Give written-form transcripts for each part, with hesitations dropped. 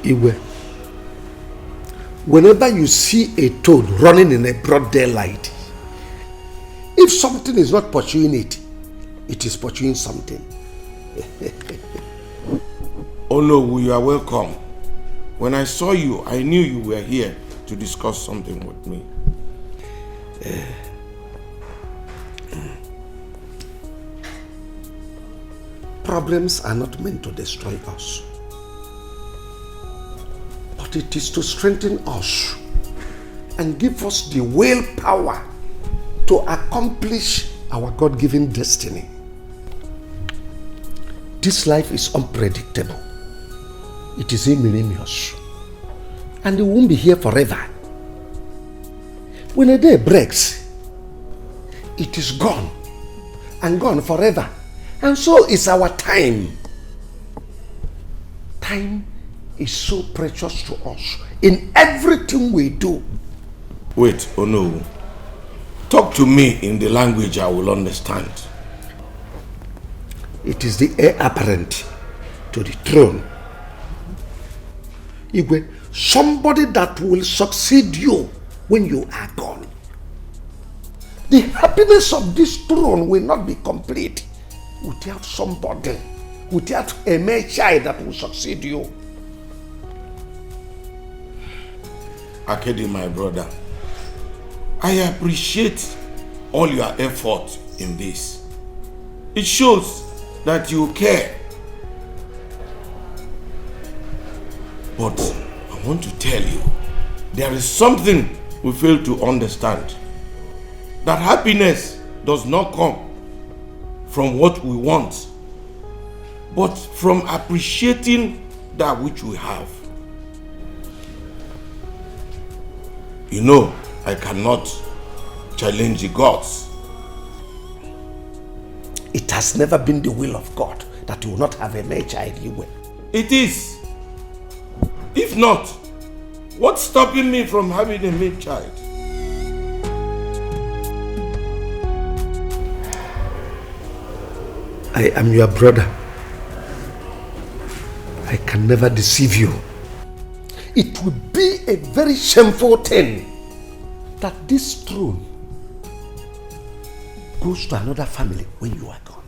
Iwe, whenever you see a toad running in a broad daylight, if something is not pursuing it, it is pursuing something. Oh no, you are welcome. When I saw you, I knew you were here to discuss something with me. Problems are not meant to destroy us, but it is to strengthen us and give us the willpower to accomplish our God-given destiny. This life is unpredictable. It is ignominious, and it won't be here forever. When a day breaks, it is gone, and gone forever. And so is our time. Time is so precious to us in everything we do. Wait, oh no. Talk to me in the language I will understand. It is the heir apparent to the throne. Igwe, somebody that will succeed you when you are gone. The happiness of this throne will not be complete without somebody, without a male child that will succeed you. Akedi, my brother, I appreciate all your effort in this. It shows that you care. But I want to tell you, there is something we fail to understand. That happiness does not come from what we want, but from appreciating that which we have. You know, I cannot challenge the gods. It has never been the will of God that you will not have a male child. It is. If not, what's stopping me from having a male child? I am your brother. I can never deceive you. It would be a very shameful thing that this throne goes to another family when you are gone.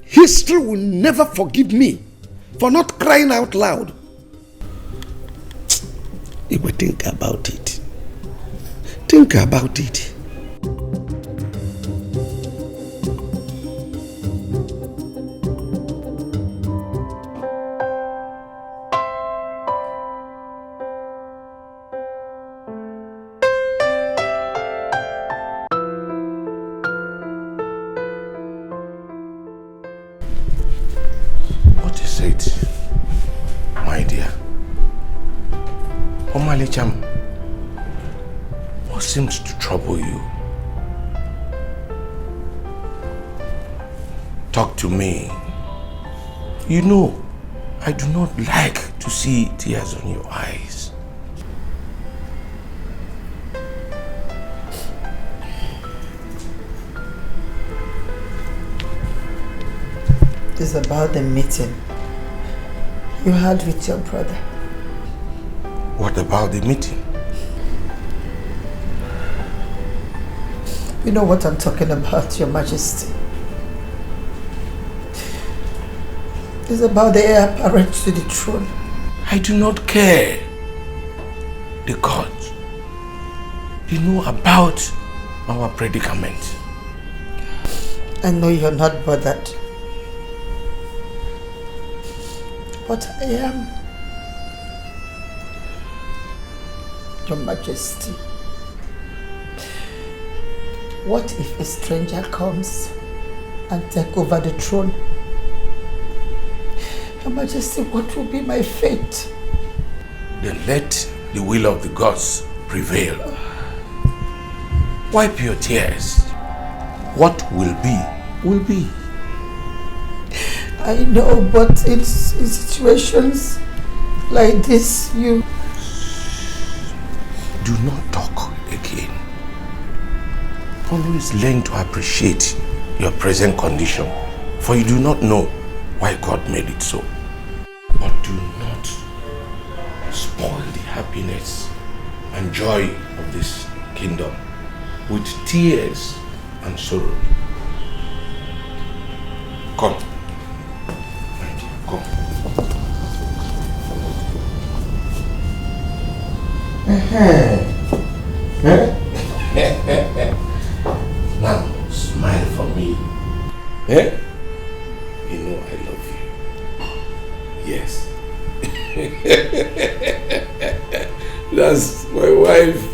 History will never forgive me for not crying out loud. If we think about it, think about it. What is it, my dear? Omalicham, what seems to trouble you? Talk to me. You know, I do not like to see tears on your eyes. It's about the meeting you had with your brother. What about the meeting? You know what I'm talking about, Your Majesty. It's about the heir apparent to the throne. I do not care. The gods, they know about our predicament. I know you're not bothered. But I am. Your Majesty. What if a stranger comes and takes over the throne? Your Majesty, what will be my fate? Then let the will of the gods prevail. Wipe your tears. What will be, will be. I know, but in situations like this, you... Do not talk again. Always learn to appreciate your present condition, for you do not know why God made it so. But do not spoil the happiness and joy of this kingdom with tears and sorrow. Come, my dear, come. Now, smile for me. Eh? You know I love you. Yes. That's my wife.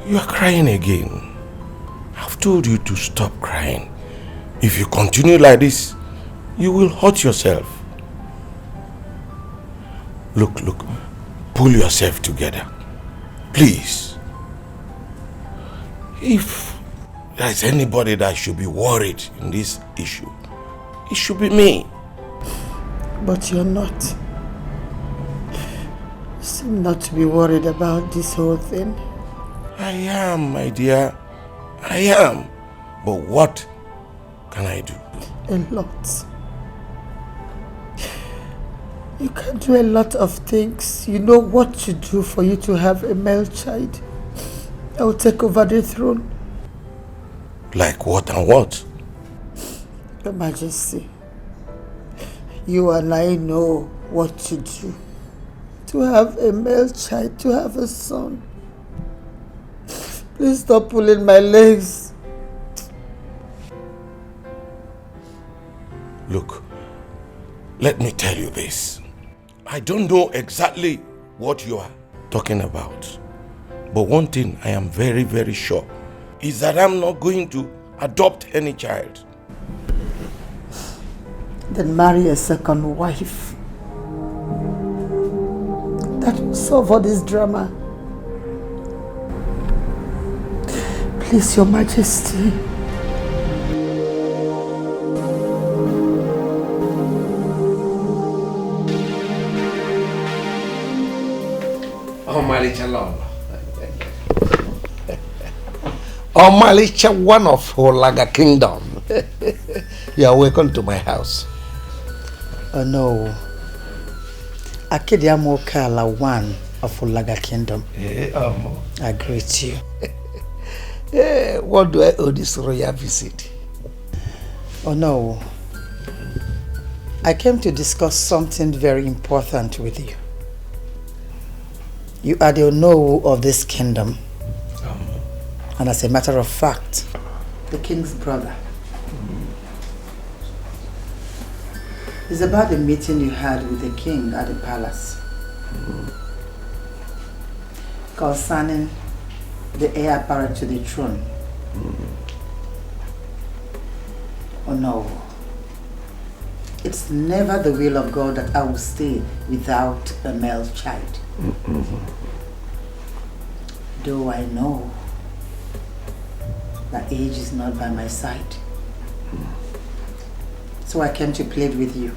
You are crying again. I've told you to stop crying. If you continue like this, you will hurt yourself. Look, pull yourself together. Please. If there's anybody that should be worried in this issue, it should be me. But you're not. You seem not to be worried about this whole thing. I am, my dear. I am. But what can I do? A lot. You can do a lot of things. You know what to do for you to have a male child. I will take over the throne. Like what and what? Your Majesty, you and I know what to do. To have a male child, to have a son. Please stop pulling my legs. Look, let me tell you this. I don't know exactly what you are talking about. But one thing I am very, very sure is that I'm not going to adopt any child. Then marry a second wife. That will solve all this drama. Please, Your Majesty. Omalicha Lord. Omalicha, one of Olaga Kingdom. You are welcome to my house. Oh no. Akediamo Kala, one of Olaga Kingdom. I greet you. What do I owe this royal visit? Oh no. I came to discuss something very important with you. You are the Onowu of this kingdom. And as a matter of fact, the king's brother. It's about the meeting you had with the king at the palace. Concerning the heir apparent to the throne. Oh no. It's never the will of God that I will stay without a male child. Though I know that age is not by my side. So I came to plead with you.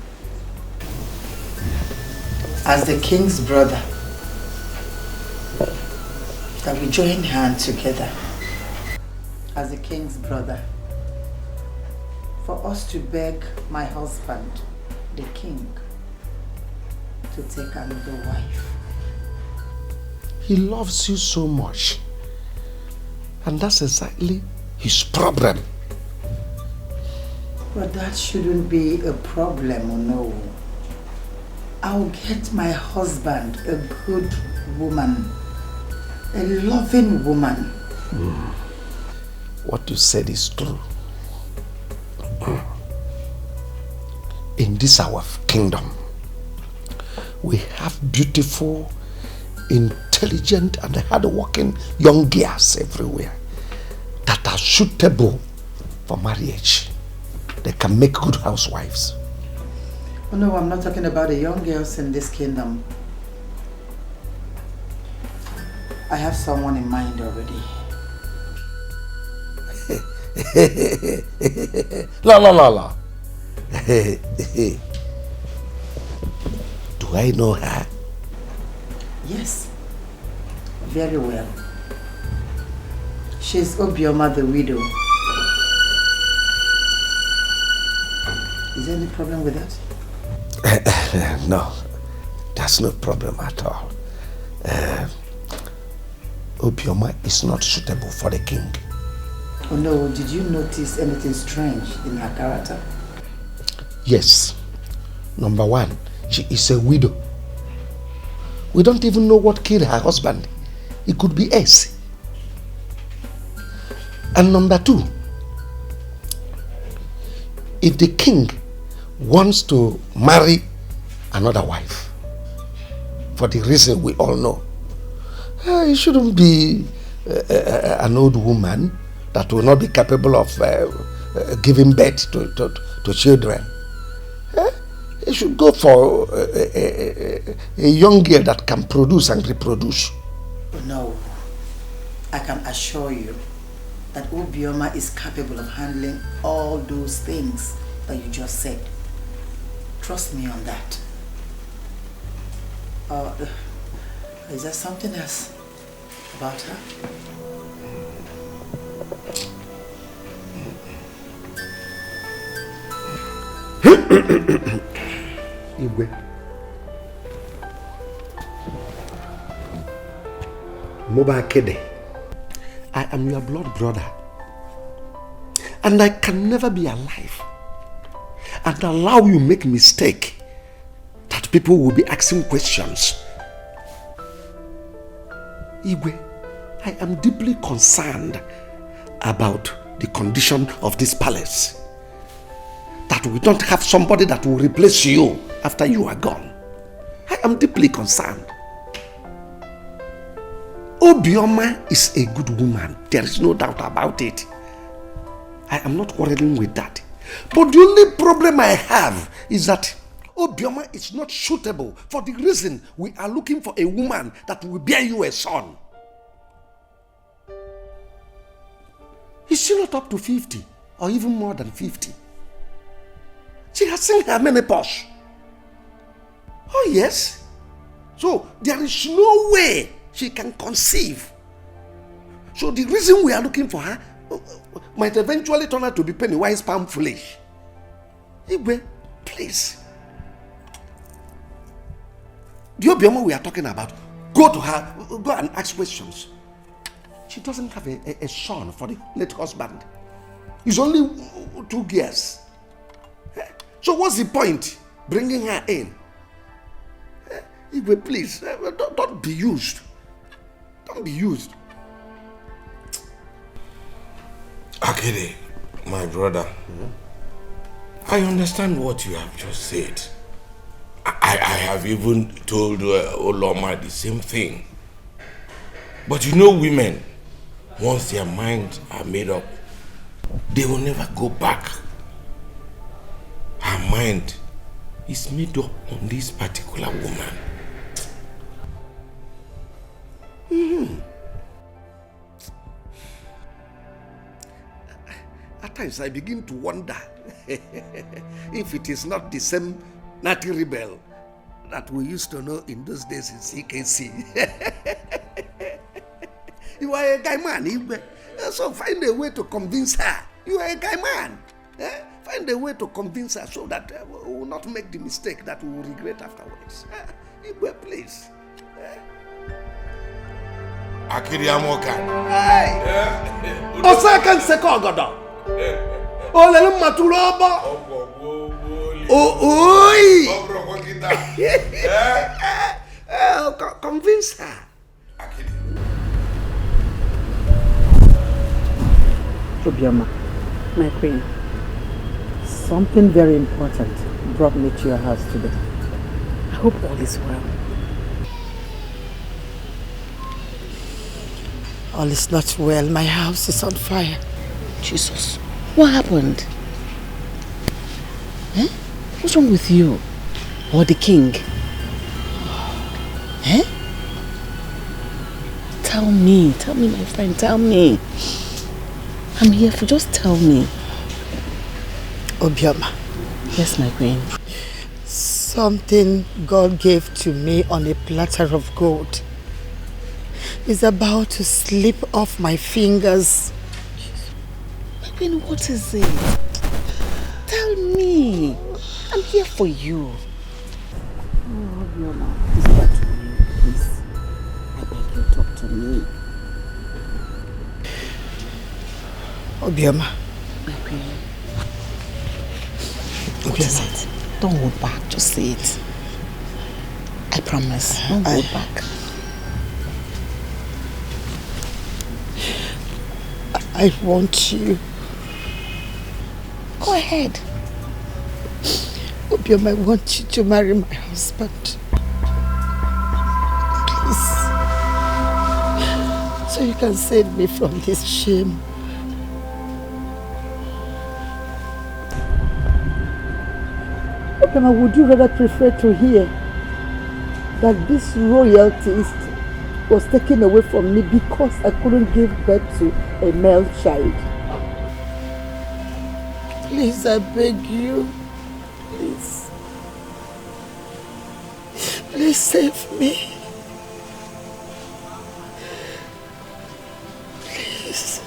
As the king's brother, that we join hands together. As the king's brother, for us to beg my husband, the king, to take another wife. He loves you so much. And that's exactly his problem. But that shouldn't be a problem, or no. I'll get my husband a good woman, a loving woman. What you said is true. In this our kingdom, we have beautiful, intelligent and hard-working young girls everywhere that are suitable for marriage. they can make good housewives. Oh no, I'm not talking about the young girls in this kingdom. I have someone in mind already. La. Do I know her? Yes, very well. She's Obioma the widow. Is there any problem with that? No, there's no problem at all. Obioma is not suitable for the king. Oh no, did you notice anything strange in her character? Yes. Number one, she is a widow. We don't even know what killed her husband. It could be us. And number two, if the king wants to marry another wife, for the reason we all know, it shouldn't be an old woman that will not be capable of giving birth to children. It should go for a young girl that can produce and reproduce. No, I can assure you that Obioma is capable of handling all those things that you just said. Trust me on that. Is there something else about her? Igwe. Moba Kede, I am your blood brother, and I can never be alive and allow you make mistake that people will be asking questions. Igwe, I am deeply concerned about the condition of this palace. That we don't have somebody that will replace you after you are gone. I am deeply concerned. Obioma is a good woman. There is no doubt about it. I am not quarreling with that. But the only problem I have is that Obioma is not suitable for the reason we are looking for a woman that will bear you a son. Is she not up to 50 or even more than 50? She has seen her menopause. Oh yes. So there is no way she can conceive. So the reason we are looking for her might eventually turn out to be penny-wise pound foolish. Igwe, please. The Obioma we are talking about, go to her, go and ask questions. She doesn't have a son for the late husband. He's only 2 years. So what's the point bringing her in? Igwe, please, don't be used. Don't be used. Akede, my brother, I understand what you have just said. I have even told Oloma the same thing. But you know women, once their minds are made up, they will never go back. Her mind is made up on this particular woman. At times I begin to wonder if it is not the same Natty rebel that we used to know in those days in CKC. You are a guy man, so find a way to convince her. You are a guy man. Find a way to convince her so that we will not make the mistake that we will regret afterwards. Please. Akiri Amoka. Hey! Osakan Seko Godo. Olele Matuloba. Oi! Convince her. Obioma, my queen, something very important brought me to your house today. I hope all is well. All is not well. My house is on fire. Jesus, what happened? Eh? What's wrong with you? Or the king? Eh? Tell me, my friend, tell me. I'm here for, just tell me. Obioma. Yes, my queen. Something God gave to me on a platter of gold is about to slip off my fingers. My queen, what is it? Tell me. I'm here for you. Oh, Obioma, talk to me, please. I beg you, talk to me. Obioma. My queen. What is it? Don't hold back, just say it. I promise, don't hold back. I want you. Go ahead. Obioma, I want you to marry my husband. Please. So you can save me from this shame. Obioma, would you rather prefer to hear that this royalty was taken away from me because I couldn't give birth to a male child? Please, I beg you. Please. Please save me. Please.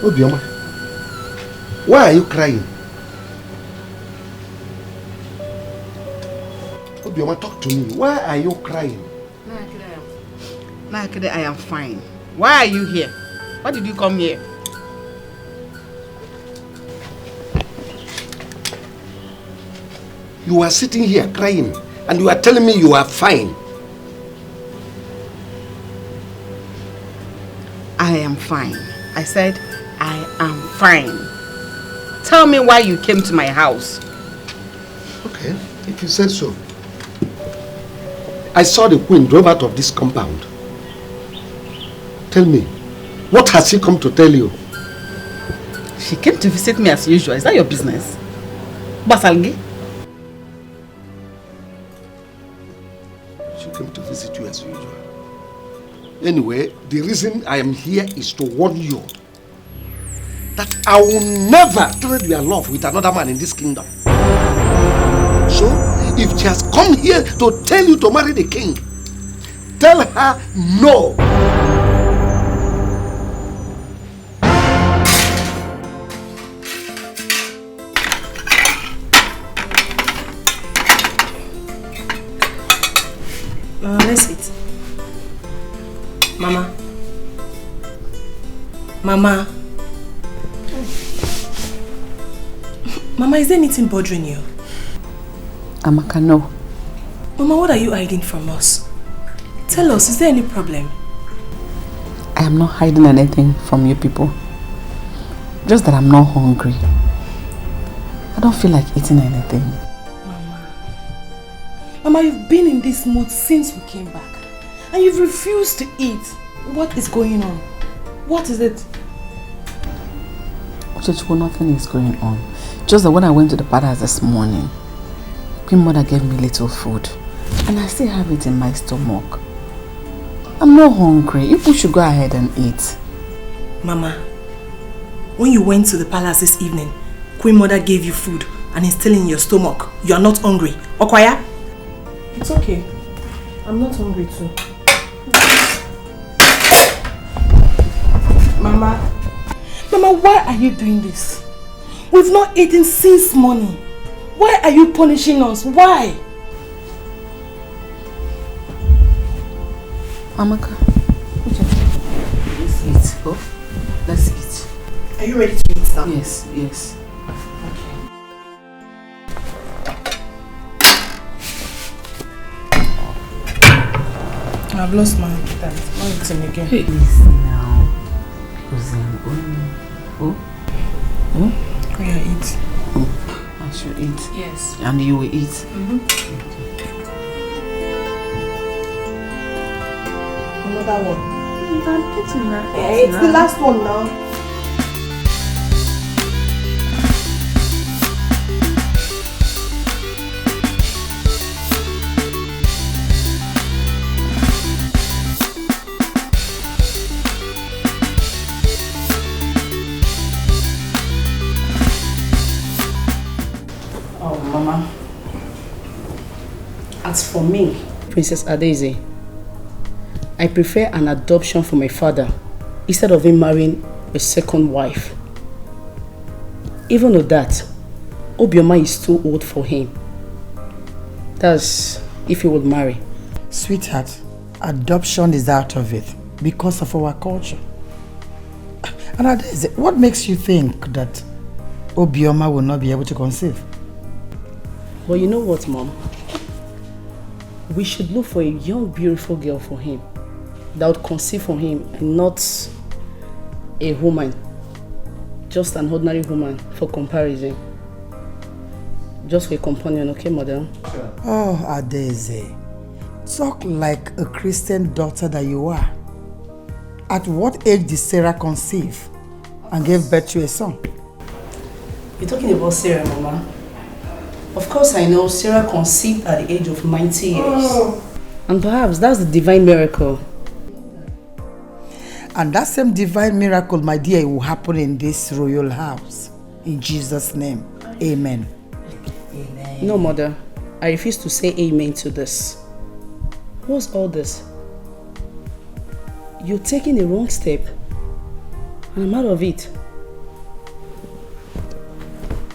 Obioma, why are you crying? Obioma, talk to me. Why are you crying? Nakede, I am fine. Why are you here? Why did you come here? You are sitting here crying and you are telling me you are fine. I am fine. I said, I am fine. Tell me why you came to my house. Okay, if you said so. I saw the queen drove out of this compound. Tell me, what has she come to tell you? She came to visit me as usual. Is that your business? Basalgi? She came to visit you as usual. Anyway, the reason I am here is to warn you that I will never trade your love with another man in this kingdom. So, if she has come here to tell you to marry the king, tell her no. Let's eat. Mama. Mama. Mama, is there anything bothering you? Amaka, no. Mama, what are you hiding from us? Tell us, is there any problem? I am not hiding anything from you people. Just that I'm not hungry. I don't feel like eating anything. Mama, you've been in this mood since we came back. And you've refused to eat. What is going on? What is it? Well, nothing is going on. Just that when I went to the palace this morning, Queen Mother gave me little food. And I still have it in my stomach. I'm not hungry. You people should go ahead and eat. Mama, when you went to the palace this evening, Queen Mother gave you food and it's still in your stomach. You are not hungry. Okwaya? It's okay. I'm not hungry too. Mama, why are you doing this? We've not eaten since morning. Why are you punishing us? Why? Amaka, let's eat. Oh, let's eat. Are you ready to eat now? Yes, yes. Okay. I've lost my appetite. Now it's in again. Please now. Because Oh yeah, eat. I should eat. Yes. And you will eat. Another one. I'm getting that. It's the last one now. Oh, Mama. As for me, Princess Adaeze, I prefer an adoption for my father instead of him marrying a second wife. Even though that, Obioma is too old for him. That's if he would marry. Sweetheart, adoption is out of it because of our culture. And Adaeze, what makes you think that Obioma will not be able to conceive? But you know what, Mom? We should look for a young, beautiful girl for him that would conceive for him and not a woman, just an ordinary woman for comparison. Just for a companion, okay, Mother? Oh, Adaeze, talk like a Christian daughter that you are. At what age did Sarah conceive and gave birth to a son? You're talking about Sarah, Mama. Of course I know Sarah conceived at the age of 90 years. And perhaps that's the divine miracle. And that same divine miracle, my dear, will happen in this royal house. In Jesus' name, amen. Amen. No, Mother. I refuse to say amen to this. What's all this? You're taking a wrong step and I'm out of it.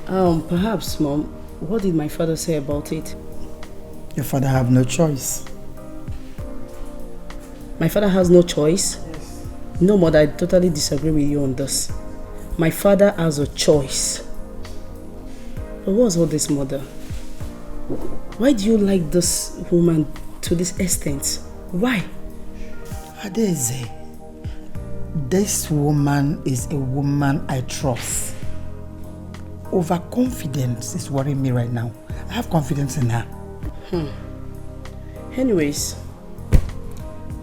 Perhaps, Mom, what did my father say about it? Your father have no choice. My father has no choice? Yes. No, Mother, I totally disagree with you on this. My father has a choice. But what's all this, Mother? Why do you like this woman to this extent? Why? Adaeze, this woman is a woman I trust. Overconfidence is worrying me right now. I have confidence in her. Anyways,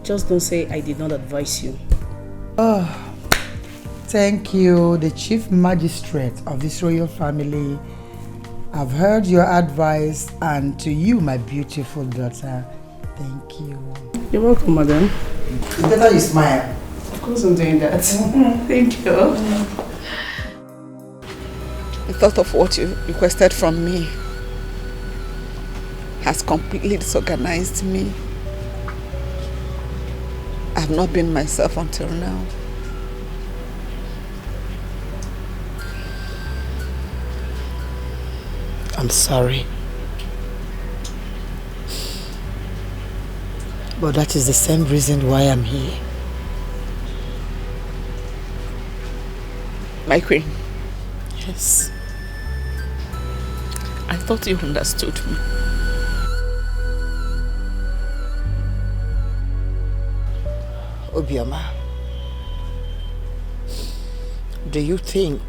just don't say I did not advise you. Oh, thank you, the Chief Magistrate of this royal family. I've heard your advice, and to you, my beautiful daughter, thank you. You're welcome, Madam. It's better you smile. Of course I'm doing that. Thank you. The thought of what you requested from me has completely disorganized me. I have not been myself until now. I'm sorry. But that is the same reason why I'm here. My queen, Yes. I thought you understood me. Obioma, do you think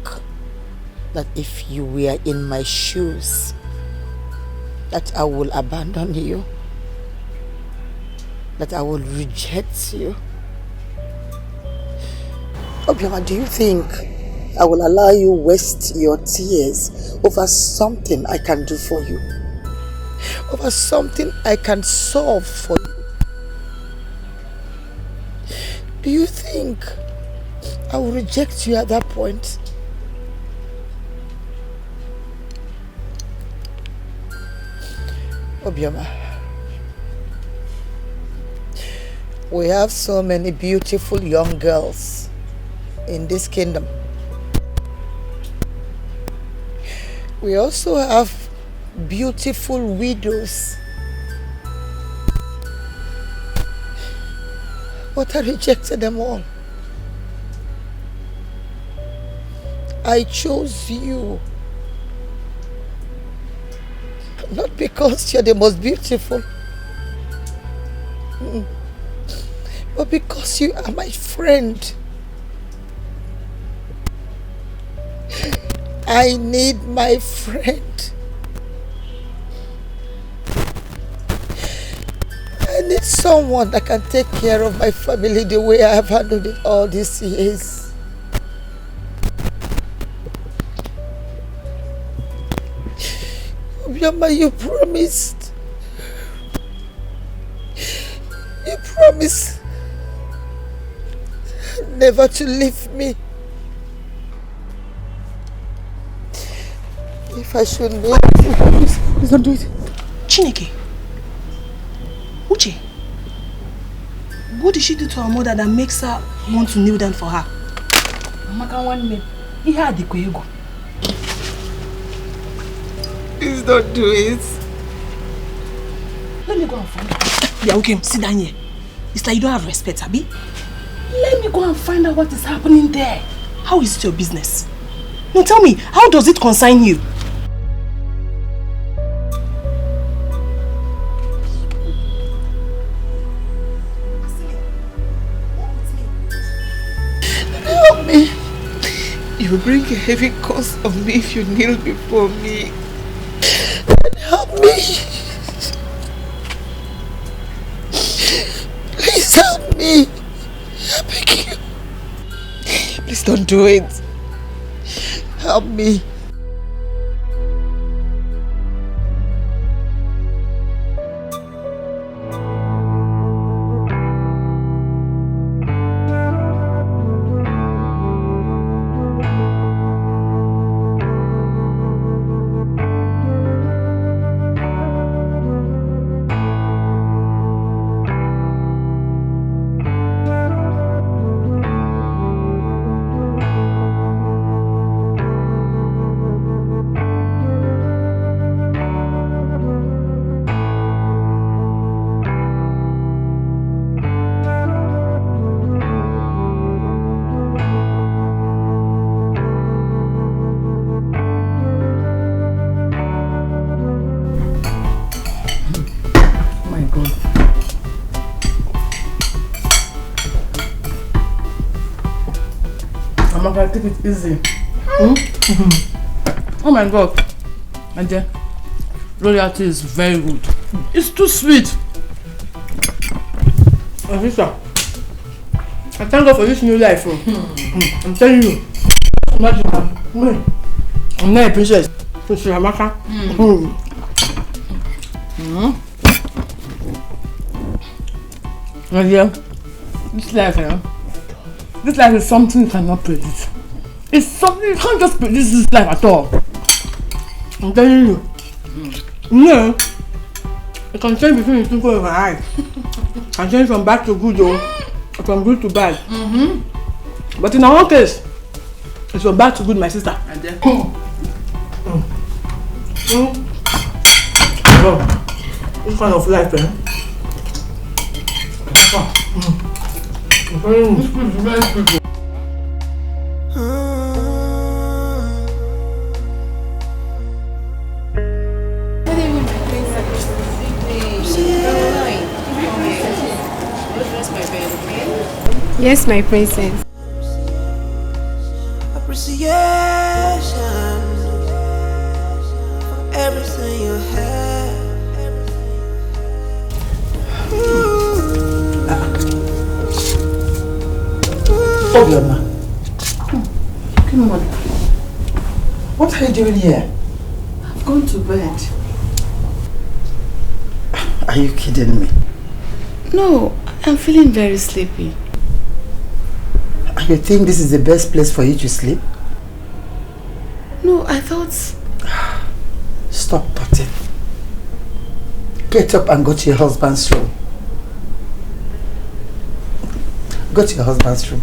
that if you were in my shoes, that I will abandon you? That I will reject you? Obioma, do you think I will allow you waste your tears over something I can do for you? Over something I can solve for you? Do you think I will reject you at that point? Obioma, we have so many beautiful young girls in this kingdom. We also have beautiful widows. But I rejected them all. I chose you. Not because you're the most beautiful. but because you are my friend. I need my friend. I need someone that can take care of my family the way I have handled it all these years. Obioma, you promised. You promised never to leave me. If I should leave you, please don't do it. Chineke. Uche. What did she do to her mother that makes her want to kneel down for her? Please don't do it. Let me go and find out. Yeah, okay, sit down here. It's like you don't have respect, Abi. Let me go and find out what is happening there. How is it your business? No, tell me, how does it concern you? Help me. You will bring a heavy cost on me if you kneel before me. Help me. Please help me. I beg you. Please don't do it. Help me. Take it easy. Oh my God. And then royalty is very good. It's too sweet. Sister, I thank God for this new life. I'm telling you. Imagine I'm not a princess. Princess Amaka. And yeah, this life is something you cannot predict. It's something you can't just predict this life at all. I'm telling you. No. It can change between the twinkle of my eye. It can change from bad to good or from good to bad. But in our case, it's from bad to good, my sister. And then this kind of life, eh? Very people. Yes, my princess. Appreciation for everything you have. Obioma. Come on. What are you doing here? I've gone to bed. Are you kidding me? No, I'm feeling very sleepy. You think this is the best place for you to sleep? No, I thought... Stop potting. Get up and go to your husband's room. Go to your husband's room.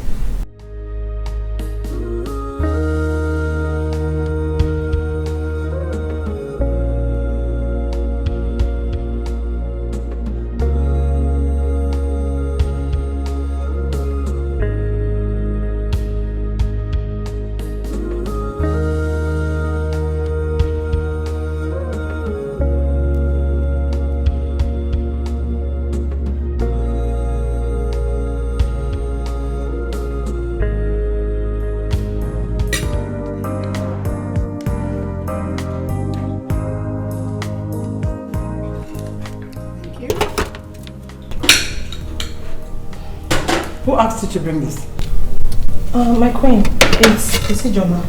Who asked you to bring this? My queen, it's Ijoma.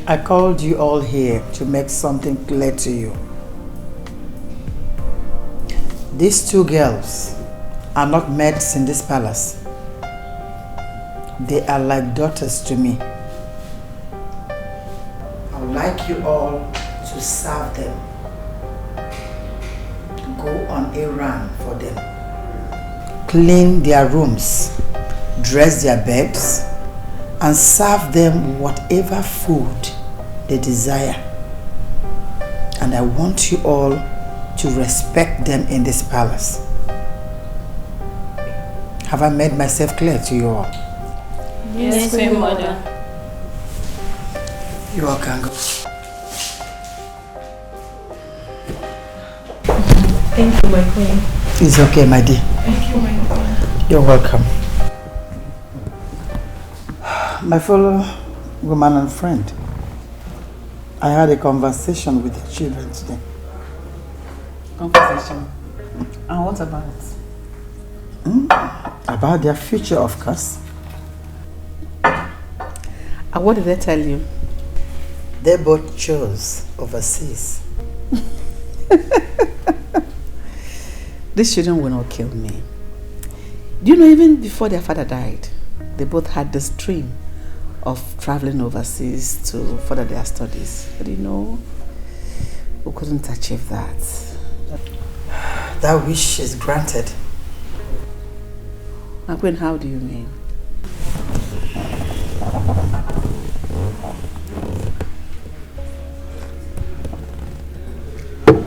I called you all here to make something clear to you. These two girls are not maids in this palace. They are like daughters to me. I would like you all to serve them. Go on a run for them. Clean their rooms, dress their beds, and serve them whatever food they desire. And I want you all to respect them in this palace. Have I made myself clear to you all? Yes, Queen Mother. You all can go. Thank you, my queen. It's okay, my dear. Thank you, my queen. You're welcome. My fellow woman and friend, I had a conversation with the children today. Conversation? And what about? About their future, of course. And what did they tell you? They both chose overseas. These children will not kill me. Do you know, even before their father died, they both had this dream of traveling overseas to further their studies. But you know, we couldn't achieve that. That wish is granted. Queen, how do you mean?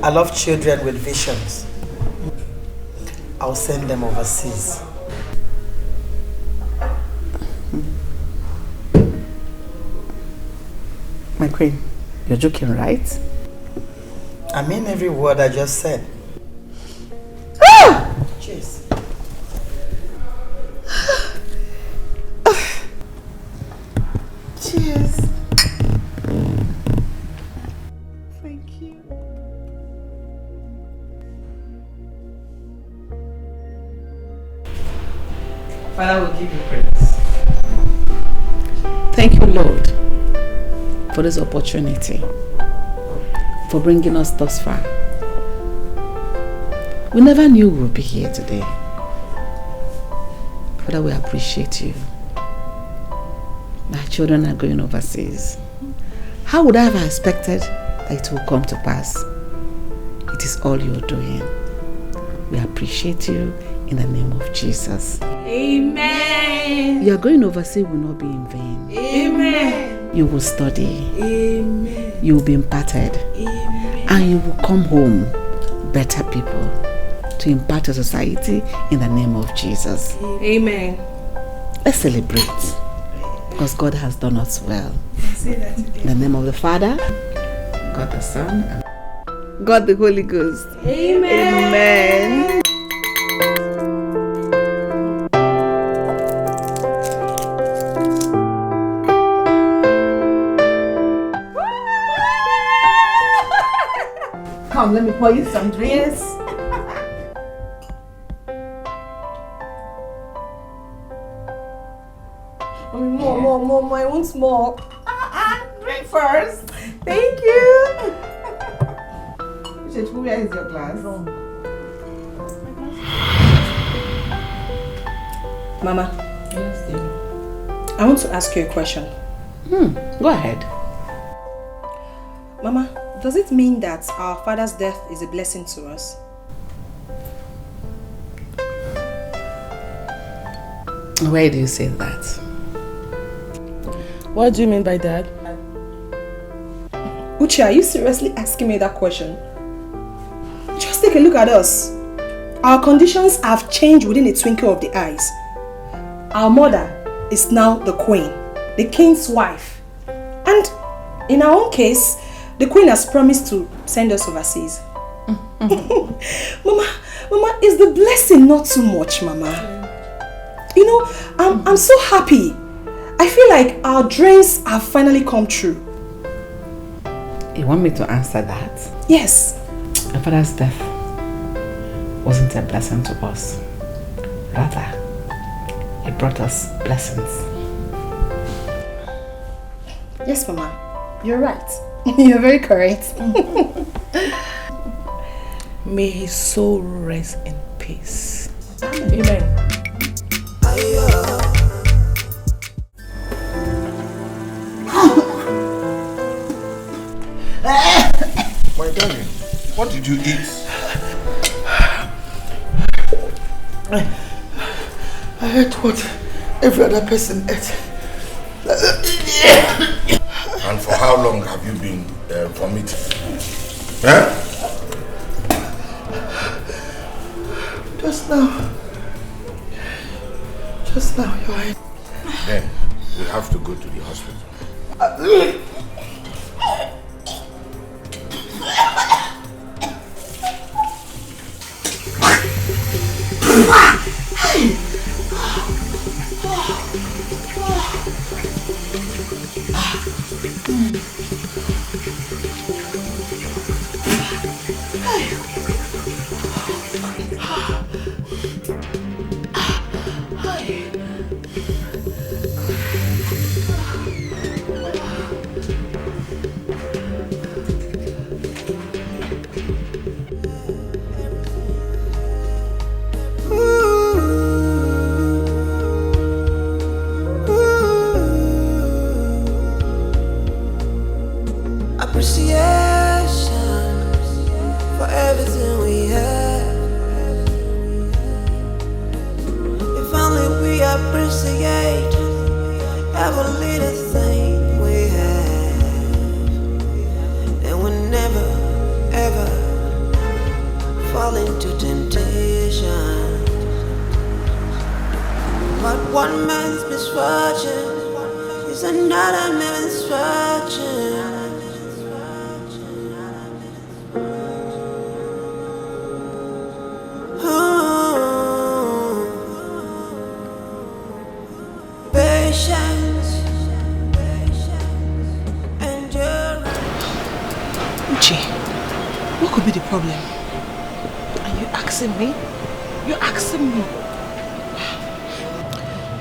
I love children with visions. I'll send them overseas. My queen, you're joking, right? I mean every word I just said. Cheers. Cheers. Thank you. Father will give you praise. Thank you, Lord, for this opportunity, for bringing us thus far. We never knew we would be here today. Father, we appreciate you. My children are going overseas. How would I have expected that it will come to pass? It is all you're doing. We appreciate you in the name of Jesus. Amen. Your going overseas will not be in vain. Amen. You will study. Amen. You will be imparted. Amen. And you will come home better people to impart to society in the name of Jesus. Amen. Let's celebrate because God has done us well. In the name of the Father, God the Son, and God the Holy Ghost. Amen. Amen. Come, let me pour you some drinks. Yes. More, I want more. Drink first. Thank you. Where is your glass? Mama, Yes, dear. I want to ask you a question. Go ahead. Mama, does it mean that our father's death is a blessing to us? Why do you say that? What do you mean by that? Uche, are you seriously asking me that question? Just take a look at us. Our conditions have changed within a twinkle of the eyes. Our mother is now the queen, the king's wife. And in our own case, the queen has promised to send us overseas. Mama, is the blessing not too much, Mama? You know, I'm so happy. I feel like our dreams have finally come true. You want me to answer that? Yes. My father's death wasn't a blessing to us. Rather, it brought us blessings. Yes, Mama. You're right. You're very correct. May his soul rest in peace. Amen. My darling, what did you eat? I ate what every other person ate. And for how long have you been vomiting? Huh? Just now. Just now, you're right. Then we have to go to the hospital.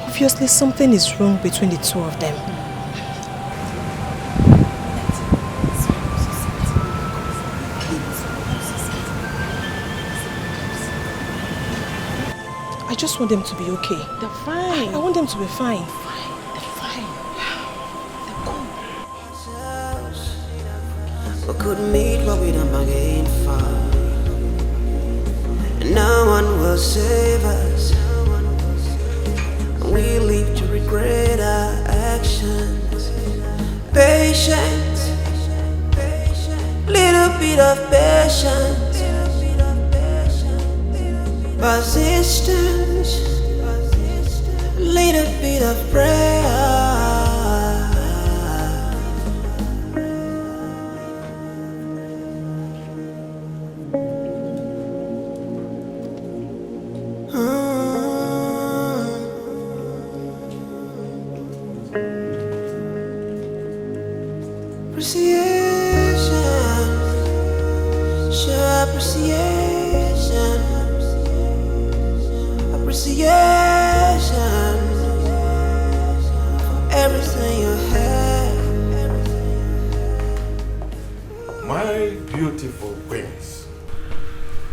Obviously, something is wrong between the two of them. I just want them to be okay. They're fine. I want them to be fine. They're fine. They're cool. We could meet what we don't bargain for. And no one will save us. We live to regret our actions. Patience, little bit of patience. Persistence, little bit of prayer.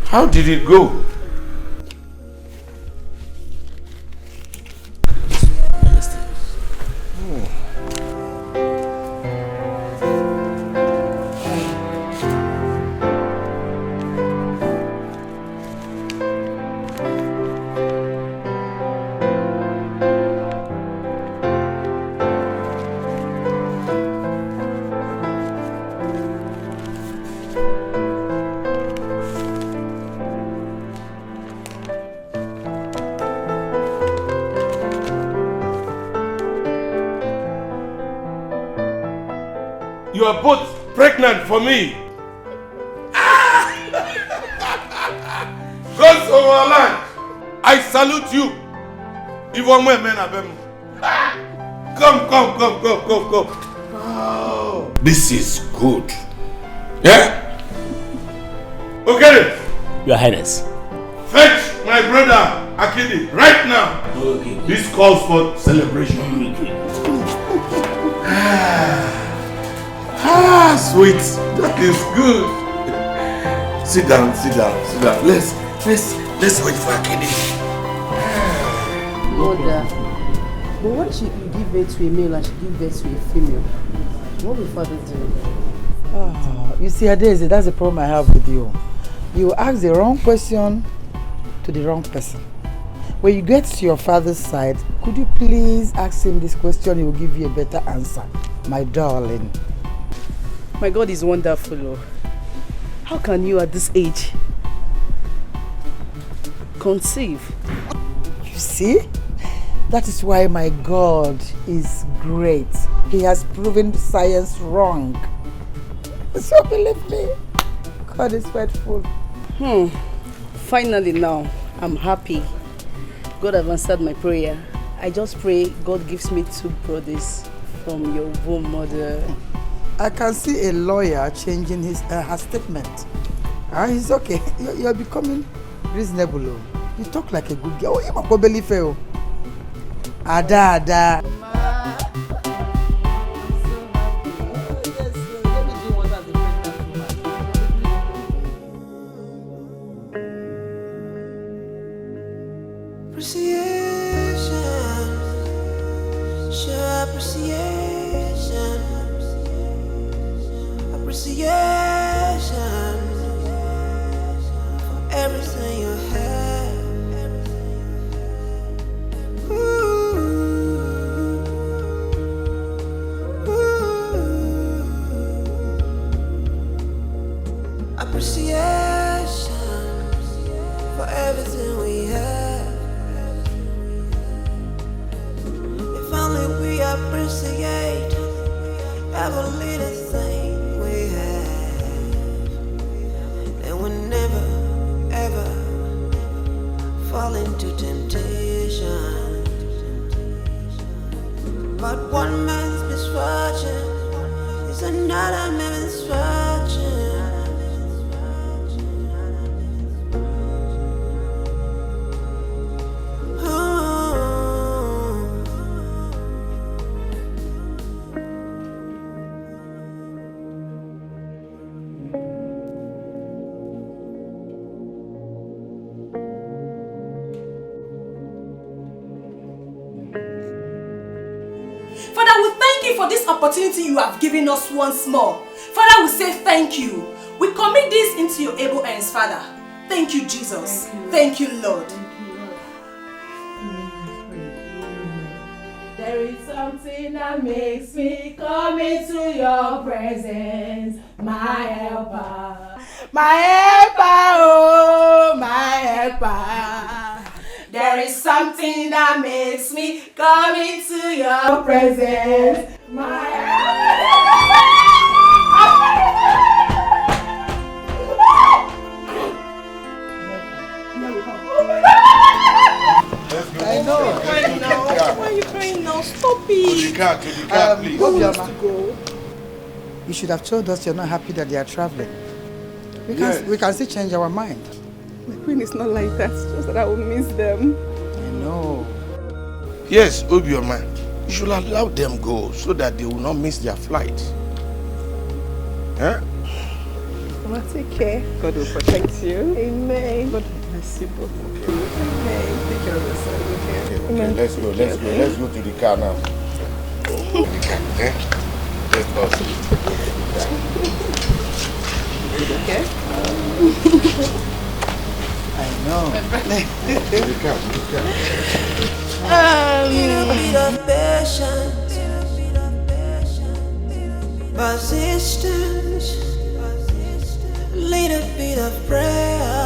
How did it go? You are both pregnant for me. Gods of our land, I salute you. Even when men are them. Come. Oh, this is good. Yeah? Okay. Your Highness. Fetch my brother Akidi right now. Okay. This calls for celebration. Okay. Sweet. That is good. Sit down. Let's wait for Akidi. Mother, but what if you give birth to a male and she give birth to a female? What will father do? You see, Adeze, that's the problem I have with you. You ask the wrong question to the wrong person. When you get to your father's side, could you please ask him this question? He will give you a better answer, my darling. My God is wonderful. Oh. How can you at this age conceive? You see? That is why my God is great. He has proven science wrong. So believe me, God is faithful. Finally now, I'm happy. God has answered my prayer. I just pray God gives me 2 brothers from your womb, mother. I can see a lawyer changing her statement. He's okay. You're becoming reasonable. You talk like a good girl. You might believe it. Ada. Appreciation for everything you have. Appreciation for everything we have. If only we appreciate every little thing we have, then we'll never ever fall into temptation. But one man's misfortune is another man's misfortune. For this opportunity you have given us once more. Father, we say thank you. We commit this into your able hands, Father. Thank you, Jesus. Thank you, Lord. There is something that makes me come into your presence, my helper. My helper, oh, my helper. There is something that makes me come into your presence, my I know. Why are you crying now? Stop it. To the car, please. Obioma, you should have told us you're not happy that they are traveling. We can still change our mind. My queen is not like that. It's just that I will miss them. I know. Yes, Obioma, you should allow them go so that they will not miss their flight. Huh? Mama, take care. God will protect you. Amen. God will bless you both. Okay. Amen. Take care of yourself. Okay. Okay. Let's go to the car now. Okay? Let's go. Okay? I know. Little bit of patience, persistence, little bit of prayer.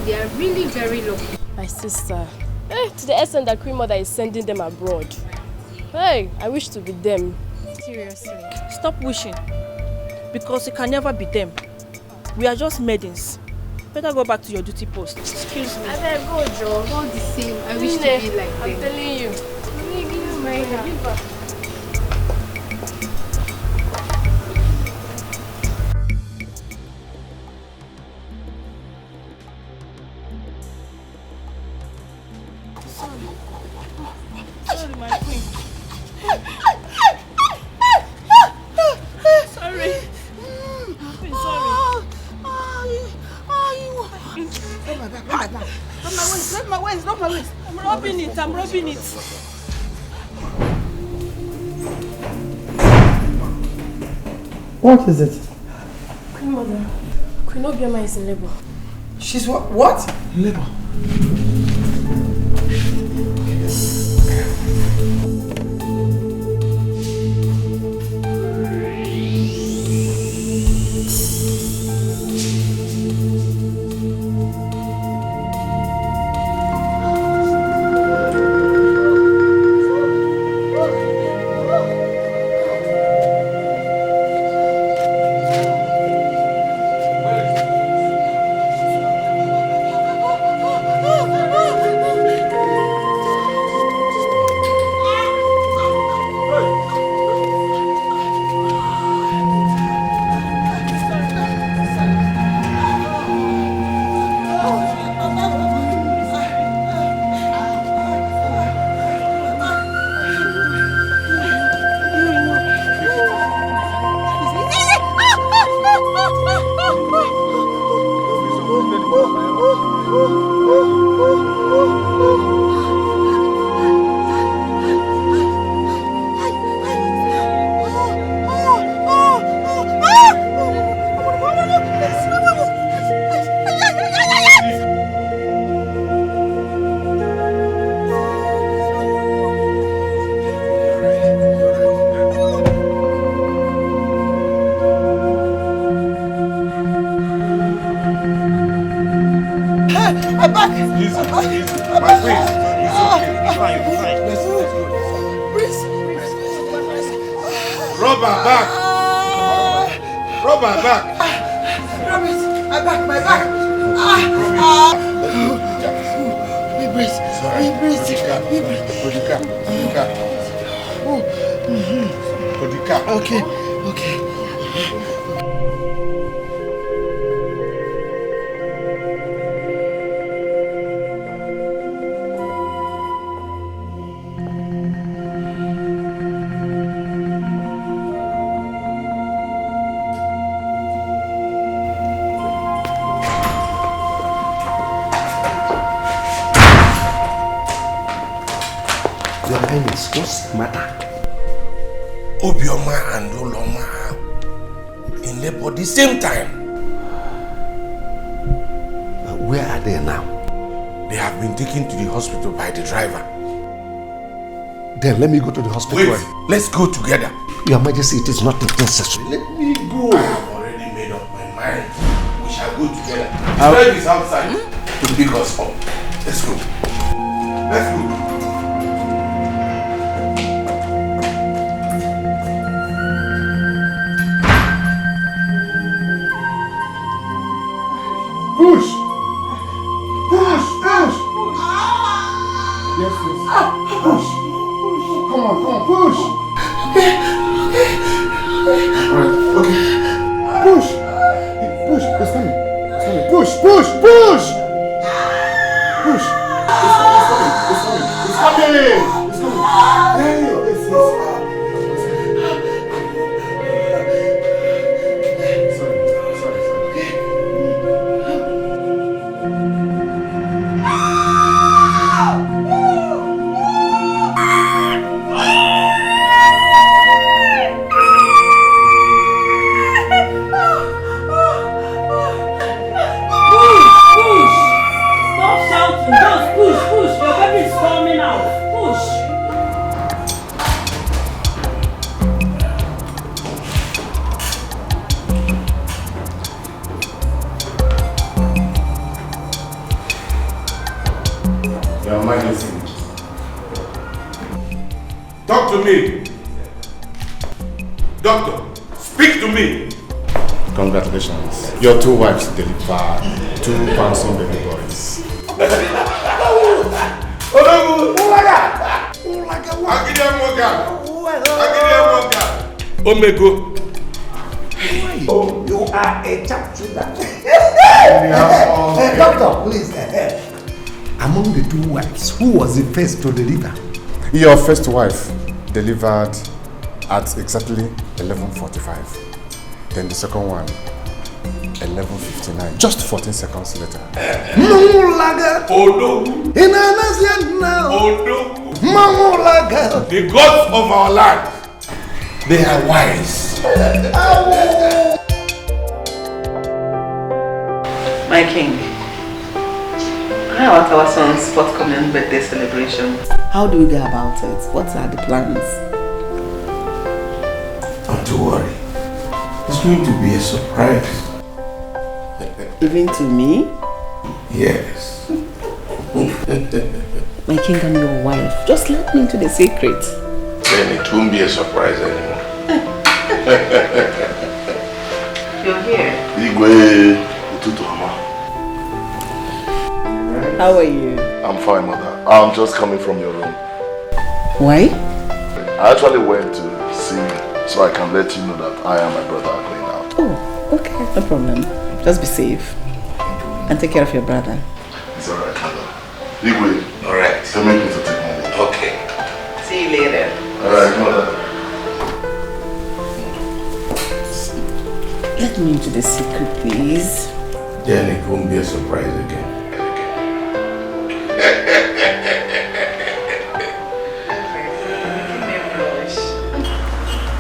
They are really very lucky. My sister. Hey, to the extent that Queen Mother is sending them abroad. Hey, I wish to be them. Seriously. Stop wishing. Because you can never be them. We are just maidens. Better go back to your duty post. Excuse me. I better go, Joe. All the same, I wish to be like them. I'm telling you. Let me give you my hand. I'm rubbing it. What is it? Queen Mother. Queen Obio is in labor. She's what? What? In labor. What's the matter? Obioma and Oloma are in labor the same time. Where are they now? They have been taken to the hospital by the driver. Then let me go to the hospital. Wait, let's go together. Your Majesty, it is not necessary. Let me go. I have already made up my mind. We shall go together. The driver is outside to pick us up. Let's go. Let's go. Push! Push! Push! Yes, yes. Push! push. Alright, okay. Push. Push. It's coming. It's coming. Push. Push. Push. Push. It's coming. It's coming. It's coming. Hey, this is. Your Majesty. Talk to me. Doctor, speak to me. Congratulations. Your two wives delivered 2 handsome baby boys. Omego. Oh, you are a chap Doctor, please. Among the 2 wives, who was the first to deliver? Your first wife delivered at exactly 11:45. Then the second one, 11:59. Just 14 seconds later. The gods of our land, they are wise. My king, how about our son's forthcoming birthday celebration? How do we go about it? What are the plans? Don't worry. It's going to be a surprise. Even to me? Yes. My king and your wife, just let me into the secret. Then it won't be a surprise anymore. You're here. Igwe, Ututu Mama. How are you? I'm fine, mother. I'm just coming from your room. Why? I actually went to see you, so I can let you know that I and my brother are going out. Oh, okay, no problem. Just be safe. And take care of your brother. It's alright, mother. Igwe. Alright. Tell me to take my leave. Okay. See you later. Alright, mother. Let me into the secret, please. Then it won't be a surprise again.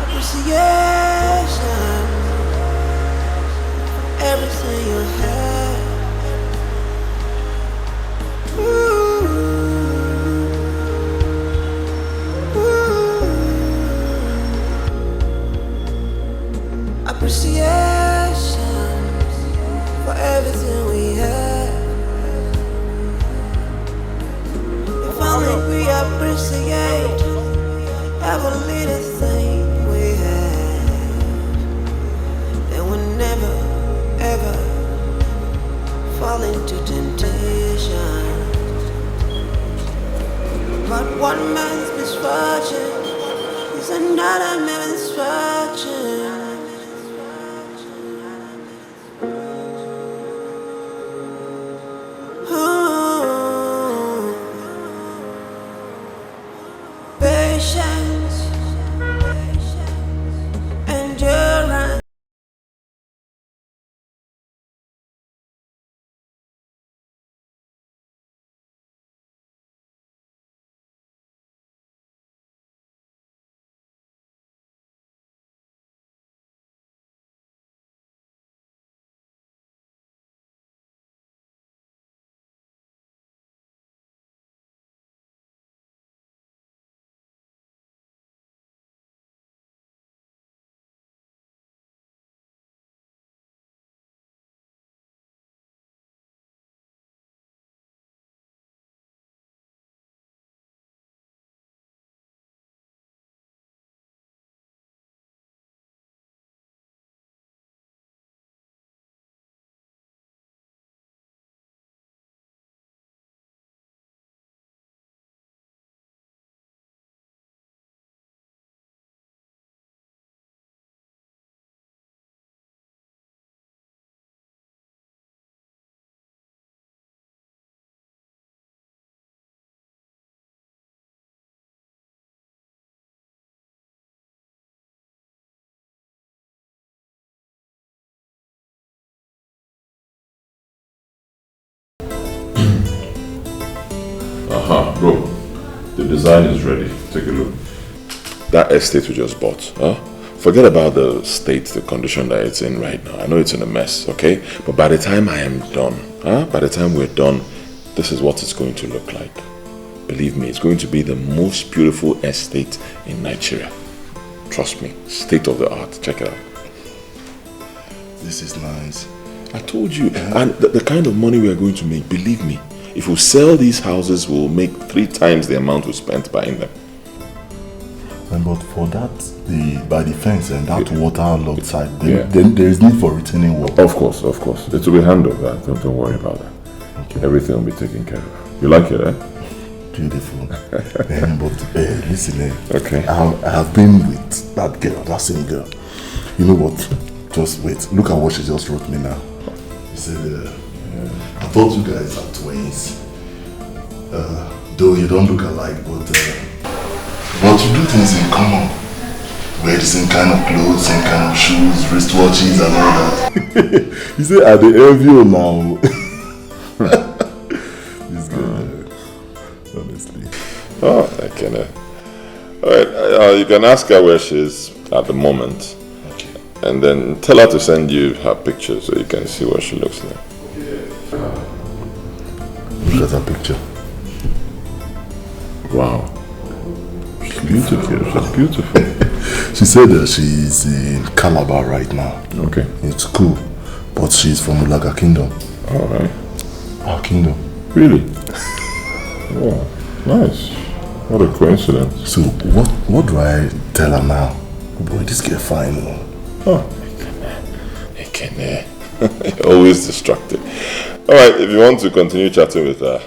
Appreciation, everything you have. Appreciation for everything we have. If only we appreciate every little thing we have, then we'll never ever fall into temptation. But one man's misfortune is another man's misfortune. Bro, the design is ready. Take a look. That estate we just bought, forget about the state, the condition that it's in right now. I know it's in a mess, okay? But by the time I am done, by the time we're done, this is what it's going to look like. Believe me, it's going to be the most beautiful estate in Nigeria. Trust me, state of the art. Check it out. This is nice. I told you, and the kind of money we are going to make, believe me, if we sell these houses, we'll make 3 times the amount we spent buying them. But for that, by the fence and that waterlogged side, then there is need for retaining wall. Of course. It will be handled. Don't worry about that. Okay. Everything will be taken care of. You like it, eh? Beautiful. But listen, okay. I have been with that girl, that same girl. You know what? Just wait. Look at what she just wrote me now. She said, I thought you guys are twins. Though you don't look alike, but you do things in common. Wear the same kind of clothes, same kind of shoes, wristwatches and all that. You say, are they envy you now? This girl, honestly. Oh, I can. Alright, you can ask her where she is at the moment. Okay. And then tell her to send you her picture so you can see what she looks like. Look at her picture. Wow. She's beautiful. She's beautiful. She said that she's in Calabar right now. Okay. It's cool. But she's from Ulaga Kingdom. Alright. Our kingdom. Really? Oh, nice. What a coincidence. So what do I tell her now? Boy, this girl fine. Oh. Always distracted. Alright, if you want to continue chatting with her,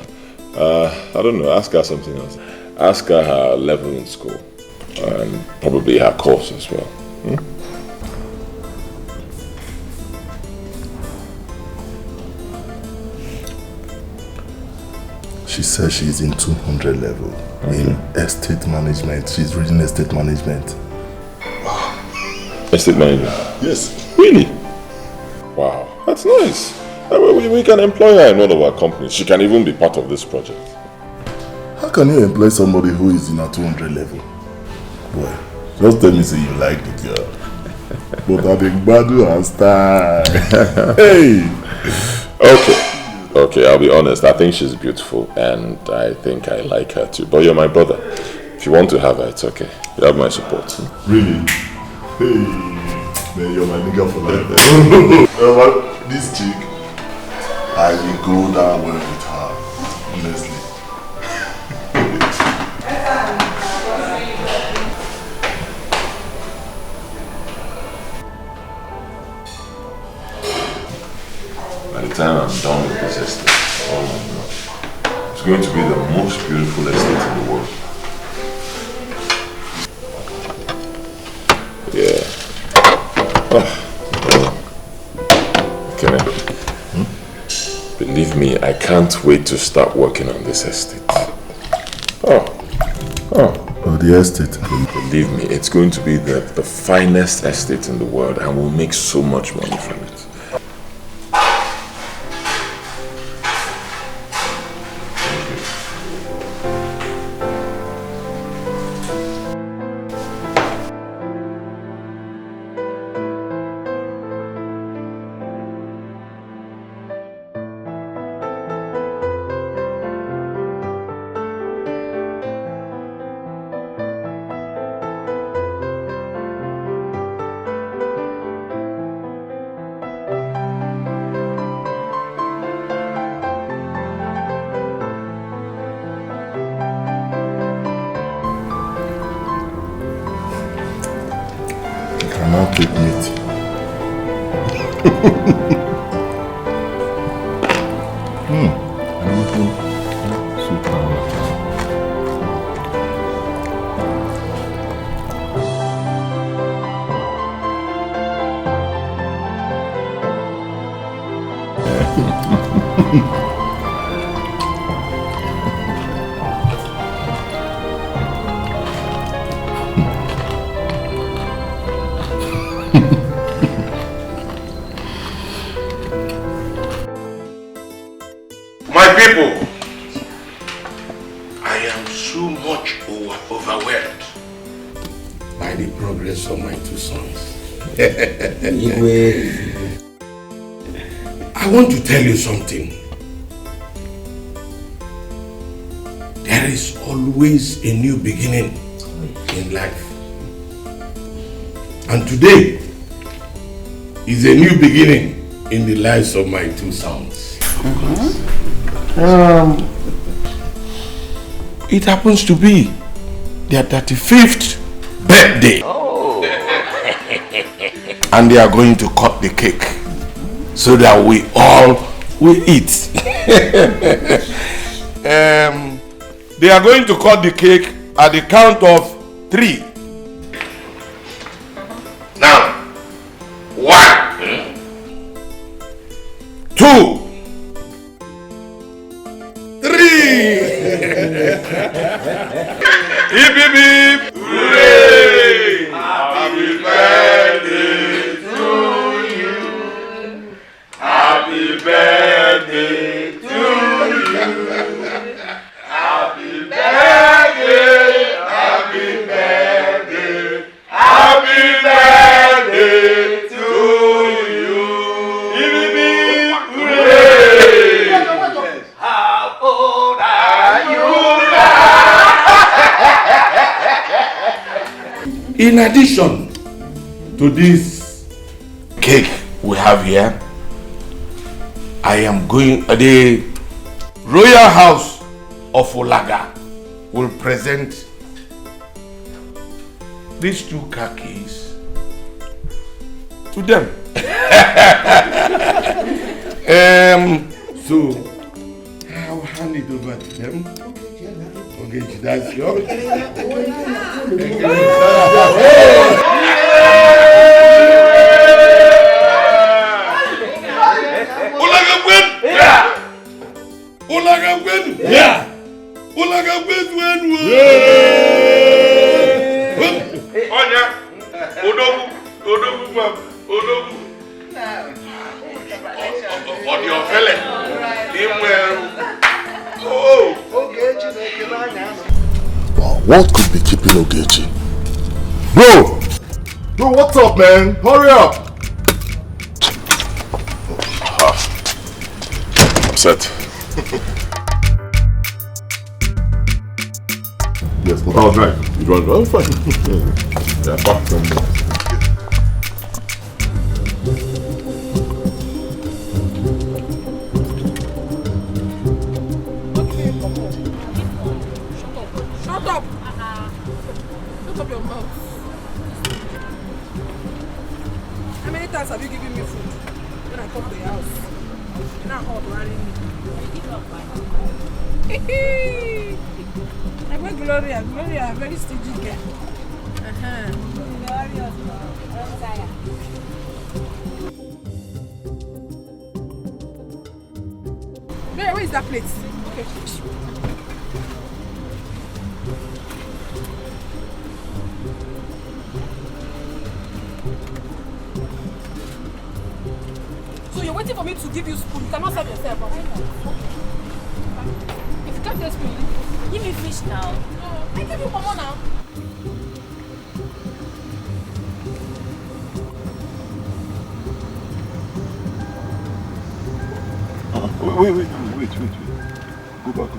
I don't know, ask her something else. Ask her her level in school. And probably her course as well. She says she's in 200 level in estate management. She's reading estate management. Wow. Estate management? Yes. Really? Wow, that's nice. We can employ her in one of our companies. She can even be part of this project. How can you employ somebody who is in a 200 level? Boy, just tell me say you like the girl. But I think Badu and style. Hey! Okay, I'll be honest. I think she's beautiful and I think I like her too. But you're my brother. If you want to have her, it's okay. You have my support. Really? Hey, man, you're my nigga for life. This chick, I will go down well with her, honestly. By the time I'm done with this estate, oh my God, it's going to be the most beautiful estate in the world. Yeah. Okay. Believe me, I can't wait to start working on this estate. Oh, the estate. Believe me, it's going to be the finest estate in the world and we'll make so much money from it. Take meat. am so much overwhelmed by the progress of my two sons. I want to tell you something. There is always a new beginning in life. And today is a new beginning in the lives of my two sons. It happens to be their 35th birthday. Oh. And they are going to cut the cake so that we all will eat. They are going to cut the cake at the count of 3. Now, 1, 2, 3. Hip hip hip! Hooray! Happy birthday to you. Happy birthday to you. Happy birthday! Happy birthday! Happy birthday to you. Hip hip hip! Hooray! How old are you now? In addition to this cake we have here, I am going, the Royal House of Olaga will present these 2 car keys to them. So I'll hand it over to them. Okay, that's yours. What could be keeping Ogechi? Bro, what's up, man? Hurry up! I'm set. Yes, but I was right. You want to go? Fine. Yeah, fuck them. Shut up! Shut up your mouth. How many times have you given me food when I come to your house? You're not hot running me. I went Gloria, very stingy girl. Where is that plate? Okay. So you're waiting for me to give you spoon? You cannot serve yourself. If you can't get spoon, give me fish now. I give you more now. Wait. Go back.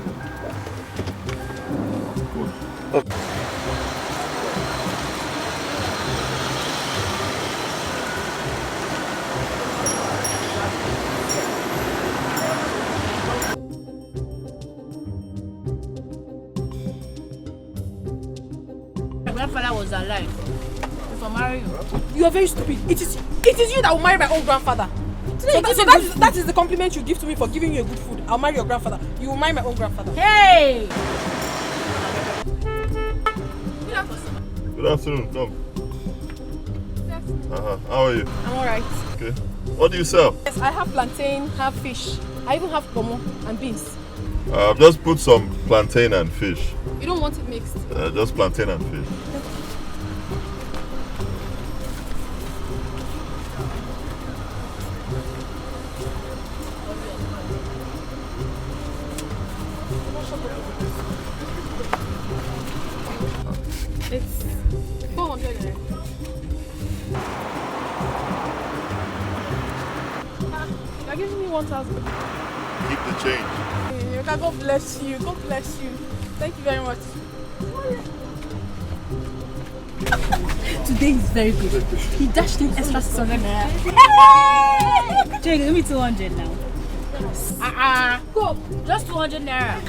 My grandfather was alive. If I marry you, you are very stupid. It is you that will marry my own grandfather. So that is the compliment you give to me for giving you a good food. I'll marry your grandfather. You will marry my own grandfather. Hey! Good afternoon. Come. How are you? I'm alright. Okay. What do you sell? Yes, I have plantain, have fish. I even have pomo and beans. I've just put some plantain and fish. You don't want it mixed? Just plantain and fish. It's 400 naira. You're giving me 1,000. Keep the change. God bless you. God bless you. Thank you very much. Today is very good. He dashed in extra 600 naira. Jay, give me 200 now. Go. Just 200 naira.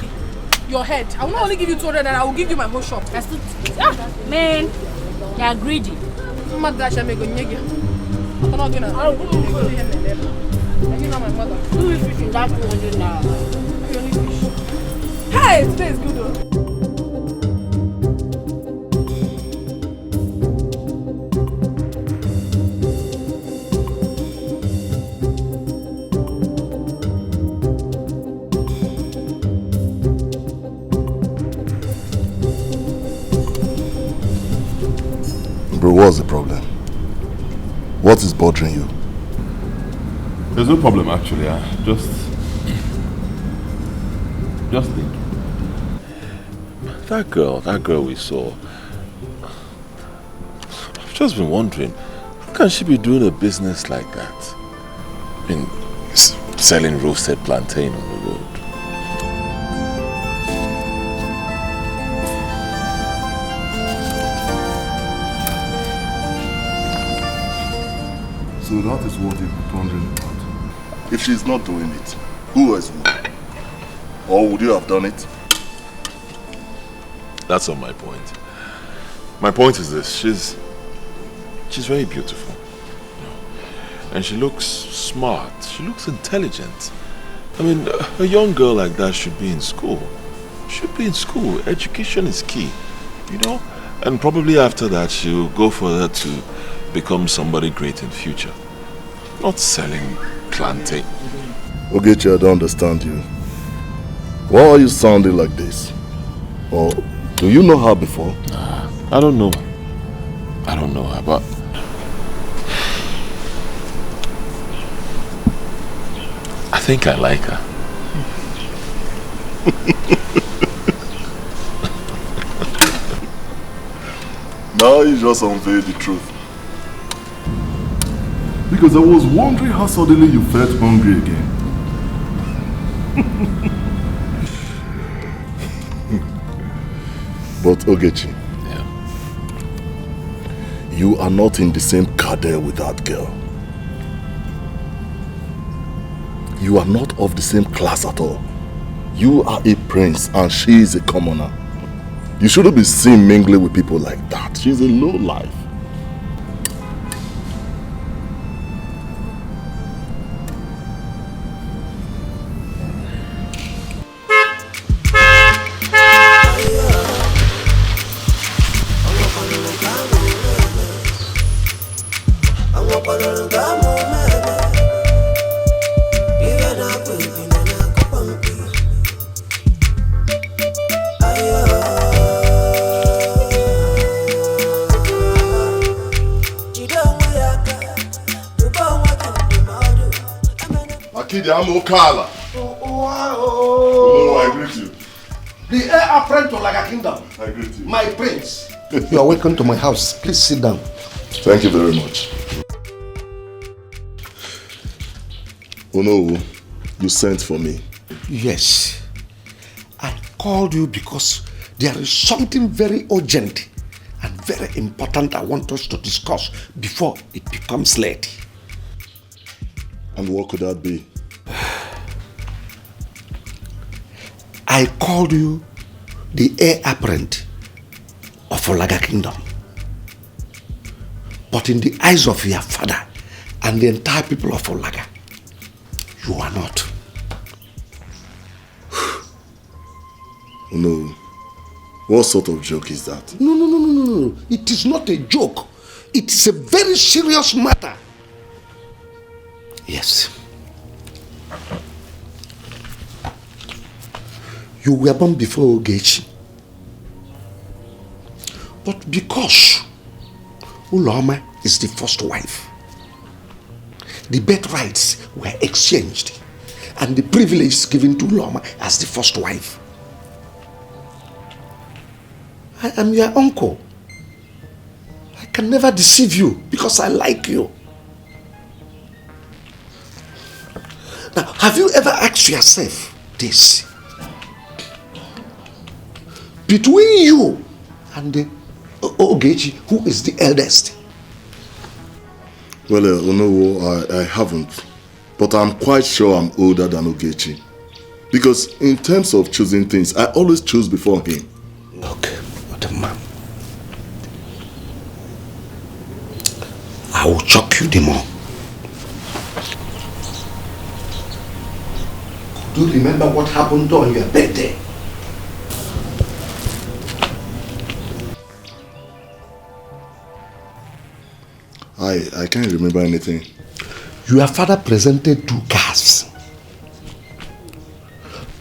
Your head. I will not only give you 200 naira, I will give you my whole shop. That's too... Man, you're greedy. I'm not that I'm going to you know my mother. Who is fishing that 200 naira? You only fish. Hey, today is good though. Bro, what's the problem? What is bothering you? There's no problem actually. Just think. That girl we saw. I've just been wondering, how can she be doing a business like that? I mean, selling roasted plantain on the road. So that is what you're wondering about. If she's not doing it, who else would? Or would you have done it? That's not my point. My point is this: she's very beautiful, and she looks smart. She looks intelligent. I mean, a young girl like that should be in school. Should be in school. Education is key, you know. And probably after that, she'll go further to become somebody great in future. Not selling plantain. Ogechi, I don't understand you. Why are you sounding like this? Or do you know her before? I don't know. I don't know her, but I think I like her. Now you just unveil the truth. Because I was wondering how suddenly you felt hungry again. But Ogechi, you are not in the same cadre with that girl. You are not of the same class at all. You are a prince and she is a commoner. You shouldn't be seen mingling with people like that. She's a low life. Amokala. Oh, I greet you. The heir apparent to like a kingdom. I greet you. My prince. You are welcome to my house. Please sit down. Thank you very much. Oh no, you sent for me. Yes. I called you because there is something very urgent and very important I want us to discuss before it becomes late. And what could that be? I called you the heir apparent of Olaga Kingdom. But in the eyes of your father and the entire people of Olaga, you are not. No. What sort of joke is that? No. It is not a joke. It is a very serious matter. Yes. You were born before Ogechi. But because Uloma is the first wife, the birthrights were exchanged and the privilege given to Uloma as the first wife. I am your uncle. can never deceive you because I like you. Now, have you ever asked yourself this? Between you and the Ogechi, who is the eldest? Well, no, I haven't. But I'm quite sure I'm older than Ogechi. Because in terms of choosing things, I always choose before him. Look, what a man. I will choke you the more. Do you remember what happened on your birthday? I can't remember anything. Your father presented 2 cars,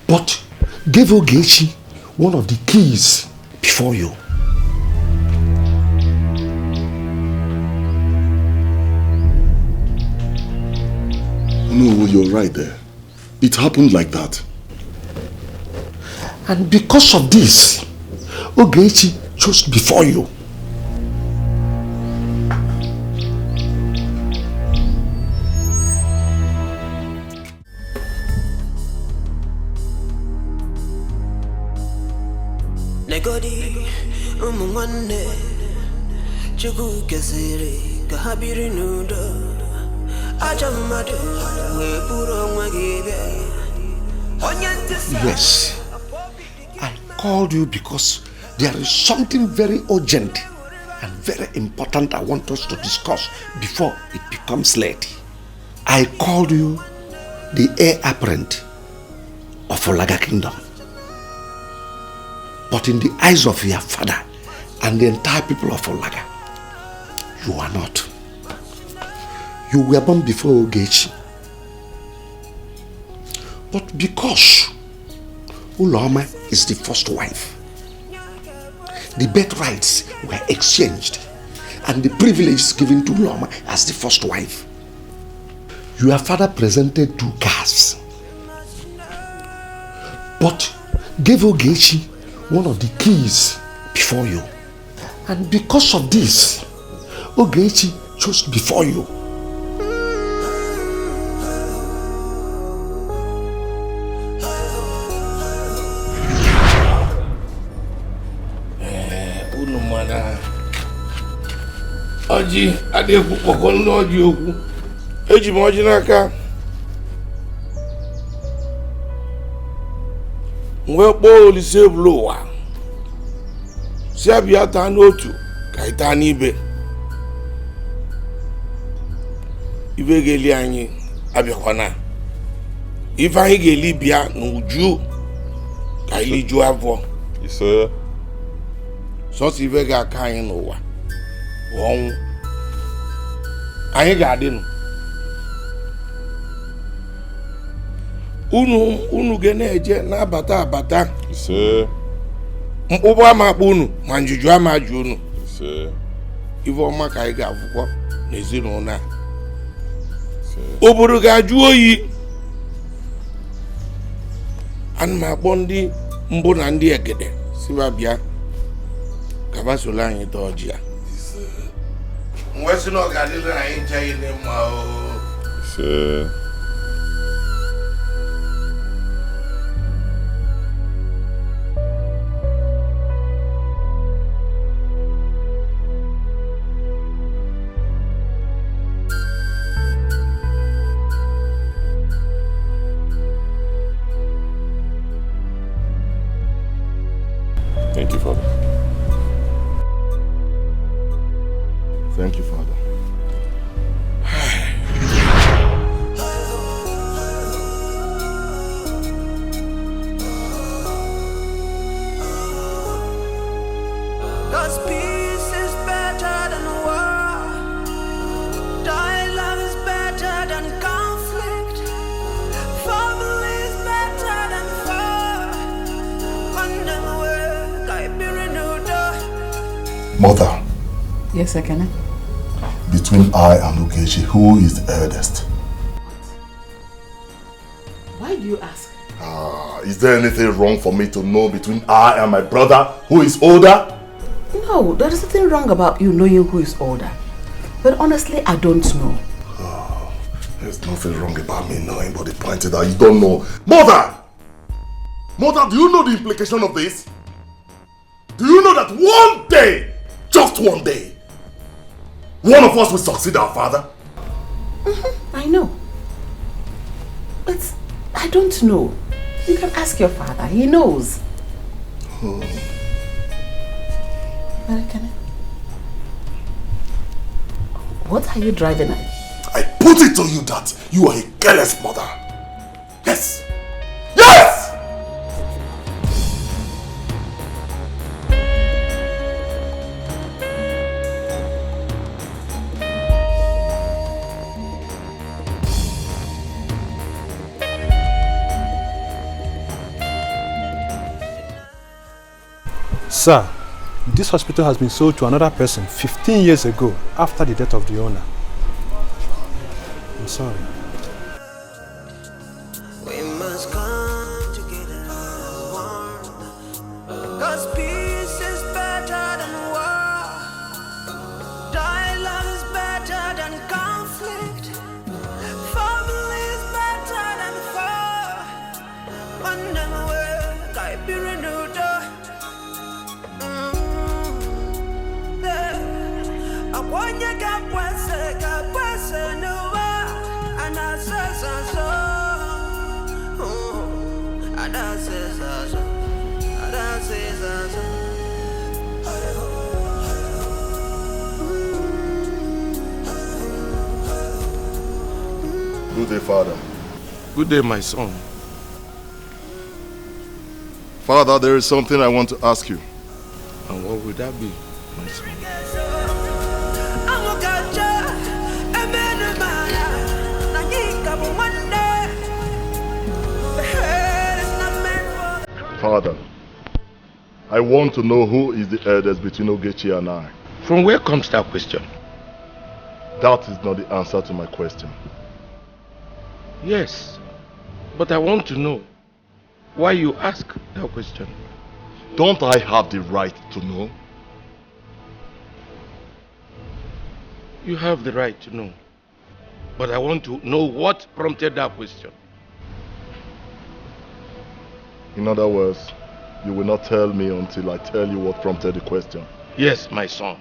but gave Ogechi one of the keys before you. No, you're right there. It happened like that. And because of this, Ogechi chose before you. Negodi umwane chuku kesere kahabiri nudo ajamadu we puro ngagebe. Yes, I called you because there is something very urgent and very important I want us to discuss before it becomes late. I called you the heir apparent of Olaga Kingdom. But in the eyes of your father and the entire people of Olaga, you are not. You were born before Ogechi. But because Uloma is the first wife, the birthrights were exchanged and the privileges given to Uloma as the first wife. Your father presented 2 cars, but gave Ogechi one of the keys before you. And because of this, Ogechi chose before you. Oji adekwu kpọkọ n'oji okwu. Eji m ọjị n'aka. Mwe kpọọ Olise ebulu ụwa. Si abịa taa n'otu ka ịta n'ibe. Ibe ga-eli anyị abịakwana. Ife anyị ga-eli bịa n'uju ka ili ju afọ. Ise. Sọsọ ife ga-aka anyị n'ụwa. Ọnwụ. Anyị ga-adị nụ. Unu ga na-eje na-abata abata. Ise. Mkpụbụ ama akpụ unu ma njuju ama ajụ unu. Ise. Ife ọma ka anyị ga-afụkwa n'ezinụlọ a. Obodo ga-ajụ oyi. Ana m akpọ ndị mbụ na ndị egede siba bịa ka basola anyị taa ọjị ya. Mwe si na ọ ga-adịrị anyị ncha ile mma o. Ise. Thank you, Father. Thank you, Father. Cause peace is better than war. Dialogue is better than conflict. Family is better than war. Mother. Yes, Ekene. Between I and Ogechi, who is the eldest? Why do you ask? Is there anything wrong for me to know between I and my brother, who is older? No, there is nothing wrong about you knowing who is older. But honestly, I don't know. Oh, there's nothing wrong about me knowing, but the point is that you don't know. Mother! Mother, do you know the implication of this? Do you know that one day, just one day, one of us will succeed our father? I know. But I don't know. You can ask your father. He knows. Oh. What are you driving at? I put it to you that you are a careless mother. Yes! Yes! Sir, this hospital has been sold to another person 15 years ago after the death of the owner. I'm sorry. We must come together as one. 'Cause peace is better than war. Dialogue is better than conflict. Family is better than foe. One them work, I be renewed. Good day, Father. Good day, my son. Father, there is something I want to ask you. And what would that be, my son? Father, I want to know who is the eldest between Ogechi and I. From where comes that question? That is not the answer to my question. Yes, but I want to know why you ask that question. Don't I have the right to know? You have the right to know, but I want to know what prompted that question. In other words, you will not tell me until I tell you what prompted the question. Yes, my son,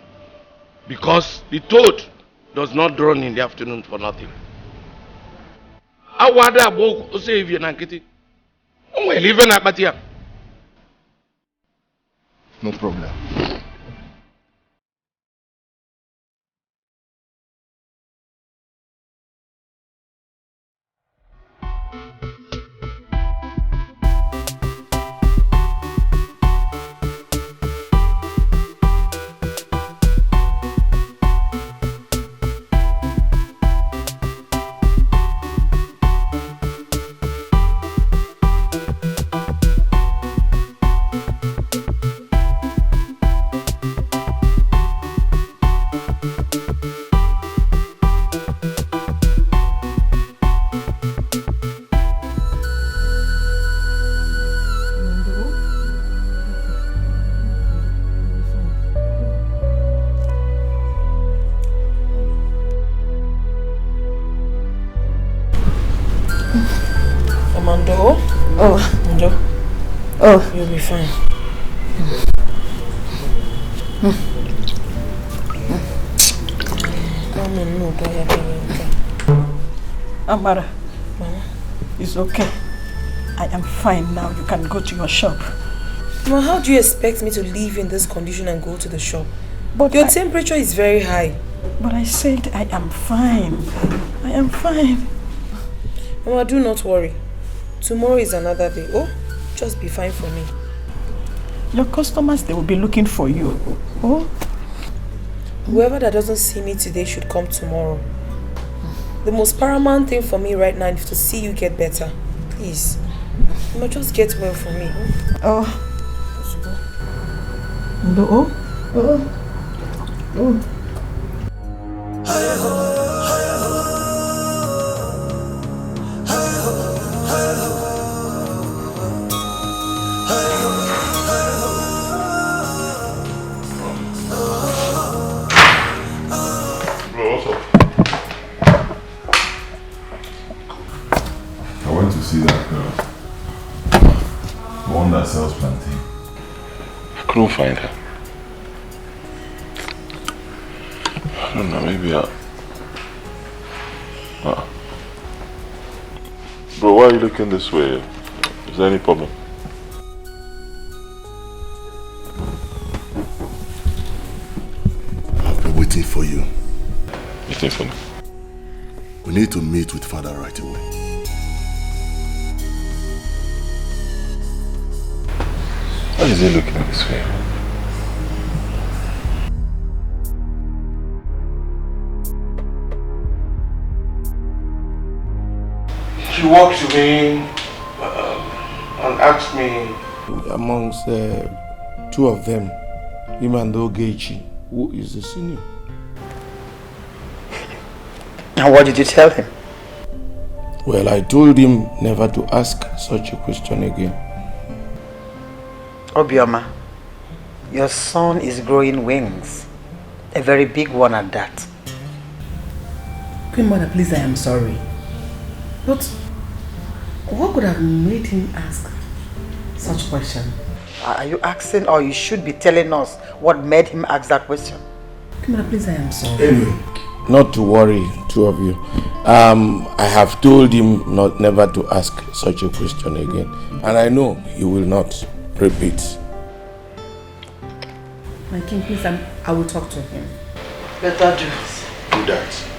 because the toad does not drone in the afternoon for nothing. Awada boku save you nankiti. We live in Abatia. No problem. Oh, you'll be fine. Amara, it's okay. I am fine now. You can go to your shop. Mama, how do you expect me to leave in this condition and go to the shop? But your temperature is very high. But I said I am fine. I am fine. Mama, do not worry. Tomorrow is another day. Oh, just be fine for me. Your customers, they will be looking for you. Oh? Whoever that doesn't see me today should come tomorrow. The most paramount thing for me right now is to see you get better. Please. Mama, just get well for me. Oh. Oh. Oh. Oh. crew find her? I don't know, maybe Bro, why are you looking this way? Is there any problem? I've been waiting for you. Waiting for me? We need to meet with Father right away. Why is he looking this way? She walked to me and asked me, amongst two of them, him and Ogechi, who is the senior? And what did you tell him? Well, I told him never to ask such a question again. Obioma, your son is growing wings. A very big one at that. Queen Mother, please, I am sorry. But what could have made him ask such a question? Are you asking, or you should be telling us what made him ask that question? Queen Mother, please, I am sorry. Anyway, not to worry, two of you. I have told him never to ask such a question again. And I know he will not repeat. My king, please, I will talk to him. Better do. Do that.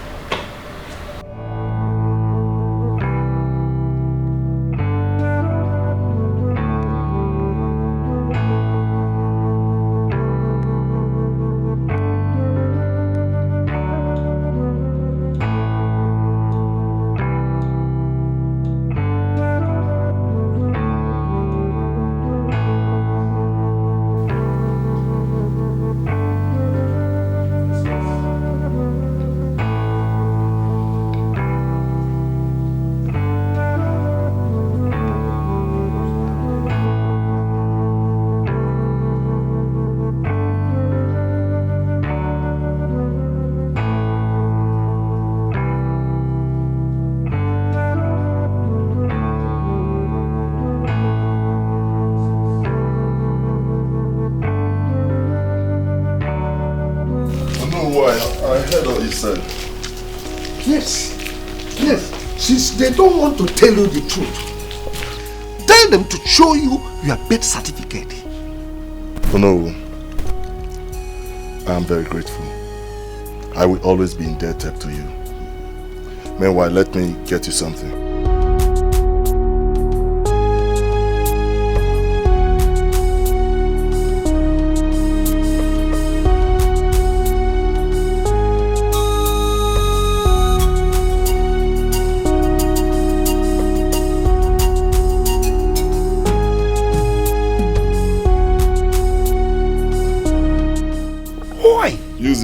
Since they don't want to tell you the truth, tell them to show you your birth certificate. Oh no, I am very grateful. I will always be indebted to you. Meanwhile, let me get you something.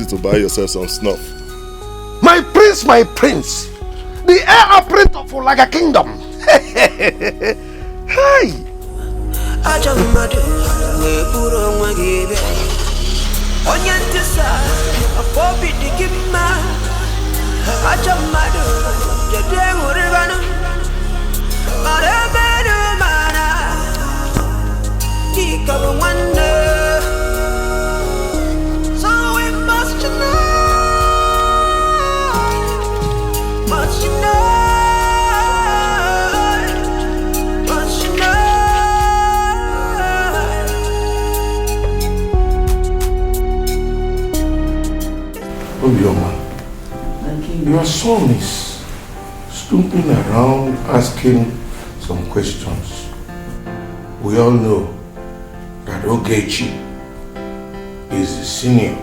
To buy yourself some snuff. My prince, the heir apparent of like a kingdom. Hey! Obioma, your son is stooping around asking some questions. We all know that Ogechi is the senior.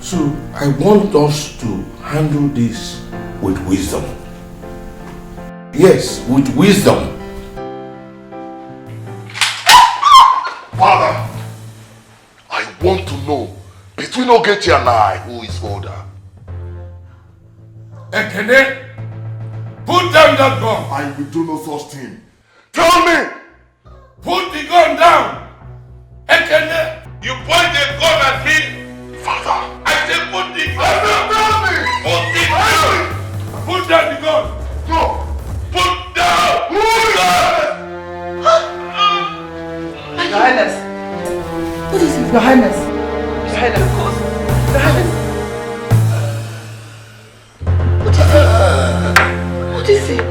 So I want us to handle this with wisdom. Yes, with wisdom. Father, I want to know, between Ogechi and I, who is older? Ekene, put down that gun. I will do no such thing. Tell me! Put the gun down. Ekene, you point a gun at me. Father, I said put the gun down. Put it down. Put down the gun. No. Put down the gun. Highness. What is it? Your Highness. Your Highness, of course. Your Highness. What is it?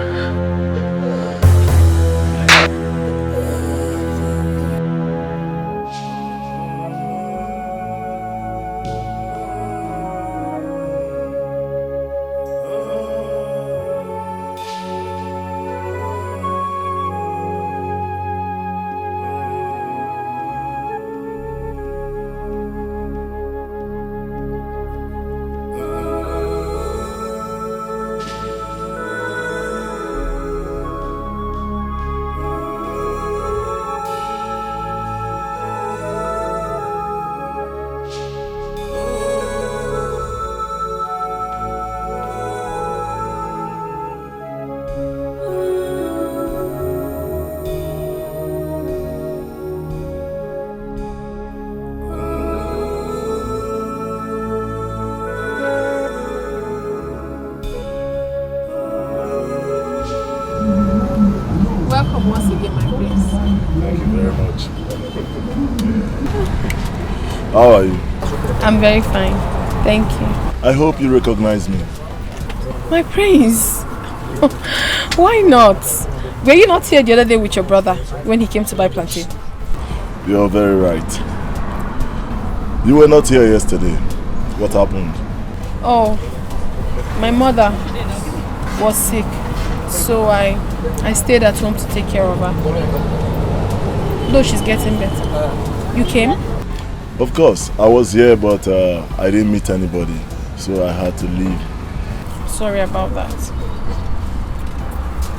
Welcome once again, my prince. Thank you very much. How are you? I'm very fine. Thank you. I hope you recognize me. My prince. Why not? Were you not here the other day with your brother when he came to buy plantain? You're very right. You were not here yesterday. What happened? Oh, my mother was sick, so I stayed at home to take care of her. Though she's getting better. You came? Of course, I was here, but I didn't meet anybody, so I had to leave. Sorry about that.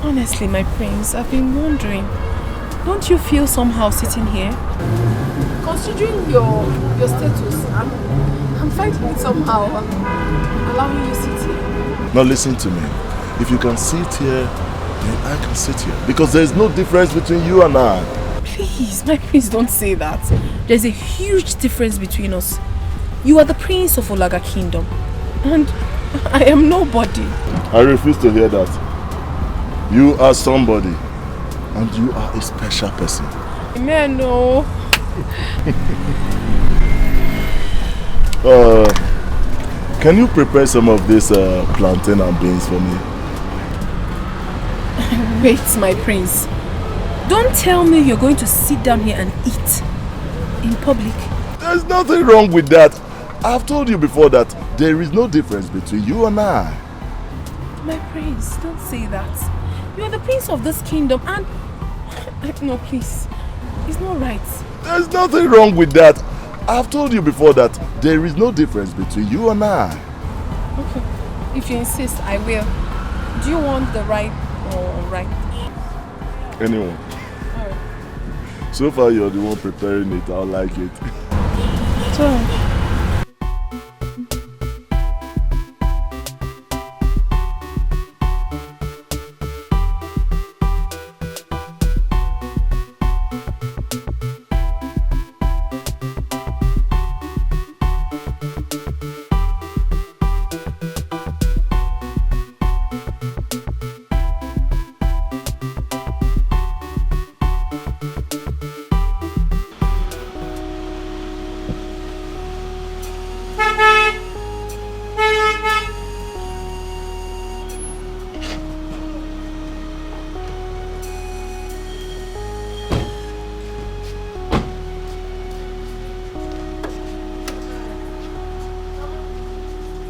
Honestly, my prince, I've been wondering, don't you feel somehow sitting here? Considering your status, I'm finding it somehow allowing you to sit here. Now listen to me. If you can sit here, then I can sit here. Because there is no difference between you and I. Please, my prince, don't say that. There's a huge difference between us. You are the prince of Olaga Kingdom, and I am nobody. I refuse to hear that. You are somebody, and you are a special person. Amen, no. Can you prepare some of this plantain and beans for me? Wait, my prince. Don't tell me you're going to sit down here and eat in public. There's nothing wrong with that. I've told you before that there is no difference between you and I. My prince, don't say that. You are the prince of this kingdom and... No, please. It's not right. There's nothing wrong with that. I've told you before that there is no difference between you and I. Okay. If you insist, I will. Do you want the right or right? Anyone. Alright. So far you're the one preparing it. I'll like it. So.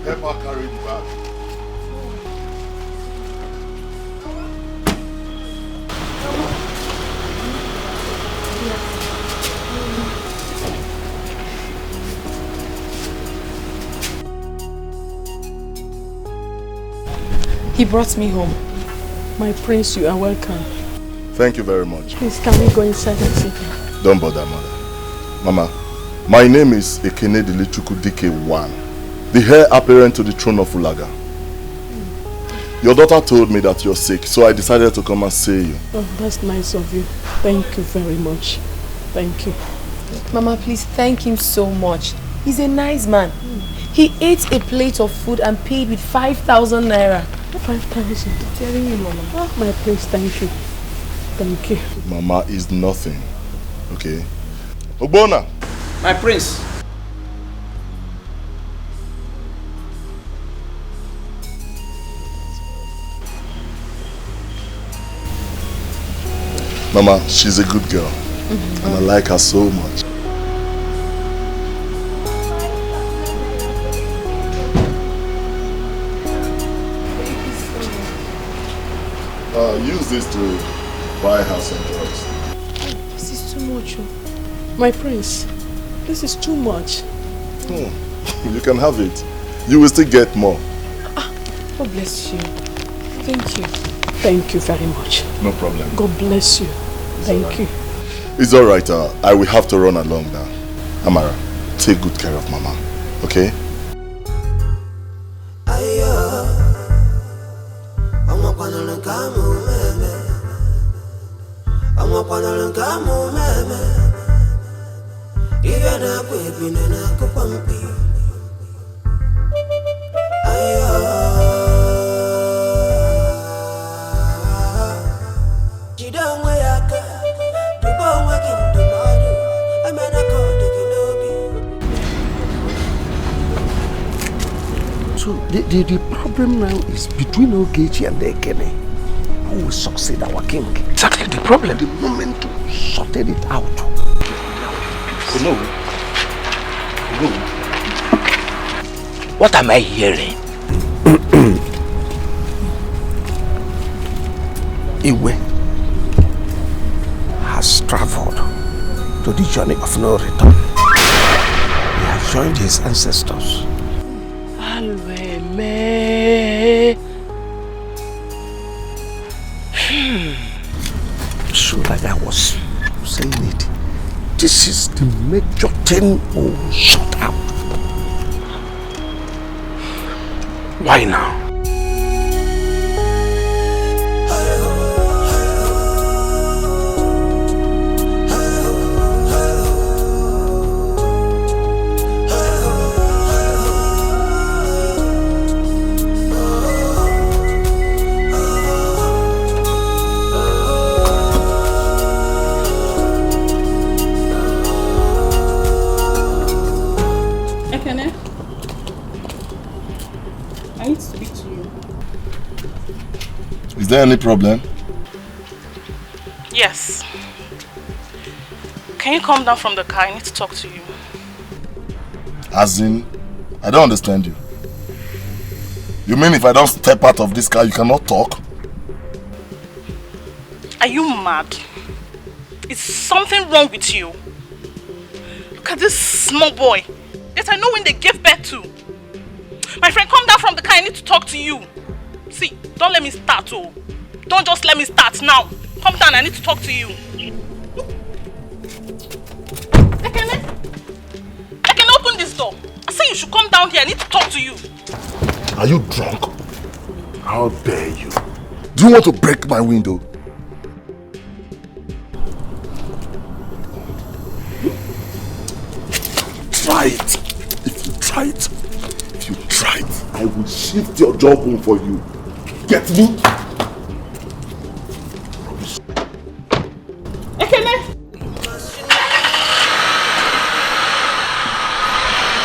Help her carry the bag. He brought me home. My prince, you are welcome. Thank you very much. Please, can we go inside and sit down? Don't bother, mother. Mama, my name is Ekene Dilichuku Dikeh 1, the heir apparent to the throne of Ulaga. Your daughter told me that you're sick, so I decided to come and see you. Oh, that's nice of you. Thank you very much. Thank you. Mama, please thank him so much. He's a nice man. He ate a plate of food and paid with 5,000 naira. 5,000? Telling you, Mama. Oh, my prince, thank you. Thank you. Mama is nothing, okay? Ogbona. My prince. Mama, she's a good girl. And I like her so much. Use this to buy her some drugs. This is too much. My prince, this is too much. You can have it. You will still get more. God bless you. Thank you. Thank you very much. No problem. God bless you. Thank you. It's alright. I will have to run along now. Amara, take good care of Mama. Okay? So the problem now is between Ogechi and Ekene. Who will succeed our king? Exactly the problem. The moment we sorted it out. Hello. What am I hearing? Iwe has traveled to the journey of no return. He has joined his ancestors. So like I was saying it, this is the major thing we will sort out. Why now? Is there any problem? Yes. Can you come down from the car? I need to talk to you. As in, I don't understand you. You mean if I don't step out of this car, you cannot talk? Are you mad? Is something wrong with you? Look at this small boy. Yes, I know when they gave birth to. My friend, come down from the car. I need to talk to you. See, don't let me start, oh. Don't just let me start now. Come down, I need to talk to you. I can open this door. I say you should come down here. I need to talk to you. Are you drunk? How dare you? Do you want to break my window? Try it. If you try it, I will shift your jawbone for you. Get me?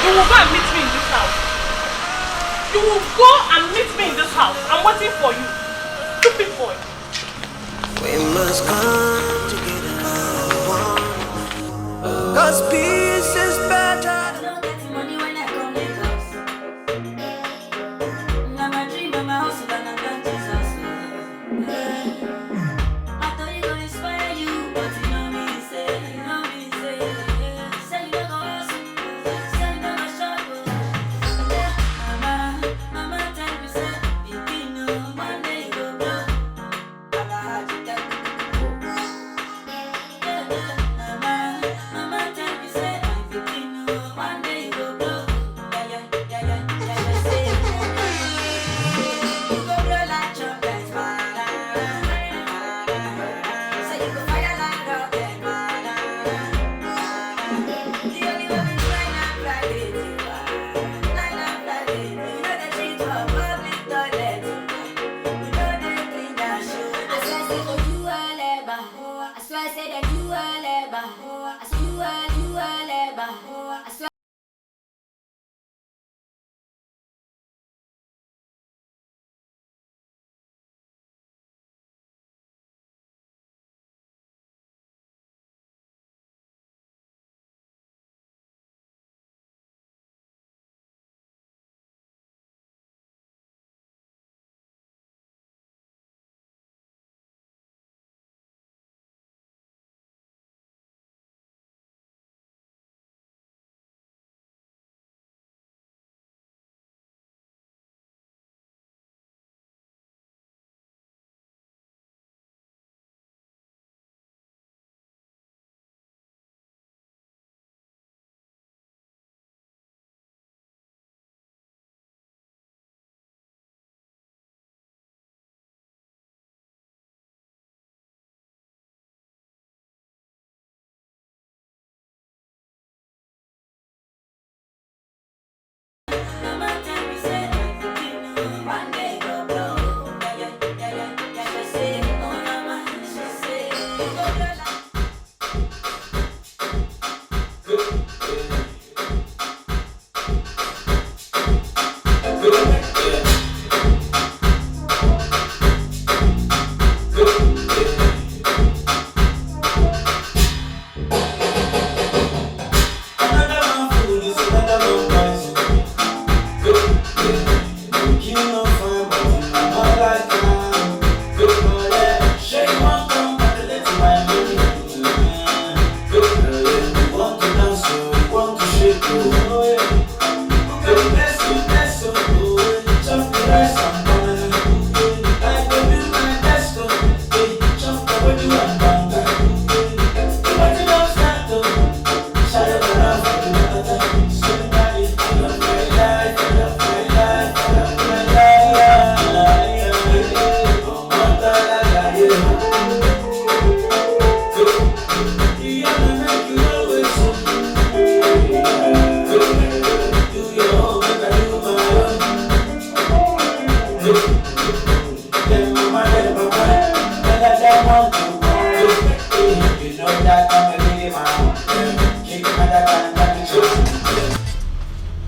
You will go and meet me in this house. You will go and meet me in this house. I'm waiting for you. Stupid boy. We must come together as one. 'Cause peace is better. Say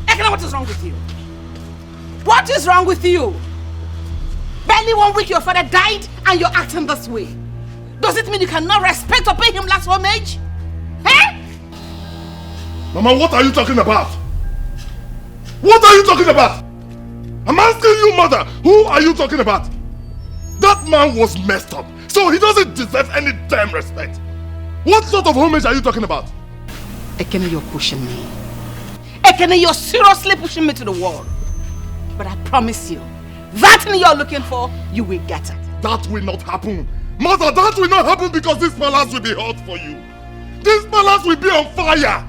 Ekene, what is wrong with you? What is wrong with you? Barely 1 week your father died and you're acting this way. Does it mean you cannot respect or pay him last homage? Eh? Mama, what are you talking about? What are you talking about? I'm asking you, mother, who are you talking about? That man was messed up, so he doesn't deserve any damn respect. What sort of homage are you talking about? Ekene, you're pushing me. Ekene, you're seriously pushing me to the wall. But I promise you, that thing you're looking for, you will get it. That will not happen. Mother, that will not happen because this palace will be hot for you. This palace will be on fire.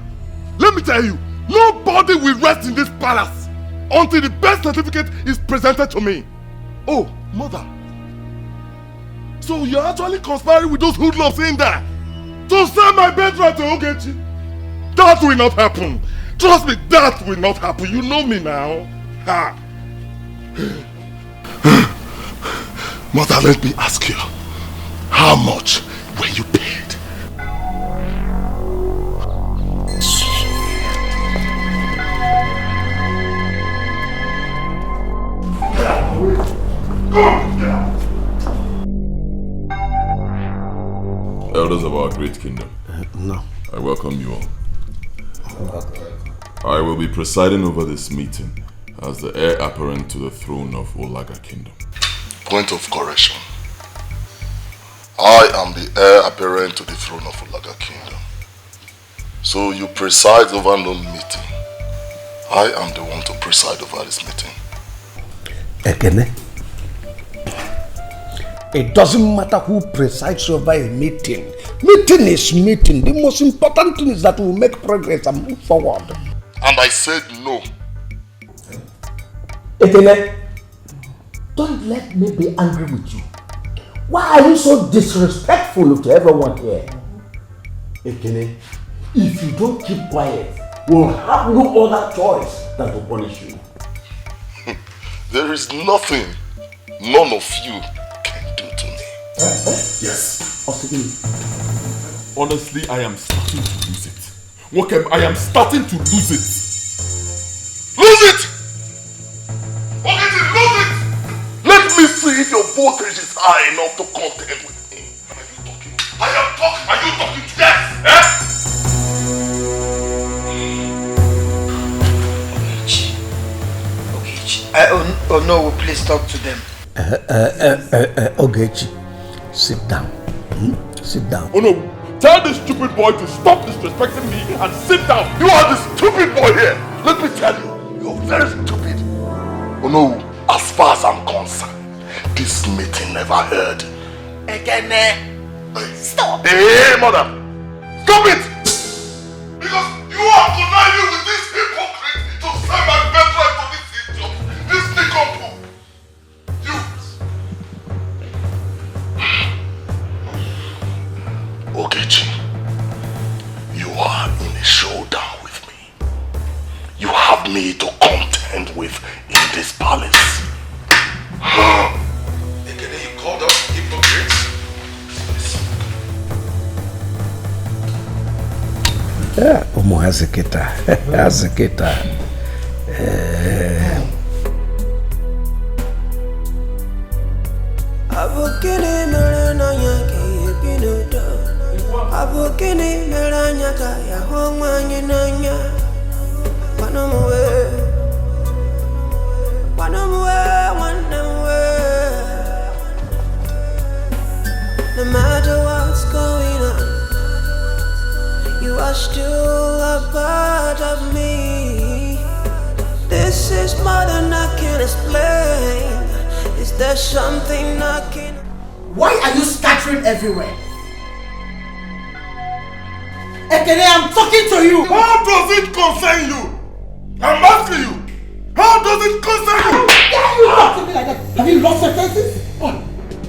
Let me tell you, nobody will rest in this palace until the birth certificate is presented to me. Oh, mother. So you're actually conspiring with those hoodlums in there to sell my birthright to Ogechi? That will not happen. Trust me, that will not happen. You know me now. Ha. Mother, let me ask you, how much were you paid? Elders of our great kingdom, no. I welcome you all. I will be presiding over this meeting as the heir apparent to the throne of Olaga Kingdom. Point of correction. I am the heir apparent to the throne of Olaga Kingdom. So you preside over no meeting. I am the one to preside over this meeting. Ekene, it doesn't matter who presides over a meeting. Meeting is meeting. The most important thing is that we make progress and move forward. And I said no. Ekene, don't let me be angry with you. Why are you so disrespectful to everyone here? Ekene, if you don't keep quiet, we'll have no other choice than to punish you. There is nothing none of you can do to me. Yes. Honestly, I am starting to lose it. Wokem, I am starting to lose it. Lose it! Okay, lose it! Let me see if your voltage is high enough to contend with me. Are you talking? I am talking. Are you talking? Yes! Oh no, please talk to them. Ogechi, sit down. Sit down. Oh no, tell this stupid boy to stop disrespecting me and sit down. You are the stupid boy here. Let me tell you, you're very stupid. Oh no, as far as I'm concerned, this meeting never heard. Ekene, stop. Hey, mother, stop it! Because you are conniving with this hypocrite to send my birthright to this idiot, this nincompoop. Ogechi, you are in a showdown with me. You have me to contend with in this palace. Ekene, you called us hypocrites? Yeah, Omo Hazeketa. Hazeketa. Abukini meranya kaya hongwa nyenanya Wanamuwe No matter what's going on, you are still a part of me. This is more than I can explain. Is there something I can... Why are you scattering everywhere? Ekene, I'm talking to you. How does it concern you? I'm asking you. How does it concern you? How dare you talk to me like that? Have you lost your senses?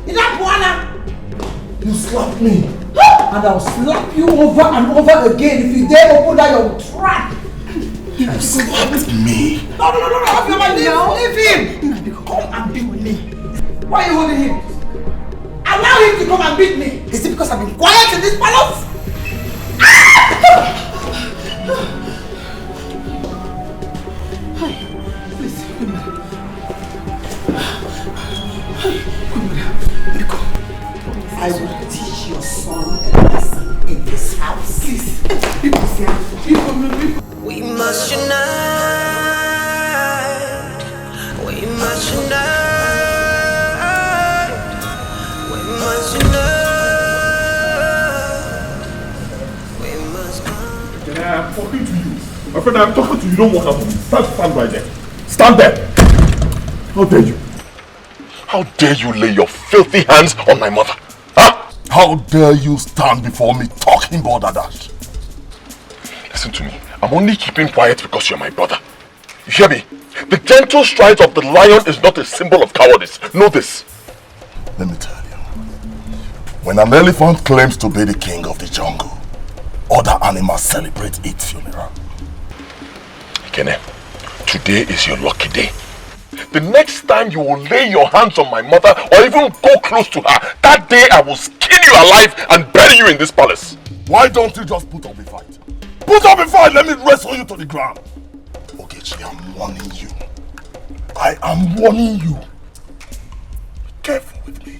Is that Buana? You slapped me. And I'll slap you over and over again if you dare open that your trap. You slapped me. No. Have you my leave him. Come and beat me. Why are you holding him? Allow him to come and beat me. Is it because I've been quiet in this palace? I'm talking to you. My friend, I'm talking to you. Don't walk out of me. Stand right there. Stand there. How dare you? How dare you lay your filthy hands on my mother? Huh? How dare you stand before me talking about that? Listen to me. I'm only keeping quiet because you're my brother. You hear me? The gentle strides of the lion is not a symbol of cowardice. Know this. Let me tell you. When an elephant claims to be the king of the jungle, other animals celebrate its funeral. Kene, today is your lucky day. The next time you will lay your hands on my mother or even go close to her, that day I will skin you alive and bury you in this palace. Why don't you just put up a fight? Put up a fight, let me wrestle you to the ground. Ogechi, I'm warning you. I am warning you. Be careful with me.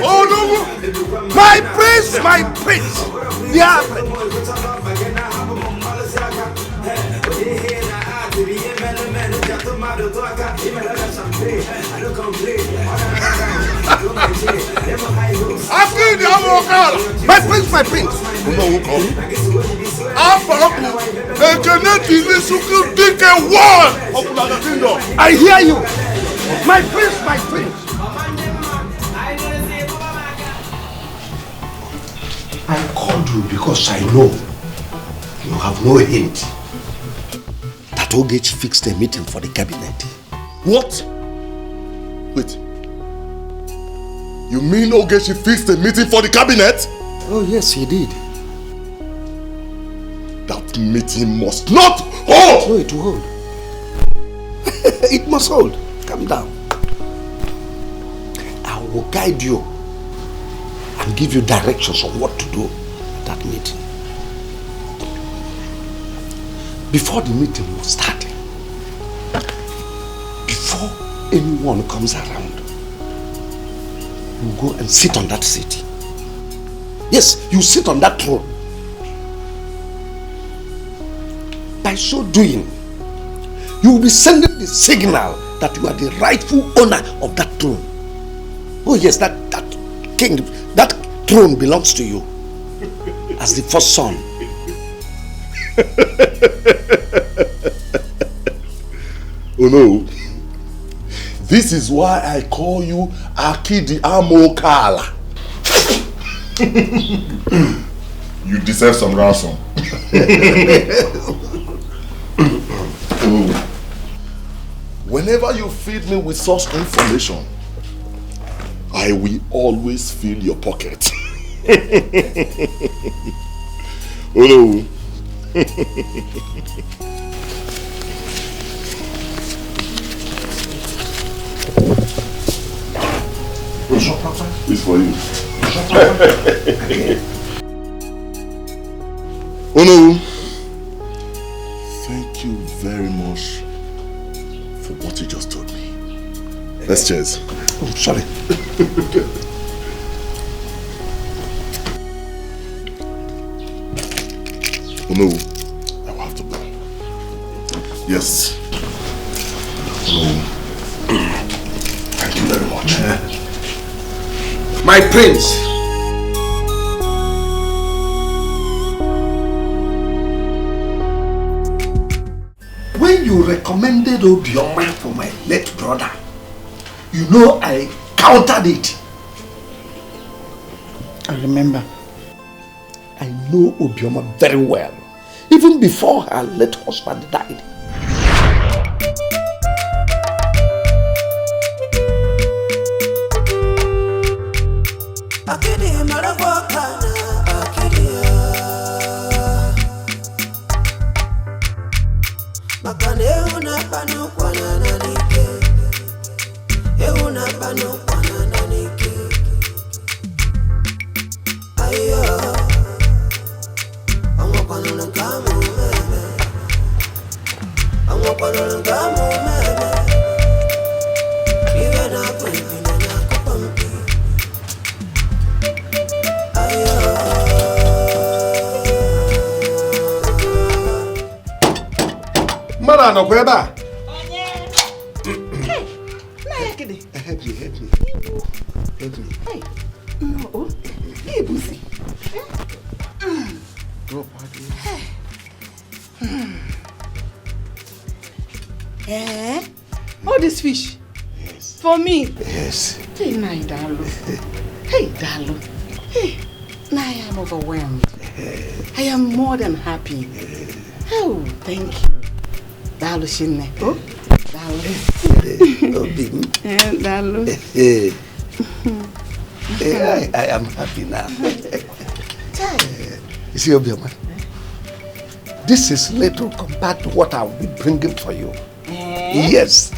Oh no! My prince! Yeah. My prince! I hear you! My prince! I called you because I know you have no hint that Ogechi fixed a meeting for the cabinet. What? Wait. You mean Ogechi fixed a meeting for the cabinet? Oh yes, he did. That meeting must not hold! No, it will hold. It must hold. Calm down. I will guide you and give you directions on what to do at that meeting. Before the meeting will start, before anyone comes around, you go and sit on that seat. Yes, you sit on that throne. By so doing, you will be sending the signal that you are the rightful owner of that throne. Oh yes, that king, that throne belongs to you as the first son. Oh no. This is why I call you Akidi Amokala. You deserve some ransom. Whenever you feed me with such information, I will always fill your pocket. Oh no. It's for you. Oh no. Thank you very much for what you just told me. Let's cheers. Oh, sorry. Oh no, I will have to go. Yes. Oh, thank you very much. My prince. When you recommended Obioma for my late brother, you know I countered it. I remember. I know Obioma very well, even before her late husband died. I get him out of No, where that? Hey, help me. Hey, no, hey, Busi. Drop all this fish? Yes. For me? Yes. Hey, Nai, Dalu. Hey, Dalu. Hey, Nai, I'm overwhelmed. I am more than happy. Oh, thank you. Dalu Shinne. Oh, Dalu. Dalu. I am happy now. You see, Obioma, this is little compared to what I will be bringing for you. Yes.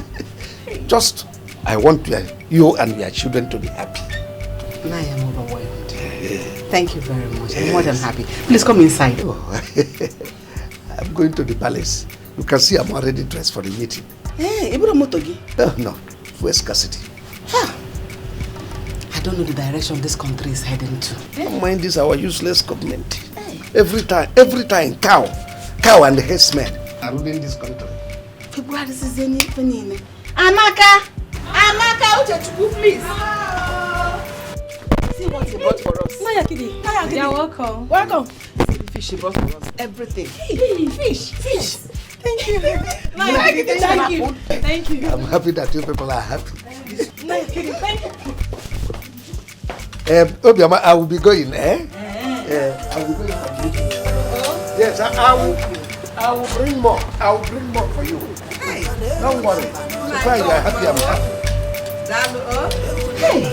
Just, I want you and your children to be happy. I am overwhelmed. Thank you very much. I'm more than happy. Please come inside. Oh. I'm going to the palace. You can see I'm already dressed for the meeting. Hey, Ebube Motogi. No, West Cassidy. I don't know the direction this country is heading to. Don't mind this, our useless government. Every time, cow and the headsmen are ruling this country. February is anything. Amaka, please. See what he brought for us. Maya Kidi. You're welcome. Welcome. See the fish he brought for us. Everything. Hey, fish. Thank you. Thank you. I'm happy that you people are happy. Thank you. Obioma, I will be going, I will be going for you. Yes, I will bring more. I will bring more for you. Hey, don't worry. So far you are happy, I'm happy. Hey.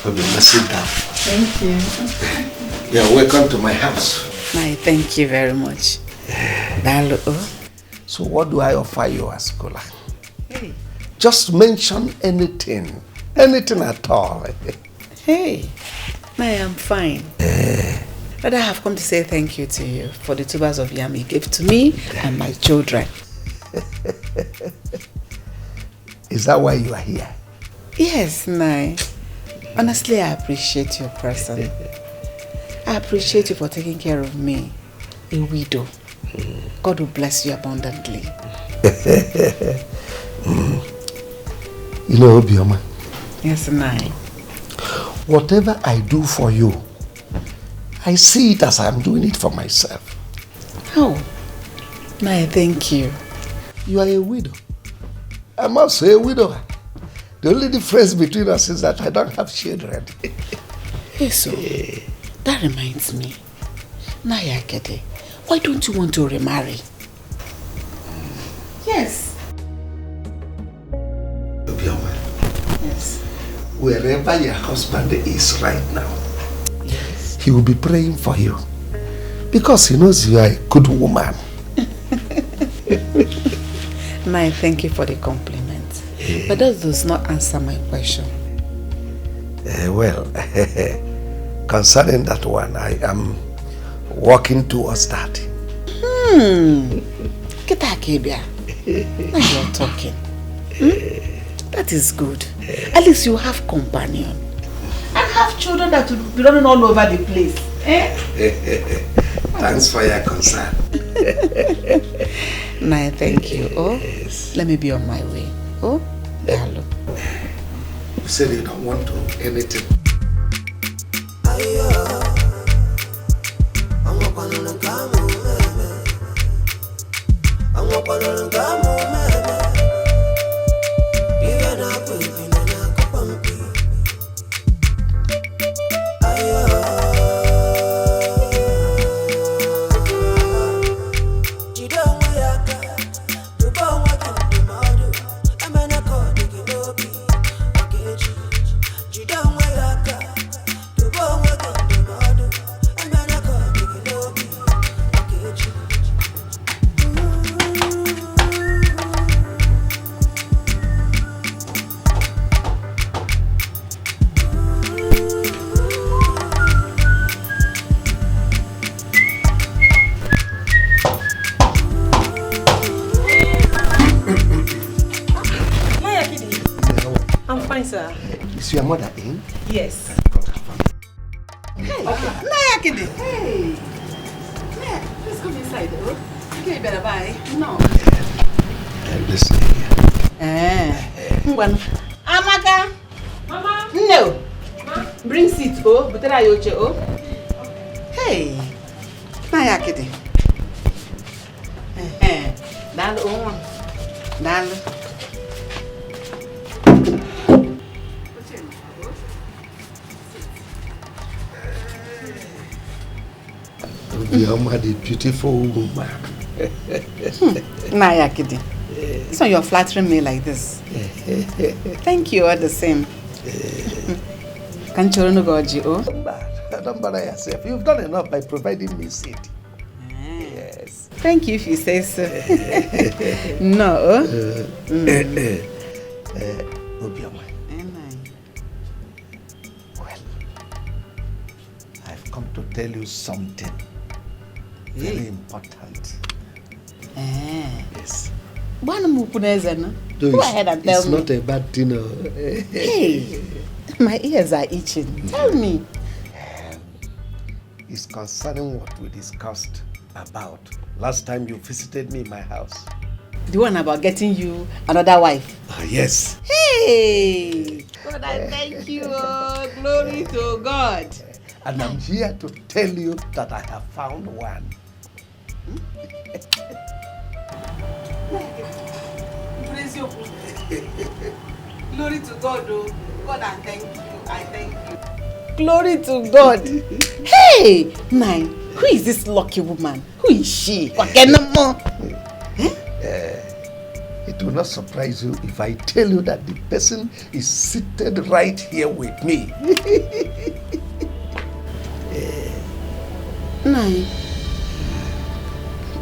Obioma, sit down. Thank you. You're welcome to my house. Thank you very much. So what do I offer you as cola? Hey. Just mention anything at all. Hey, I am fine. But I have come to say thank you to you for the tubers of yam you gave to me and my children. Is that why you are here? Yes, Nai. Honestly, I appreciate your person. I appreciate you for taking care of me, a widow. God will bless you abundantly. You know, Obioma. Yes, Nai. Whatever I do for you, I see it as I'm doing it for myself. Oh, Nai, thank you. You are a widow. I'm also a widower. The only difference between us is that I don't have children. Hey, so that reminds me. Naya Kede, why don't you want to remarry? Yes. Obioma. Yes. Wherever your husband is right now, yes, he will be praying for you. Because he knows you are a good woman. Naya, thank you for the compliment. But that does not answer my question. Well, concerning that one, I am working towards that. Get that, Kebia. Now you're talking. That is good. At least you have companion. And have children that will be running all over the place. Thanks for your concern. Naya, thank you. Oh, yes. Let me be on my way. Oh, hello. You said you don't want to anything. sir. Is your mother in? Yes. Hey, Naya Kidi. Hey. Naya, please come inside, oh. Okay, you better buy. No. Listen here. Amaka. Mama. No. Ma? Bring seat, oh. Butera yoche, oh. Hey. Naya Kidi. Dalo, oh. Dalo. Obioma, the beautiful woman. Naya Kidi. So you're flattering me like this. Thank you all the same. Can't you know God, oh? Don't bother yourself. You've done enough by providing me seat. Yes. Thank you if you say so. No. Obioma. Well, I've come to tell you something very important. Yes. Go ahead and tell it's me. It's not a bad thing. Hey, my ears are itching. Tell me. It's concerning what we discussed about last time you visited me in my house. The one about getting you another wife? Yes. Hey! God, I thank you. Glory to God. And I'm here to tell you that I have found one. Glory to God, oh. God, I thank you. I thank you. Glory to God. Hey! Nine, who is this lucky woman? Who is she? It will not surprise you if I tell you that the person is seated right here with me. Nine,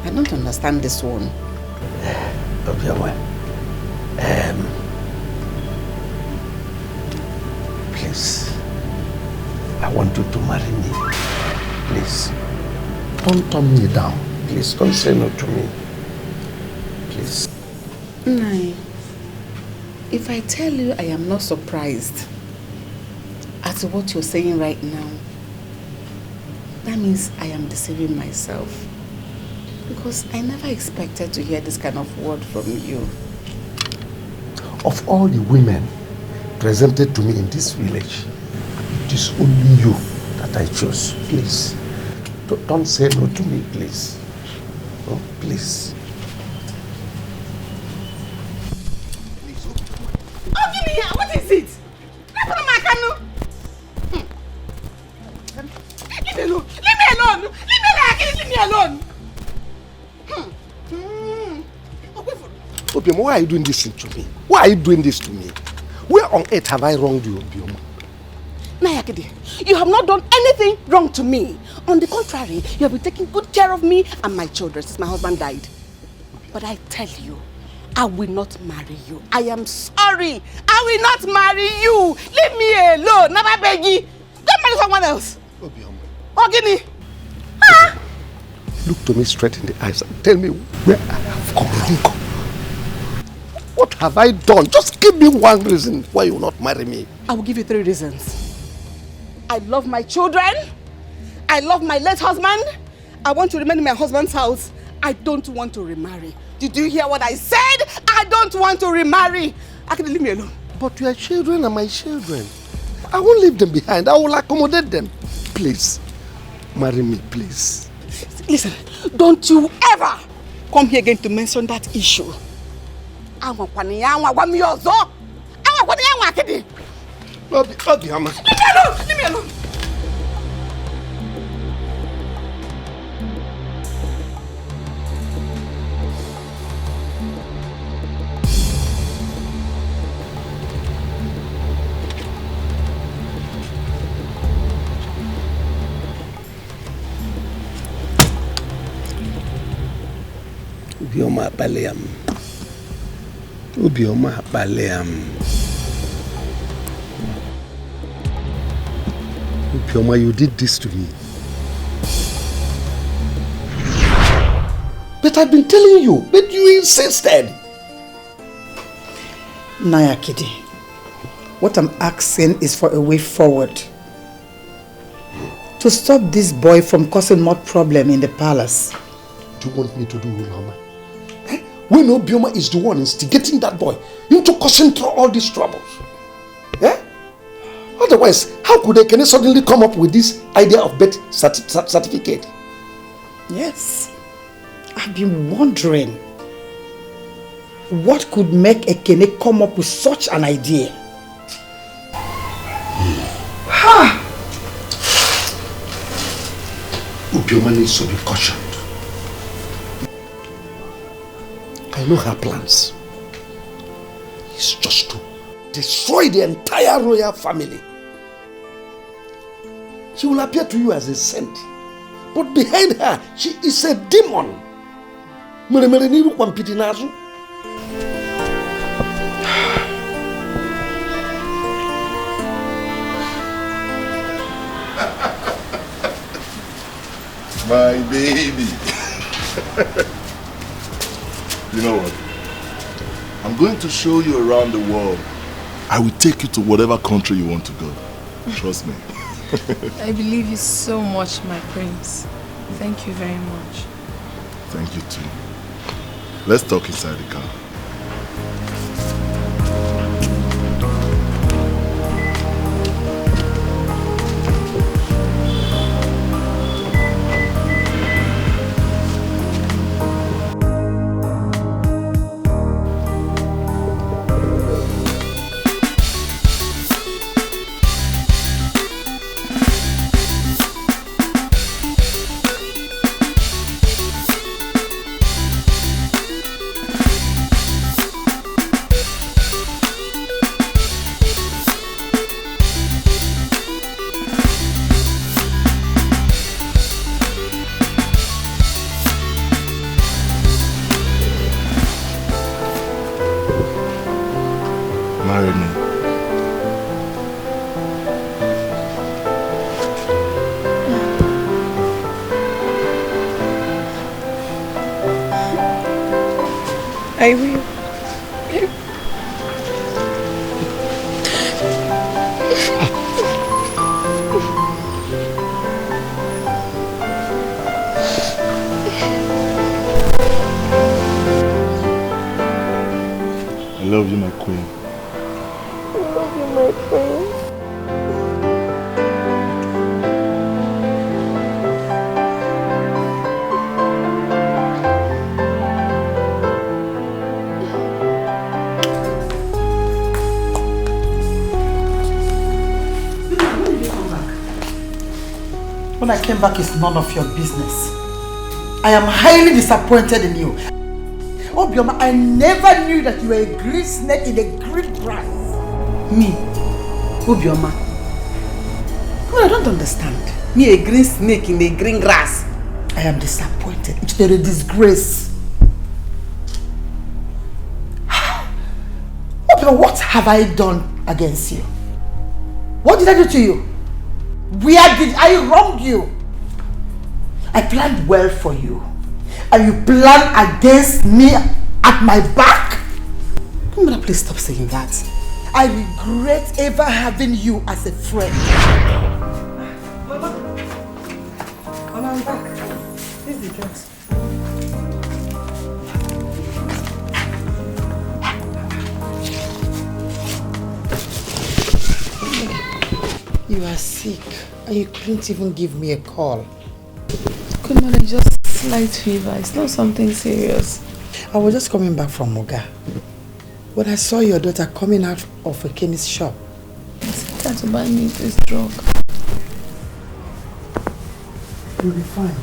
I don't understand this one. Please, I want you to marry me. Please, don't turn me down. Please, don't say no to me. Please. Nine, if I tell you I am not surprised at what you're saying right now, that means I am deceiving myself. Because I never expected to hear this kind of word from you. Of all the women presented to me in this village, it is only you that I chose. Please, don't say no to me, please. Oh, please. Oh, give me here. What is it? Leave me alone. Leave me alone. Leave me alone. Obioma, why are you doing this to me? Why are you doing this to me? Where on earth have I wronged you, Obioma? Nayakide, you have not done anything wrong to me. On the contrary, you have been taking good care of me and my children since my husband died. But I tell you, I will not marry you. I am sorry. I will not marry you. Leave me alone. Never beg you. Go marry someone else. Obioma. Ogini. Look to me straight in the eyes and tell me where I have gone wrong. What have I done? Just give me one reason why you will not marry me. I will give you 3 reasons. I love my children. I love my late husband. I want to remain in my husband's house. I don't want to remarry. Did you hear what I said? I don't want to remarry. Actually, leave me alone. But your children are my children. I won't leave them behind. I will accommodate them. Please, marry me, please. Listen, don't you ever come here again to mention that issue. Obioma. Leave me alone! Leave me alone! Obioma Baleam. Obioma Baleam. Obioma, you did this to me. But I've been telling you, but you insisted. Nayakide, What I'm asking is for a way forward. To stop this boy from causing more problem in the palace. Do you want me to do Mama? When Obioma is the one instigating that boy into causing all these troubles. Yeah? Otherwise, how could Ekene suddenly come up with this idea of birth certificate? Yes. I've been wondering what could make Ekene come up with such an idea. Ha! Obioma needs to be cautioned. I know her plans. It's just to destroy the entire royal family. She will appear to you as a saint, but behind her, she is a demon. My baby. You know what? I'm going to show you around the world. I will take you to whatever country you want to go. Trust me. I believe you so much, my prince. Thank you very much. Thank you too. Let's talk inside the car. Marry me. I will. I love you, my queen. I love you, my prince. When I came back, it's none of your business. I am highly disappointed in you. Obioma, I never knew that you were a green snake in a green grass. Me? Obioma? Well, I don't understand. Me, a green snake in the green grass. I am disappointed. It's a disgrace. Obioma, what have I done against you? What did I do to you? Where did I wrong you? I planned well for you. And you plan against me at my back? Mama, please stop saying that. I regret ever having you as a friend. Mama, I'm back. Here's the drugs. You are sick and you couldn't even give me a call. Good morning, just slight fever. It's not something serious. I was just coming back from Moga when I saw your daughter coming out of a chemist shop. I said her to buy me this drug. You'll be fine.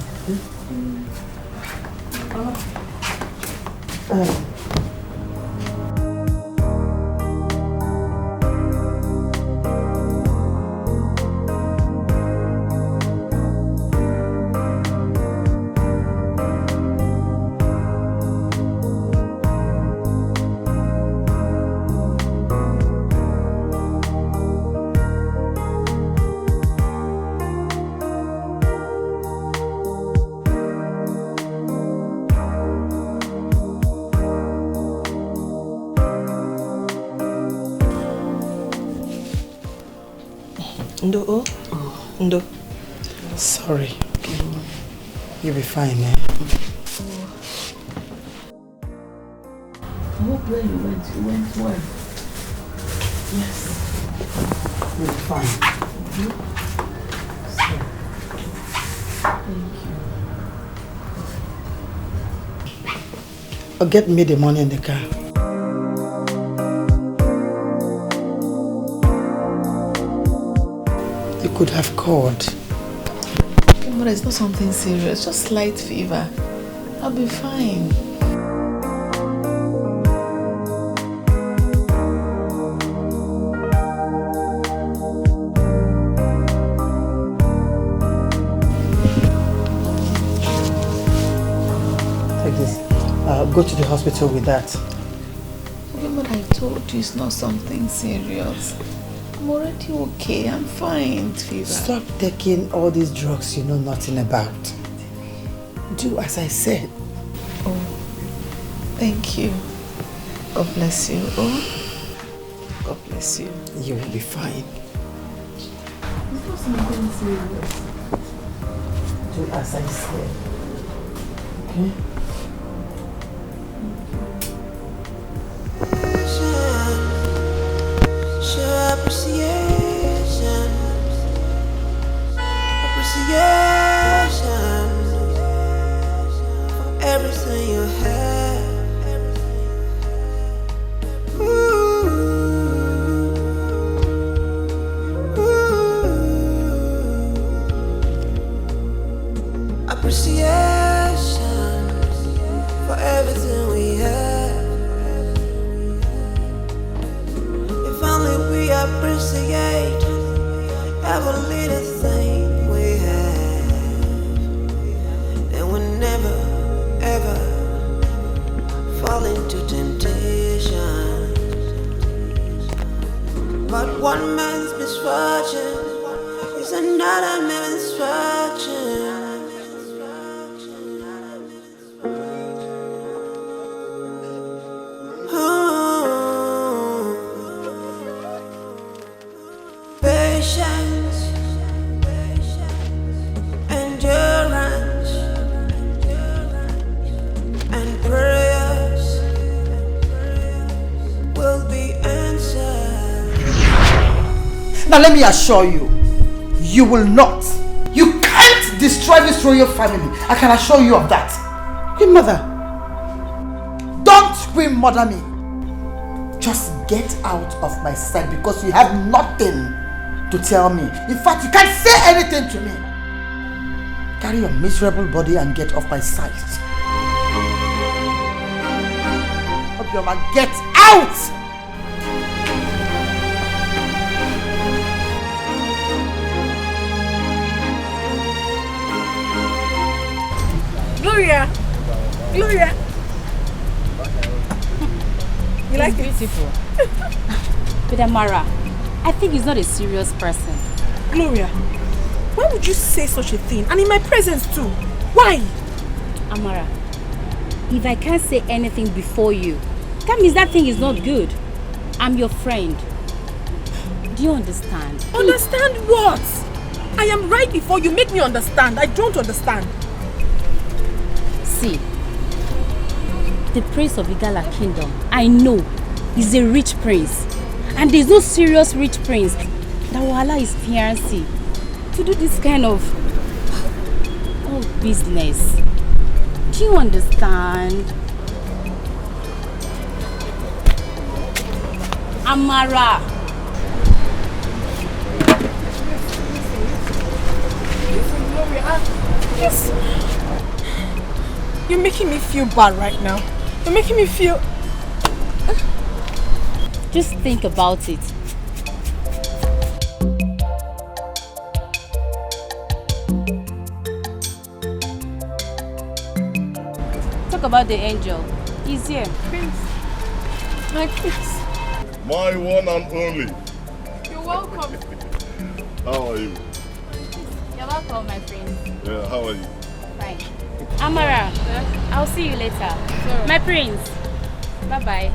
Ndo, Ndo. Sorry. You'll be fine, eh? I hope where you went well. Yes. You'll be fine. Thank you. Or get me the money in the car. You could have called. But it's not something serious, just slight fever. I'll be fine. Take this. Go to the hospital with that. Okay, but I told you it's not something serious. I'm already okay. I'm fine, fever. Stop taking all these drugs you know nothing about. Do as I said. Oh, thank you. God bless you. Oh, God bless you. You will be fine. It's not something serious. Do as I said. Okay? Appreciation for everything you have. Appreciation for everything we have. If only we appreciate every little thing we have, and we never ever fall into temptation. But one man's misfortune is another man's misfortune. Patience, endurance, and prayers will be answered. Now let me assure you, you will not. You can't destroy this royal family. I can assure you of that. Queen Mother, don't Queen Mother me. Just get out of my sight because you have nothing to tell me. In fact, you can't say anything to me. Carry your miserable body and get off my sight. Obioma, get out! Gloria! Gloria! You like it? Beautiful. But Amara, I think he's not a serious person. Gloria, why would you say such a thing? And in my presence too. Why? Amara, if I can't say anything before you, that means that thing is not good. I'm your friend. Do you understand? Understand what? I am right before you. Make me understand. I don't understand. See, the prince of Igala kingdom, I know, is a rich prince. And there's no serious rich prince that will allow his fiancé to do this kind of business. Do you understand? Amara. Listen, Gloria, yes. You're making me feel bad right now. You're making me feel... Just think about it. Talk about the angel. He's here. Prince. My prince. My one and only. You're welcome. How are you? You're welcome, my friend. Yeah, how are you? Fine. Amara, I'll see you later. Sure. My prince. Bye-bye.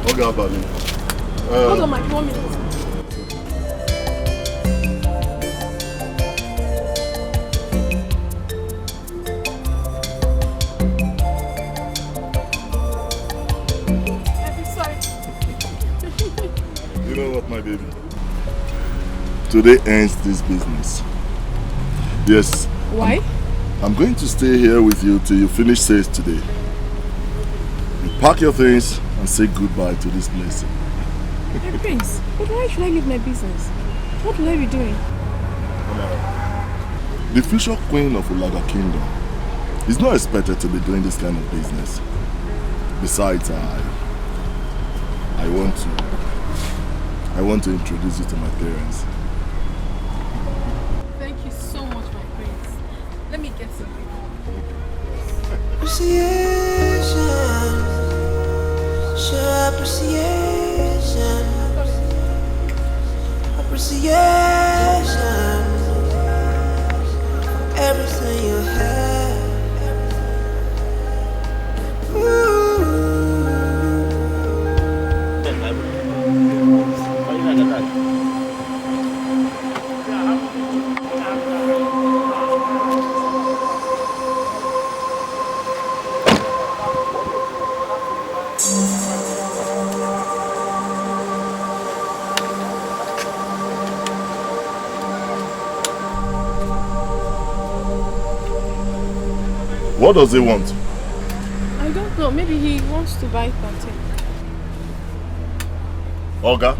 Okay, Abali. Hold on, Mike. 1 minute. my baby. Today ends this business. Yes. Why? I'm going to stay here with you till you finish sales today. You pack your things and say goodbye to this place. Hey, Prince, but why should I leave my business? What will I be doing? The future queen of Ulaga Kingdom is not expected to be doing this kind of business. Besides, I want to introduce you to my parents. Thank you so much, my prince. Let me get something. Appreciation, show appreciation, appreciation, everything you have. What does he want? I don't know. Maybe he wants to buy plantain. Oga,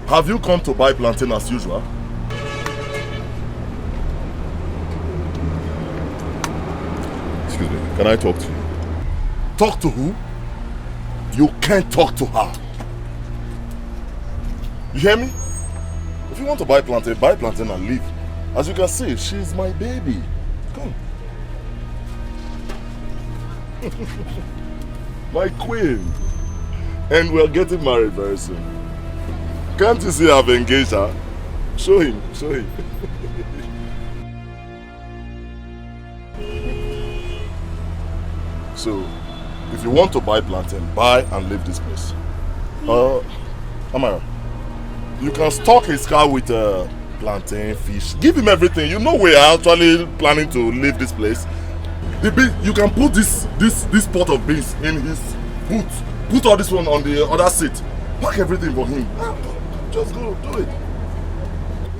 have you come to buy plantain as usual? Excuse me, can I talk to you? Talk to who? You can't talk to her. You hear me? If you want to buy plantain and leave. As you can see, she's my baby. Come. My queen. And we're getting married very soon. Can't you see I've engaged her? Show him, show him. So, if you want to buy plantain, buy and leave this place. Amara, you can stock his car with plantain, fish. Give him everything. You know we are actually planning to leave this place. The bean, you can put this pot of beans in his boot. Put all this one on the other seat. Pack everything for him. Just go do it.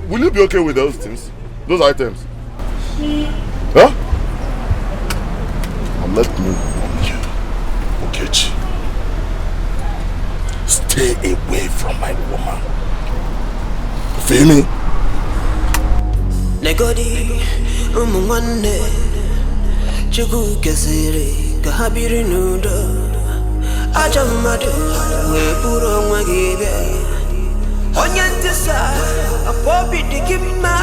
Will you be okay with those things? Those items? Huh? And let me warn you, Okechi. Stay away from my woman. Feel me? Negodi, umwane, chugu kesiri, kahabiri nudo. Ajamadu, we puro mwagibe. Onyantisa, apobi dikima.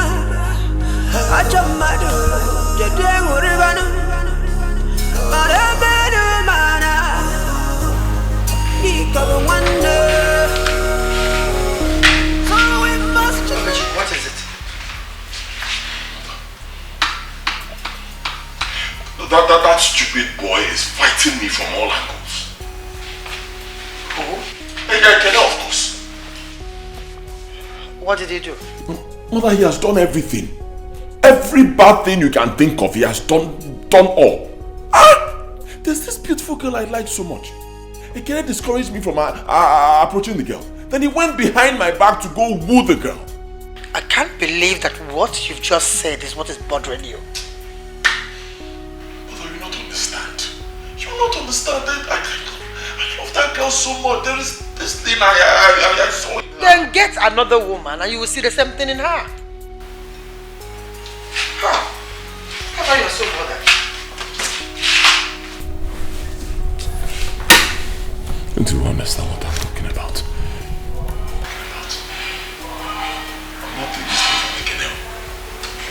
Ajamadu, jade uribanu. Marabenu mana, ikabu wande. So we must change. What is it? That stupid boy is fighting me from all angles. Who? Dikeh, of course. What did he do? Mother, he has done everything. Every bad thing you can think of, he has done all. There's this beautiful girl I like so much. He can't discourage me from approaching the girl. Then he went behind my back to go woo the girl. I can't believe that what you've just said is what is bothering you. Mother, you don't understand. You don't understand that I love that girl so much. There is this thing I saw. Then get another woman and you will see the same thing in her. How are you so bothered? Don't you understand what I'm talking about? I'm not taking this thing from making help.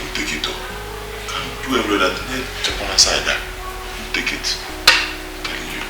You take it though. Can't do every other thing. Check on my side there. You take it. I'm telling you.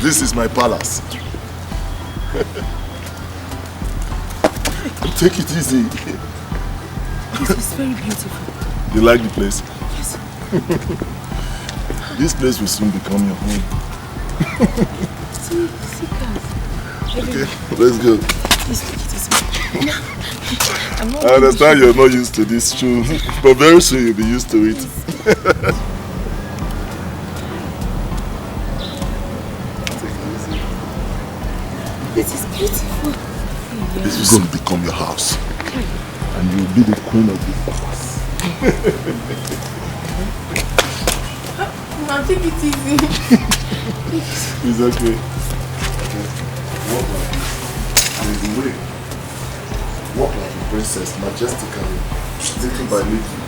This is my palace. Take it easy. This is very beautiful. You like the place? Yes. This place will soon become your home. See cars. Okay, let's go. I'm I understand you're not used to this shoe, but very soon you'll be used to it. This is beautiful. This is going to become your house. And you'll be the queen of this palace. Now take it easy. It's okay. Walk like a princess, majestically, little by little.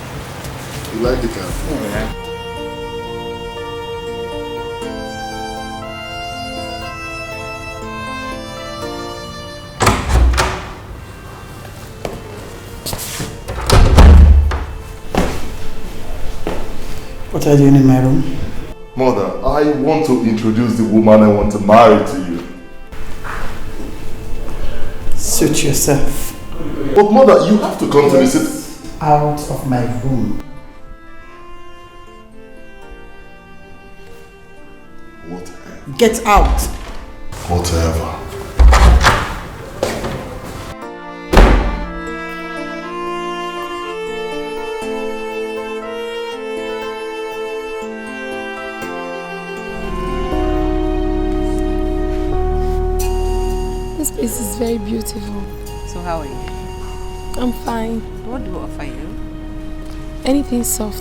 You like the car? Yeah. What are you doing in my room? Mother, I want to introduce the woman I want to marry to you. Suit yourself. But mother, you have to come to visit. Out of my room. Whatever. Get out. Whatever. This place is very beautiful. So how are you? I'm fine. What do I offer you? Anything soft.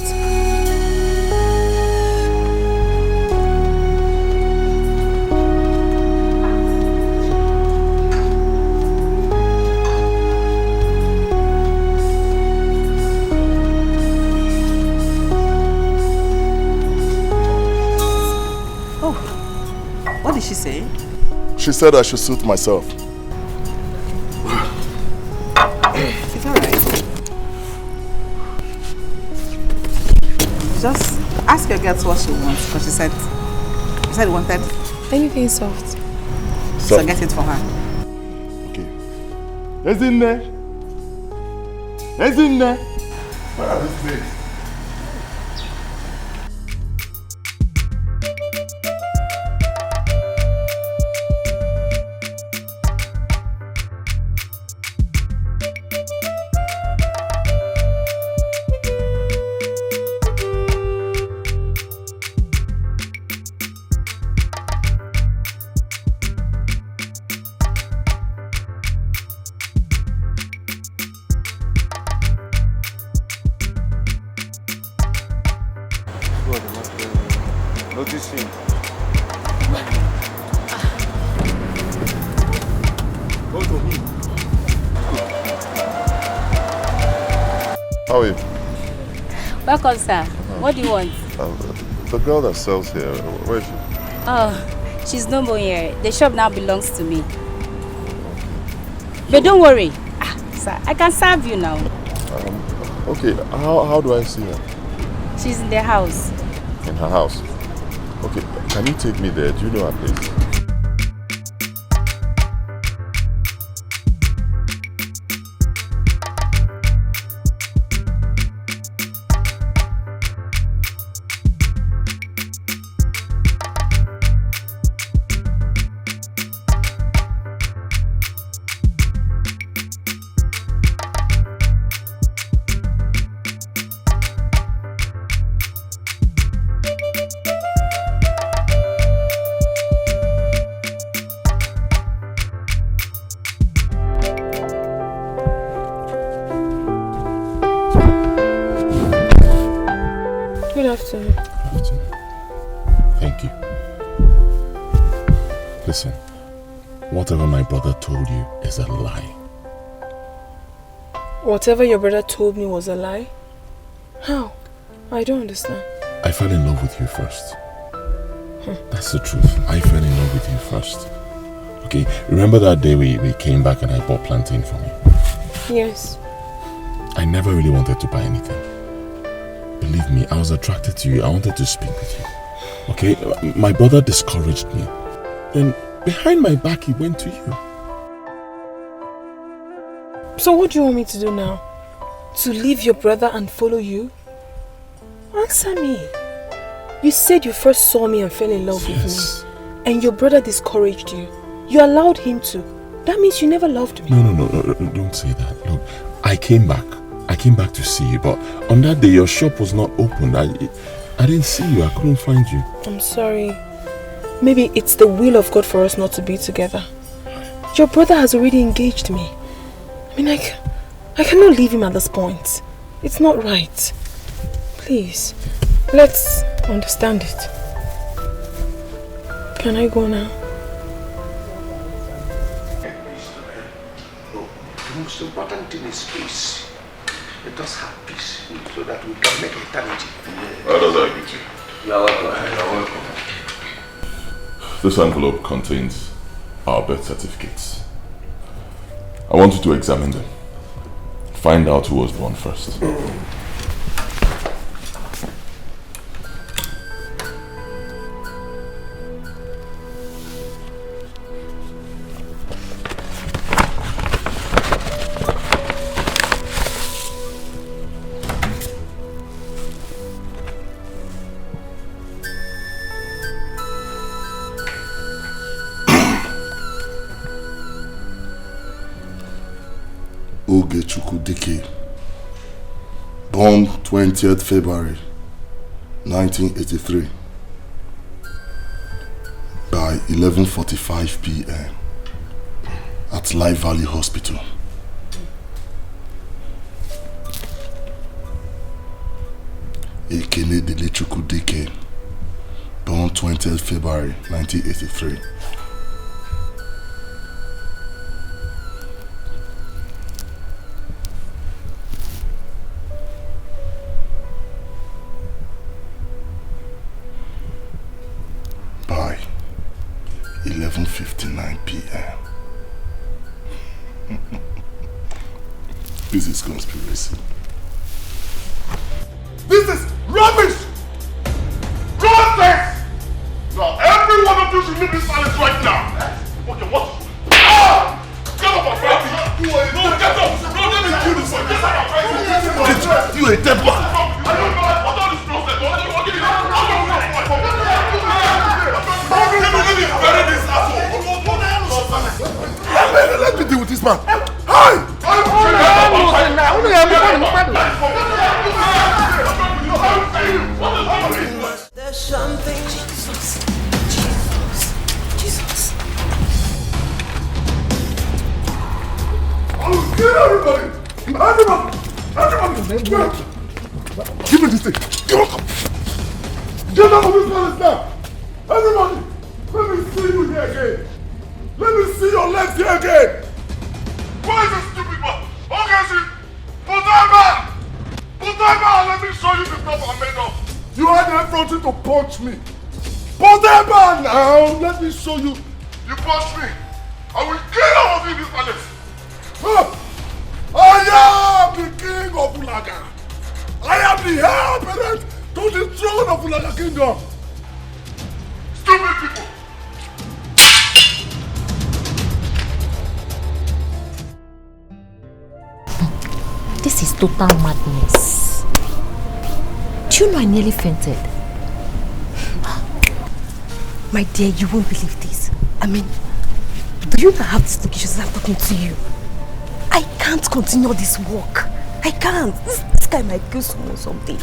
Oh, what did she say? She said I should suit myself. It's alright. Just ask your girl what she wants, because she said you wanted anything soft. So get it for her. Okay. Isn't there? Isn't there? Where are these things? Noticing. How are you? Welcome, sir. What do you want? The girl that sells here, where is she? Oh, she's no more here. The shop now belongs to me. But don't worry. Sir, I can serve you now. Okay, how do I see her? She's in the house. In her house? Okay, can you take me there? Do you know her place? Good afternoon. Thank you. Listen, whatever my brother told you is a lie. Whatever your brother told me was a lie? How? I don't understand. I fell in love with you first. That's the truth. I fell in love with you first. Okay, remember that day we came back and I bought plantain for me? Yes. I never really wanted to buy anything. Believe me, I was attracted to you. I wanted to speak with you. Okay, my brother discouraged me. Then behind my back he went to you. So what do you want me to do now? To leave your brother and follow you? Answer me. You said you first saw me and fell in love with me. And your brother discouraged you. You allowed him to. That means you never loved me. No, don't say that. Look, I came back to see you, but on that day your shop was not open. I didn't see you. I couldn't find you. I'm sorry. Maybe it's the will of God for us not to be together. Your brother has already engaged me. I mean, I cannot leave him at this point. It's not right. Please, let's understand it. Can I go now? The most important thing is peace. Let us have peace so that we can make eternity. How does that get you? You're welcome. This envelope contains our birth certificates. I want you to examine them. Find out who was born first. Dikeh, born 20th February 1983 by 11:45 p.m. at Life Valley Hospital. Ekene Delechukwu Dikeh, born 20th February 1983. By 11:59 p.m. This is conspiracy. This is rubbish! Nonsense! Now every one of you should leave this palace right now! Okay, what? Ah! Get up and fight me! No, get up! No, let me kill this one! Get up and fight me! You a dead man! I don't know what all this nonsense! Let me deal with this man! Hi! There's something. Jesus. I'll kill everybody! Everybody! Give me this thing! Get out of this palace now! Everybody! Let me see you here again! Let me see your legs here again! Why is this stupid man? Okay, see? Put that man! Let me show you the stuff I'm made of! You had the effrontery to punch me! Put that man now! Let me show you! You punch me! I will kill all of you in this palace! Huh. I am the king of Ulaga! I am the heir apparent to the throne of Ulaga Kingdom! Stupid people! This is total madness. Do you know I nearly fainted? My dear, you won't believe this. I mean, do you not have this location as I'm talking to you? I can't continue this work. I can't. This guy might kill someone or something.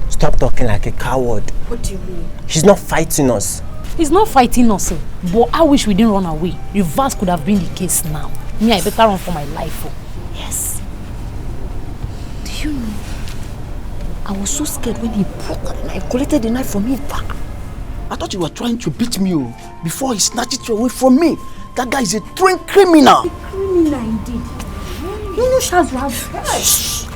Stop talking like a coward. What do you mean? He's not fighting us. He's not fighting us, but I wish we didn't run away. Reverse could have been the case now. Me, I better run for my life. Yes. Do you know? I was so scared when he brought that knife, collected the knife from me back. I thought you were trying to beat me before he snatched it away from me. That guy is a trained criminal. A criminal indeed. You know, Shaz, you have... Shh.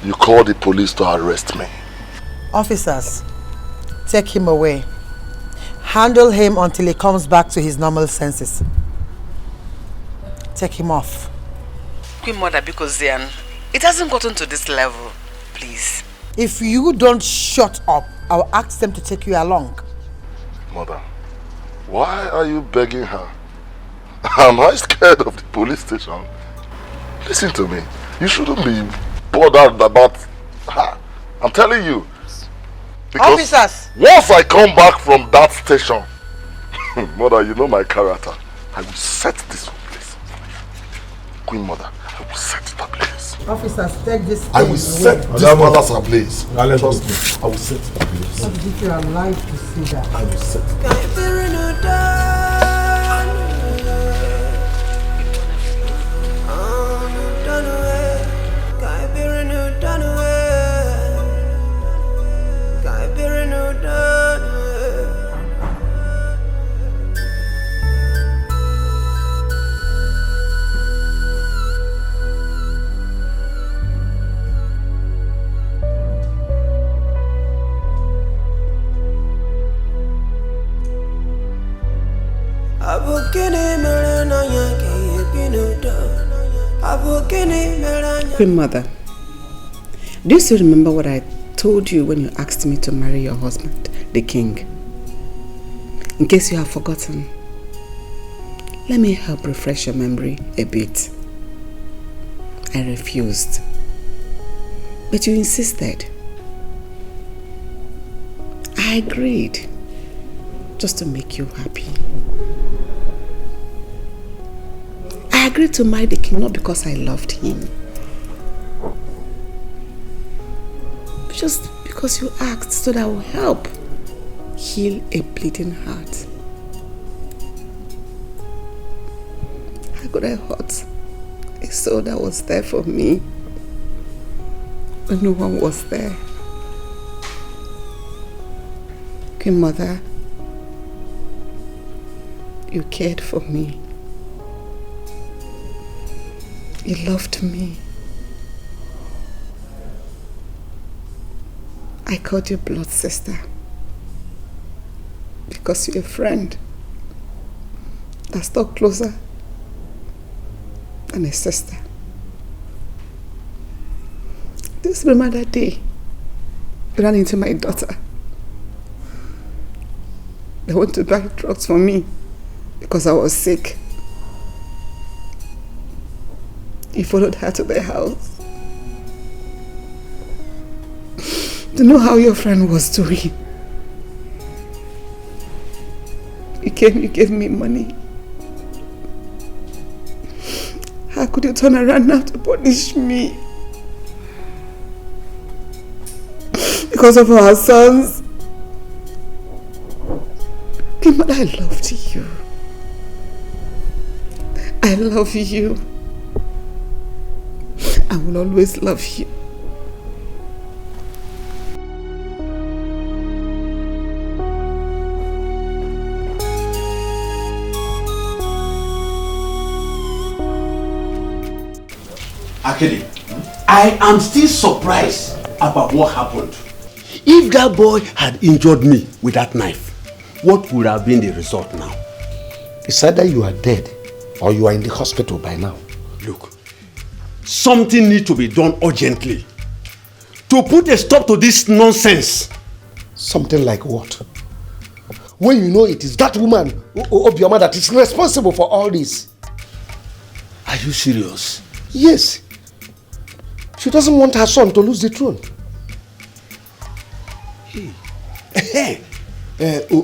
You called the police to arrest me. Officers, take him away. Handle him until he comes back to his normal senses. Take him off. Queen Mother, because then it hasn't gotten to this level. Please. If you don't shut up, I'll ask them to take you along. Mother, why are you begging her? Am I scared of the police station? Listen to me. You shouldn't be bothered about her. I'm telling you. Because Officers! Once I come back from that station, Mother, you know my character. I will set this place. Queen Mother, I will set it ablaze. Officers, take this I will set this palace ablaze. Trust me. I will set it ablaze. What if you are alive to see that? I will set it. Queen Mother, do you still remember what I told you when you asked me to marry your husband, the king? In case you have forgotten, let me help refresh your memory a bit. I refused, but you insisted. I agreed, just to make you happy. I agreed to marry the king not because I loved him, but just because you asked, so that I will help heal a bleeding heart. How could I hurt a soul that was there for me when no one was there? Queen Mother, you cared for me. You loved me. I called you blood sister because you're a friend that stuck closer than a sister. Just remember that day you ran into my daughter. They went to buy drugs for me because I was sick. You followed her to the house to know how your friend was doing. You came, you gave me money. How could you turn around now to punish me? Because of our sons? But I loved you. I love you. I will always love you. Actually, I am still surprised about what happened. If that boy had injured me with that knife, what would have been the result now? It's either you are dead or you are in the hospital by now. Look, something needs to be done urgently to put a stop to this nonsense. Something like what? When you know it is that woman, Obioma, that is responsible for all this. Are you serious? Yes. She doesn't want her son to lose the throne.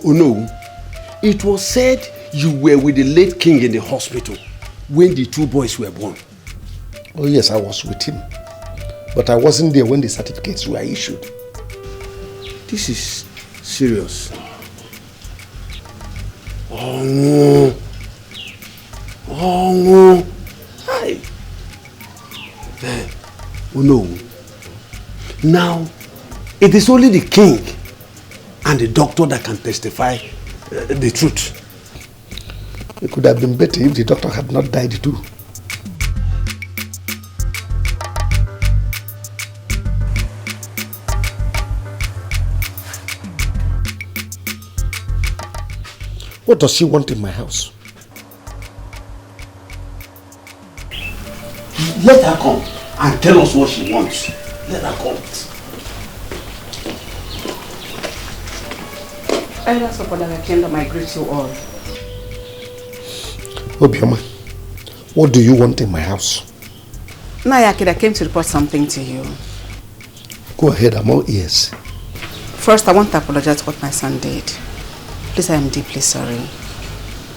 No. It was said you were with the late king in the hospital when the two boys were born. Oh yes, I was with him. But I wasn't there when the certificates were issued. This is serious. Oh no. Oh no. Hi. Oh no. Now, it is only the king and the doctor that can testify the truth. It could have been better if the doctor had not died too. What does she want in my house? Let her come and tell us what she wants. Let her come. Elders of the kingdom, I greet you all. Obioma, what do you want in my house? Nayakid, I came to report something to you. Go ahead, I'm all ears. First, I want to apologize for what my son did. Please, I am deeply sorry.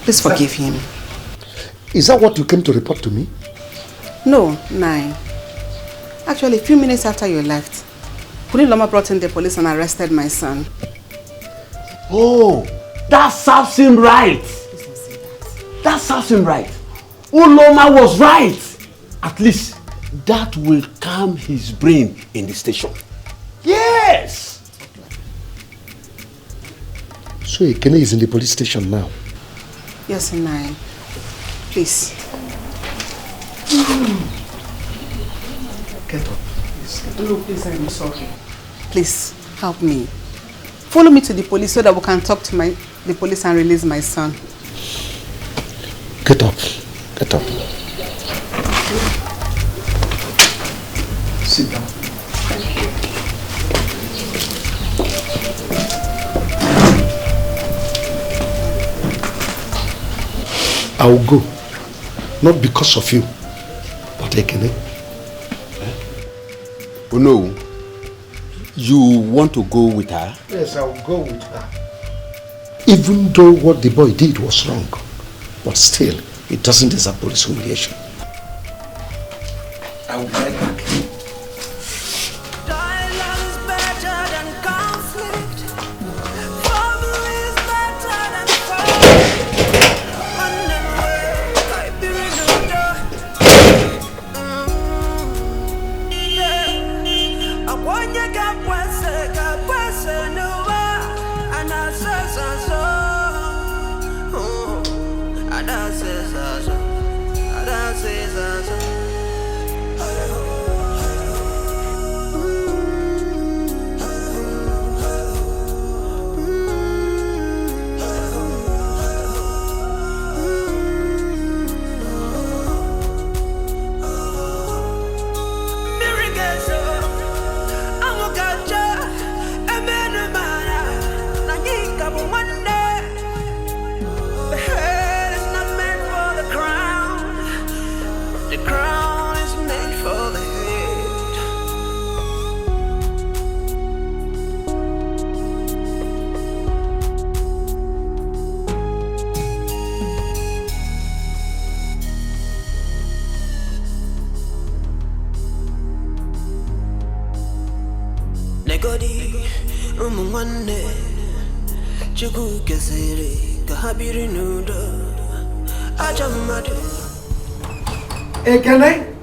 Please forgive him. Is that what you came to report to me? No, Nai. Actually, a few minutes after you left, Loma brought in the police and arrested my son. Oh, that serves him right. That serves him right. Uloma was right. At least that will calm his brain in the station. Yes. So Ekene is in the police station now? Yes, Nai. Please. Get up. No, please, I'm sorry. Please, help me. Follow me to the police so that we can talk to the police and release my son. Get up. Get up. Sit down. Thank you. I will go. Not because of you, but Ekene. Oh no. You want to go with her? Yes, I will go with her. Even though what the boy did was wrong, but still, it doesn't deserve police humiliation. I will beg her. Ekene,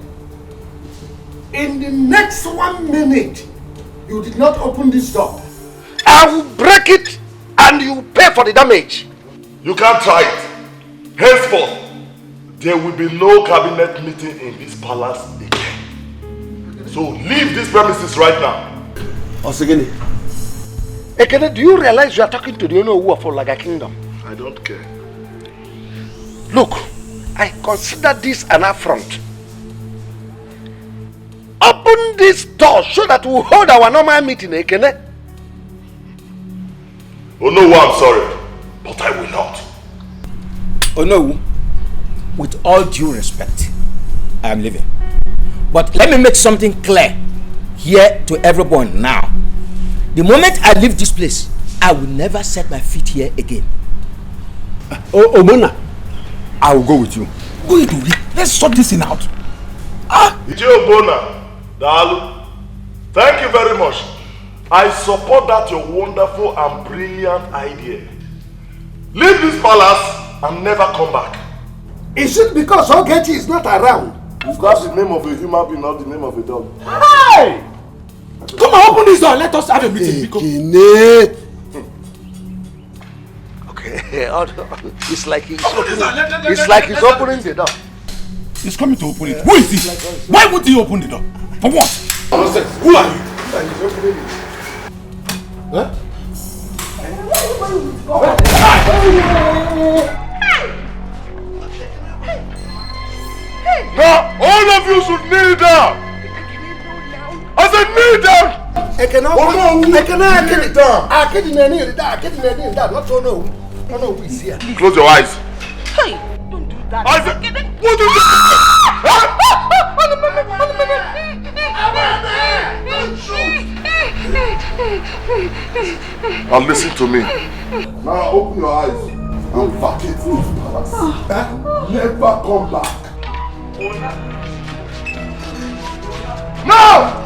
in the next 1 minute, you did not open this door. I will break it and you pay for the damage. You can't try it. Henceforth, there will be no cabinet meeting in this palace again. So leave this premises right now. Osegene. Ekene, do you realize you are talking to the owner of Olaga Kingdom? I don't care. Look, I consider this an affront. Open this door so that we'll hold our normal meeting, Ekene. Oh no, I'm sorry, but I will not. Oh no, with all due respect, I am leaving. But let me make something clear here to everyone now. The moment I leave this place, I will never set my feet here again. Oh, Mona, I will go with you. Go into it. Let's sort this thing out. Bona, Dalu, thank you very much. I support that your wonderful and brilliant idea. Leave this palace and never come back. Is it because Ogechi is not around? That's the name of a human being, not the name of a dog. Hey! Come on, open this door. Let us have a meeting. Okay, it's like he's opening. It's like he's opening the door. He's coming to open it. Who is he? Why would he open the door? For what? Who are you? He's opening it. Huh? Now, all of you should kneel down. I said kneel down. Close your eyes. Hey, don't do that. I said, what is it? Now listen to me. Now open your eyes and vacate this palace. Never come back. Now!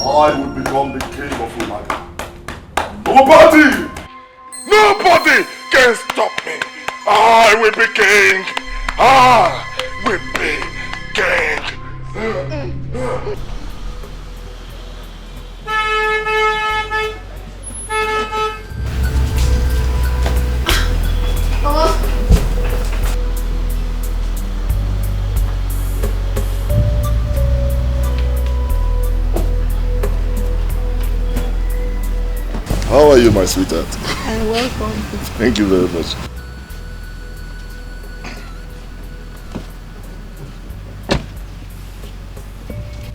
I will become the king of Romance. Nobody can stop me. I will be king. I will be king. How are you, my sweetheart? And welcome. Thank you very much.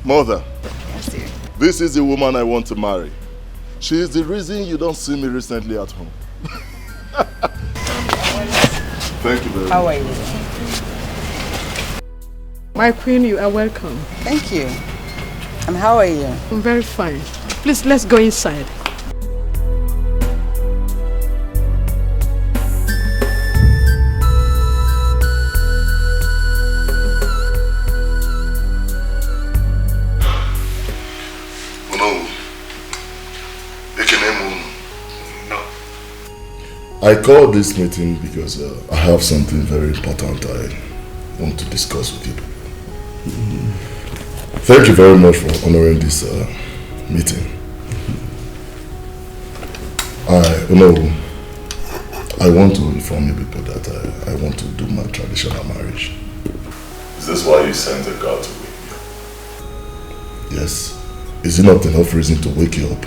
Mother. Yes, dear. This is the woman I want to marry. She is the reason you don't see me recently at home. Thank you very much. How are you? My queen, you are welcome. Thank you. And how are you? I'm very fine. Please, let's go inside. I called this meeting because I have something very important I want to discuss with you. Thank you very much for honoring this meeting. I want to inform you people that I want to do my traditional marriage. Is this why you sent a girl to wake me up? Yes. Is it not enough reason to wake you up?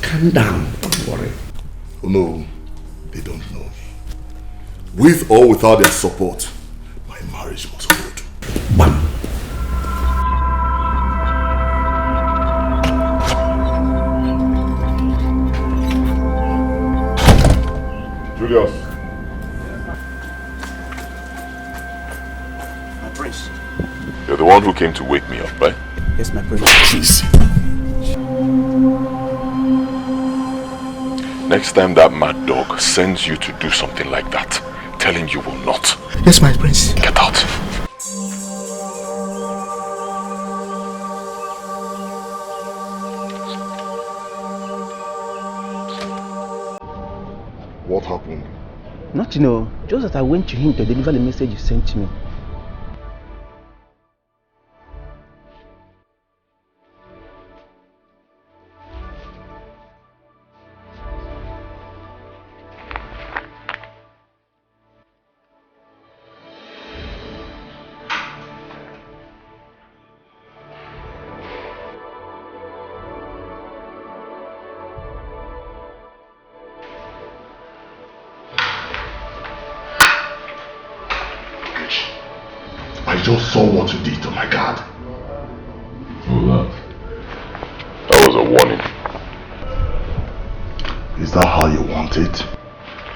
Calm down, don't worry. No, they don't know me. With or without their support, my marriage must hold. Bam. Julius. My prince. You're the one who came to wake me up, right? Yes, my prince. Please. Next time that mad dog sends you to do something like that, tell him you will not. Yes, my prince. Get out. What happened? Nothing, just that I went to him to deliver the message you sent to me. I just saw what you did, oh my God. That was a warning. Is that how you want it?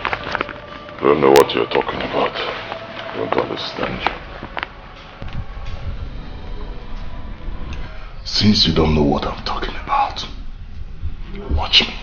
I don't know what you're talking about. I don't understand you. Since you don't know what I'm talking about, watch me.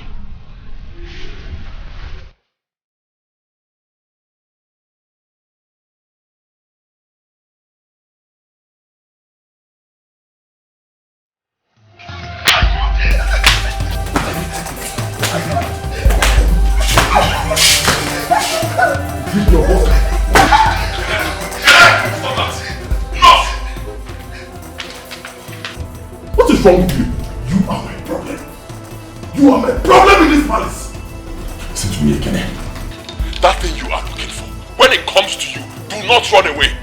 is wrong with you? You are my problem. You are my problem in this palace. Listen to me again. That thing you are looking for, when it comes to you, do not run away.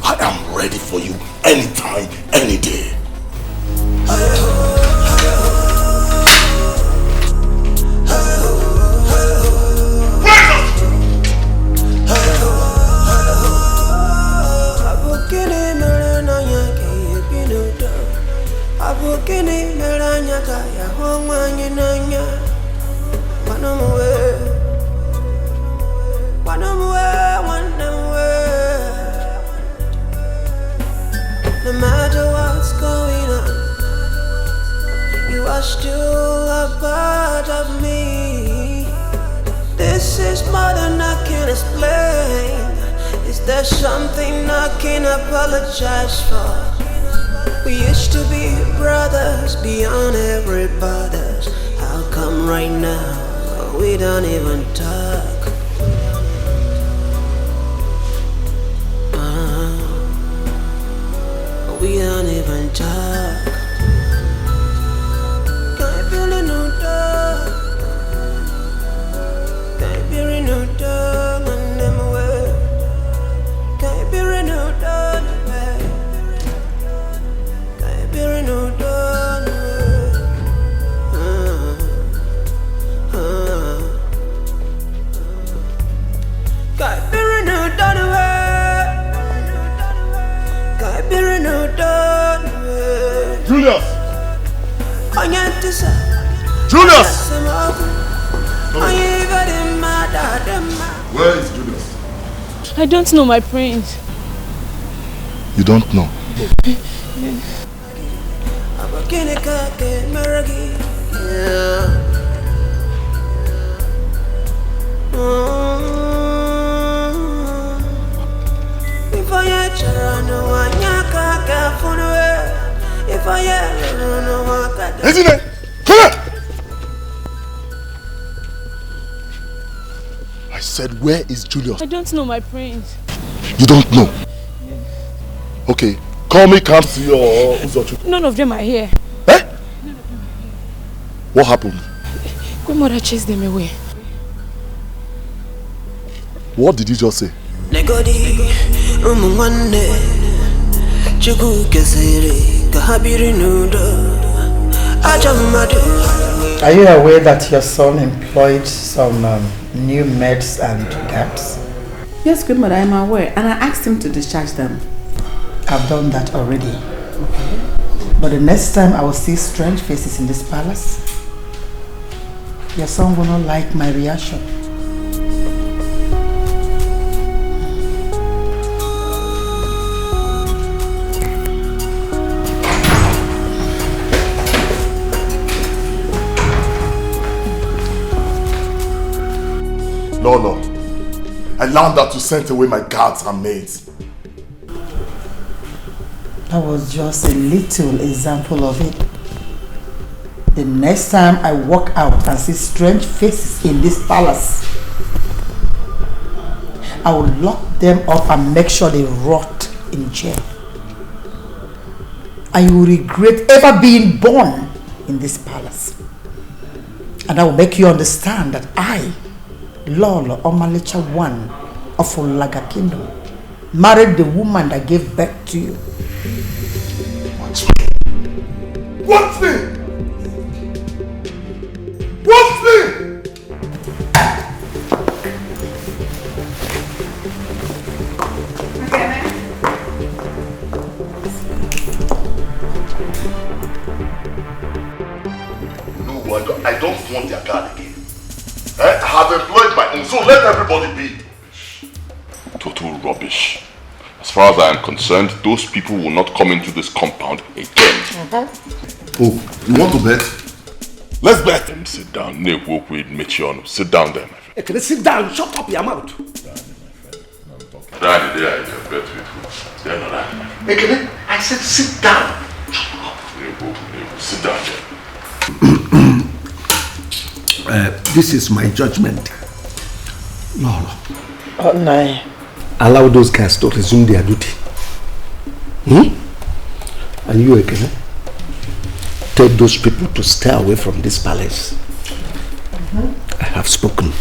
I am ready for you anytime, any day. No matter what's going on, you are still a part of me. This is more than I can explain. Is there something I can apologize for? We used to be brothers beyond every borders. How come right now we don't even talk? We don't even talk. Can't be a new dog. Can't be a new dog and them away. Can't be a new dog away. Can't be a new dog away. Can't be a new dog away. Julius! Julius! Where is Julius? I don't know, my prince. You don't know? Isn't it? Come here! I said, where is Julius? I don't know, my prince. You don't know? Okay, call me Kamsi or Uzochu. None of them are here. Eh? What happened? Grandmother chased them away. What did you just say? Are you aware that your son employed some new maids and guards? Yes, good mother, I'm aware, and I asked him to discharge them. I've done that already. Okay. But the next time I will see strange faces in this palace, your son will not like my reaction. No. I learned that to send away my guards and maids. That was just a little example of it. The next time I walk out and see strange faces in this palace, I will lock them up and make sure they rot in jail. And you will regret ever being born in this palace. And I will make you understand that I, Lolo Omalicha I of Olaga Kingdom, married the woman that gave birth to you. What thing? What thing? No, I don't want their guard again. I have employed my own, so let everybody be. Total rubbish. As far as I am concerned, those people will not come into this compound again. Oh, you want to bet? Let's bet. Let them sit down. Nick woke with Michion. Sit down there, my friend. Hey, can you sit down? Shut up your mouth. Daddy, there, I can bet with who? They're not that, my friend. Hey, can I said sit down. Nick, sit down there. This is my judgment. Lolo. Oh, no. Allow those guys to resume their duty. Are you okay? Tell those people to stay away from this palace. I have spoken.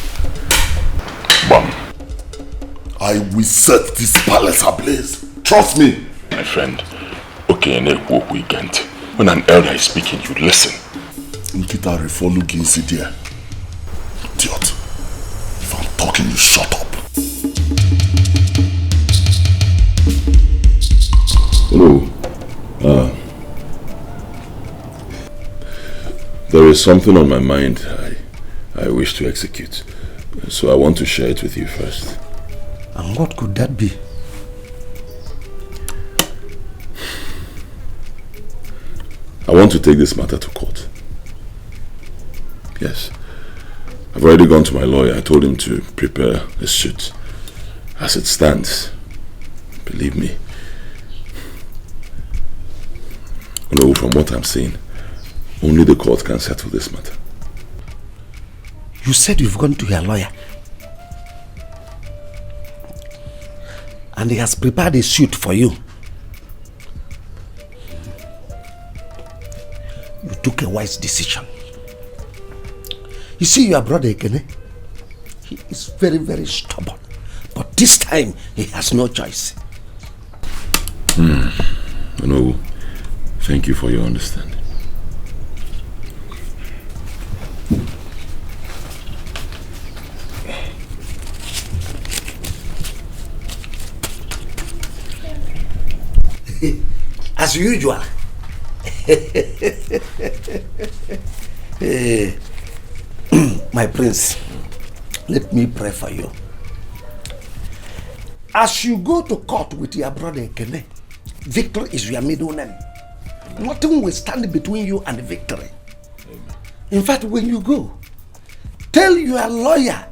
Bam. I will set this palace ablaze. Trust me. My friend, okay, weekend. When an elder is speaking, you listen. Nkita refolu ginsi there. Idiot. If I'm talking, you shut up. Hello. There is something on my mind I wish to execute. So I want to share it with you first. And what could that be? I want to take this matter to court. Yes. I've already gone to my lawyer. I told him to prepare a suit. As it stands, believe me, from what I'm seeing, only the court can settle this matter. You said you've gone to your lawyer. And he has prepared a suit for you. You took a wise decision. You see your brother Ekene? He is very, very stubborn. But this time, he has no choice. No, thank you for your understanding. As usual. My prince, let me pray for you. As you go to court with your brother Ekene, victory is your middle name. Nothing will stand between you and victory. In fact, when you go, tell your lawyer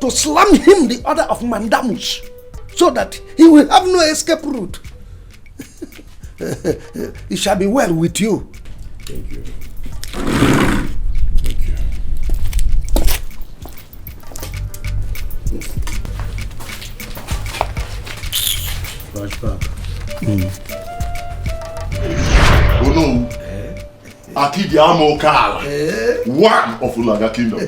to slam him the order of mandamus so that he will have no escape route. It shall be well with you. Thank you. Flashback. Oh no. Akidi Amokala, one of Ulaga Kingdom.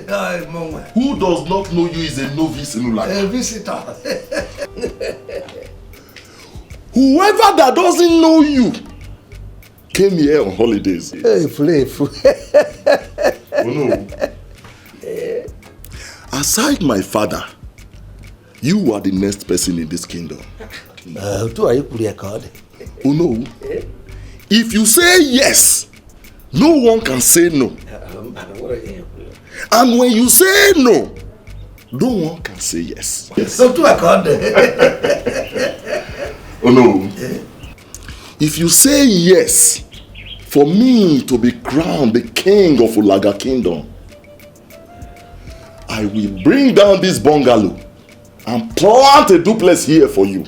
Who does not know you is a novice in Ulaga? A visitor. Whoever that doesn't know you came here on holidays. Hey, Flave. Oh no. Aside my father, you are the next person in this kingdom. Oh no. If you say yes, no one can say no. And when you say no, no one can say yes. So to accord. Oh no. If you say yes, for me to be crowned the king of Ulaga Kingdom, I will bring down this bungalow and plant a duplex here for you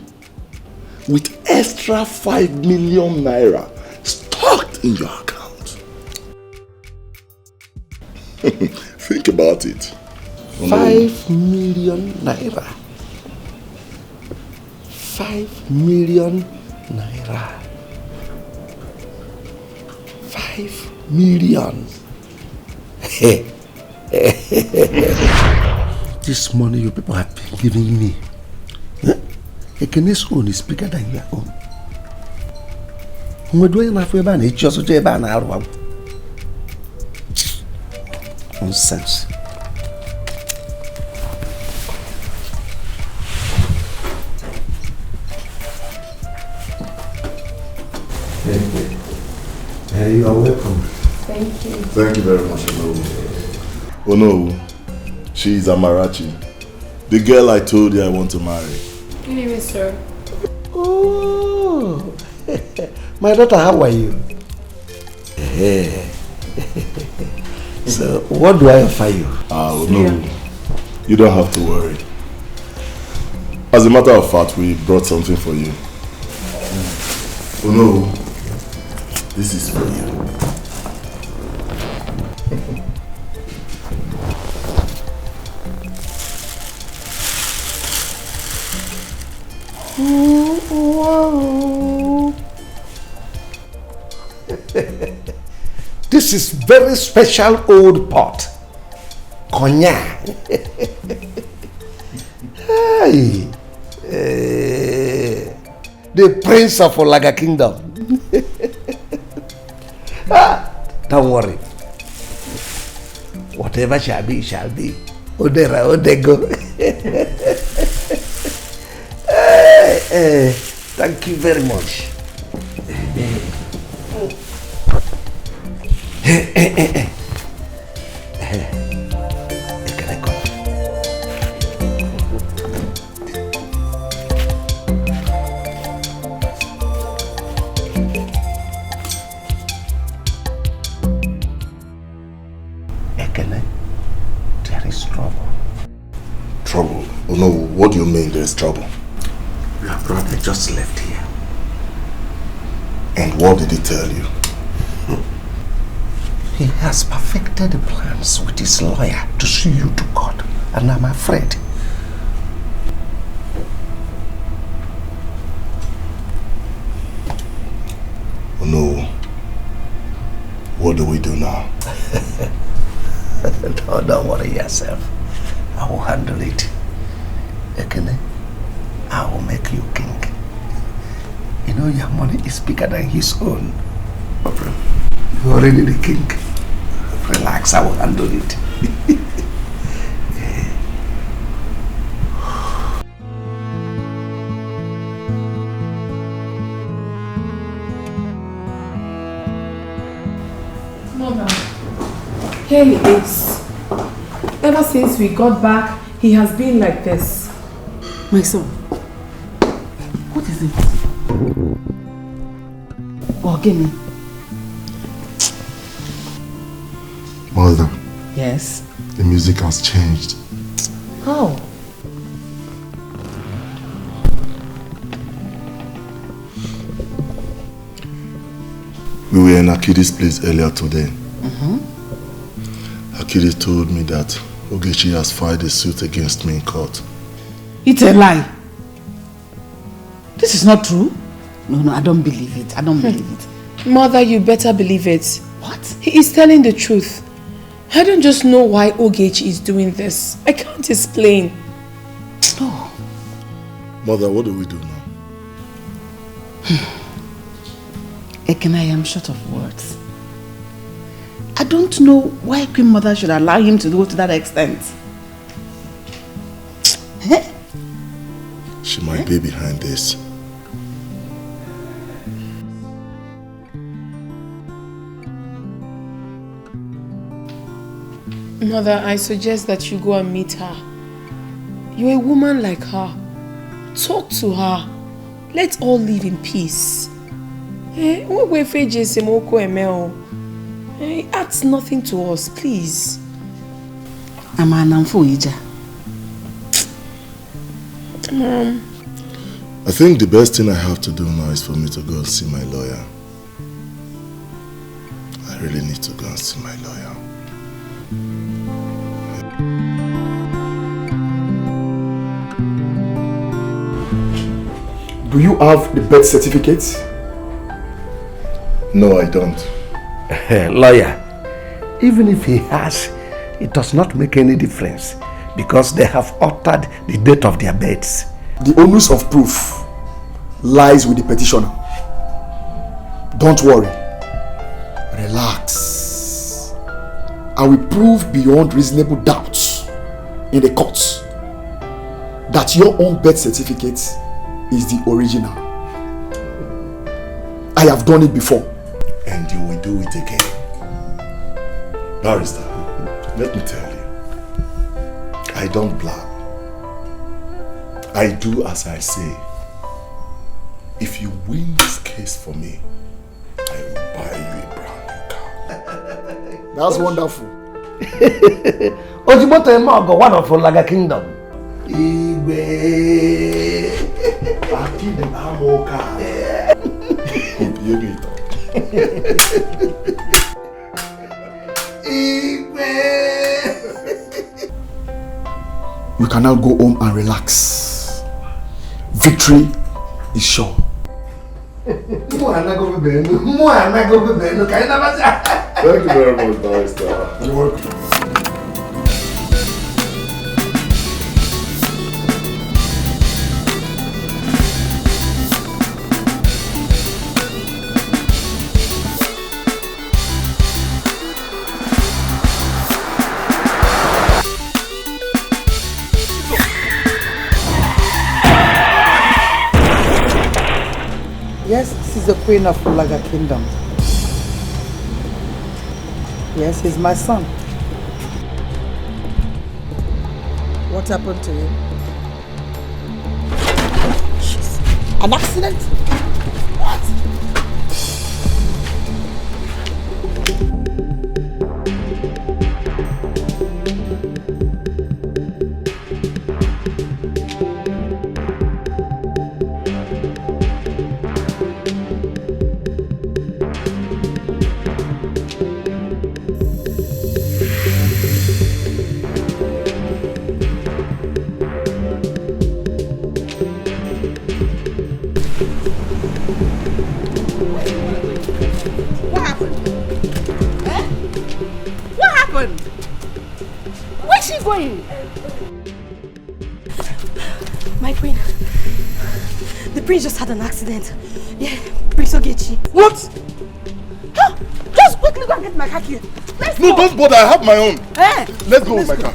with extra 5 million naira stocked in your account. Think about it. 5 million naira. 5 million naira. 5 million. This money you people have been giving me, Ekene's own is bigger than your own. Nonsense. You are welcome. Thank you. Thank you very much, Ono. Oh no, she is Amarachi, the girl I told you I want to marry. Good evening, sir. Oh, my daughter, how are you? So, what do I offer you? Oh no, you don't have to worry. As a matter of fact, we brought something for you. Oh no, this is for you. This is very special old pot. Cognac. Hey. The Prince of Olaga Kingdom. Don't worry. Whatever shall be, shall be. Odera, Odego. Thank you very much. There is trouble. Trouble? Oh no, what do you mean there's trouble? Your brother just left here. And what did he tell you? He has perfected the plans with his lawyer to sue you to court, and I'm afraid. Oh no. What do we do now? Don't worry yourself. I will handle it. Ekene, I will make you king. You know your money is bigger than his own. You're already the king. Relax, I will handle it. Mother, here he is. Ever since we got back, he has been like this. My son, what is it? Oh, give me. Mother, Yes. the music has changed. How? We were in Akidi's place earlier today. Akidi told me that Ogechi has filed a suit against me in court. It's a lie. This is not true. No, I don't believe it. I don't believe it. Mother, you better believe it. What? He is telling the truth. I don't just know why Ogechi is doing this. I can't explain. Oh. Mother, what do we do now? Ekene, I am short of words. I don't know why Queen Mother should allow him to go to that extent. She might be behind this. Mother, I suggest that you go and meet her. You're a woman like her. Talk to her. Let's all live in peace. It adds nothing to us, please. Mom. I think the best thing I have to do now is for me to go and see my lawyer. I really need to go and see my lawyer. Do you have the birth certificate? No, I don't. Lawyer, even if he has, it does not make any difference because they have altered the date of their births. The onus of proof lies with the petitioner. Don't worry. Relax. I will prove beyond reasonable doubt in the court that your own birth certificate is the original. I have done it before. And you will do it again. Barrister, let me tell you, I don't blab. I do as I say. If you win this case for me, I will buy you a brand new car. That's wonderful. Ojimoto Emago, one of Olaga Kingdom. Igwe. Akide Amoka. Obionito. You can now go home and relax. Victory is sure. Thank you very much, Barrister. You're welcome. Yes, this is the Queen of Ulaga Kingdom. Yes, he's my son. What happened to him? An accident? What? My queen, the prince just had an accident. Yeah, Prince Ogechi. What? Oh, just quickly go and get my car key. Let's No, go. don't bother. I have my own. Hey, Let's go with my car.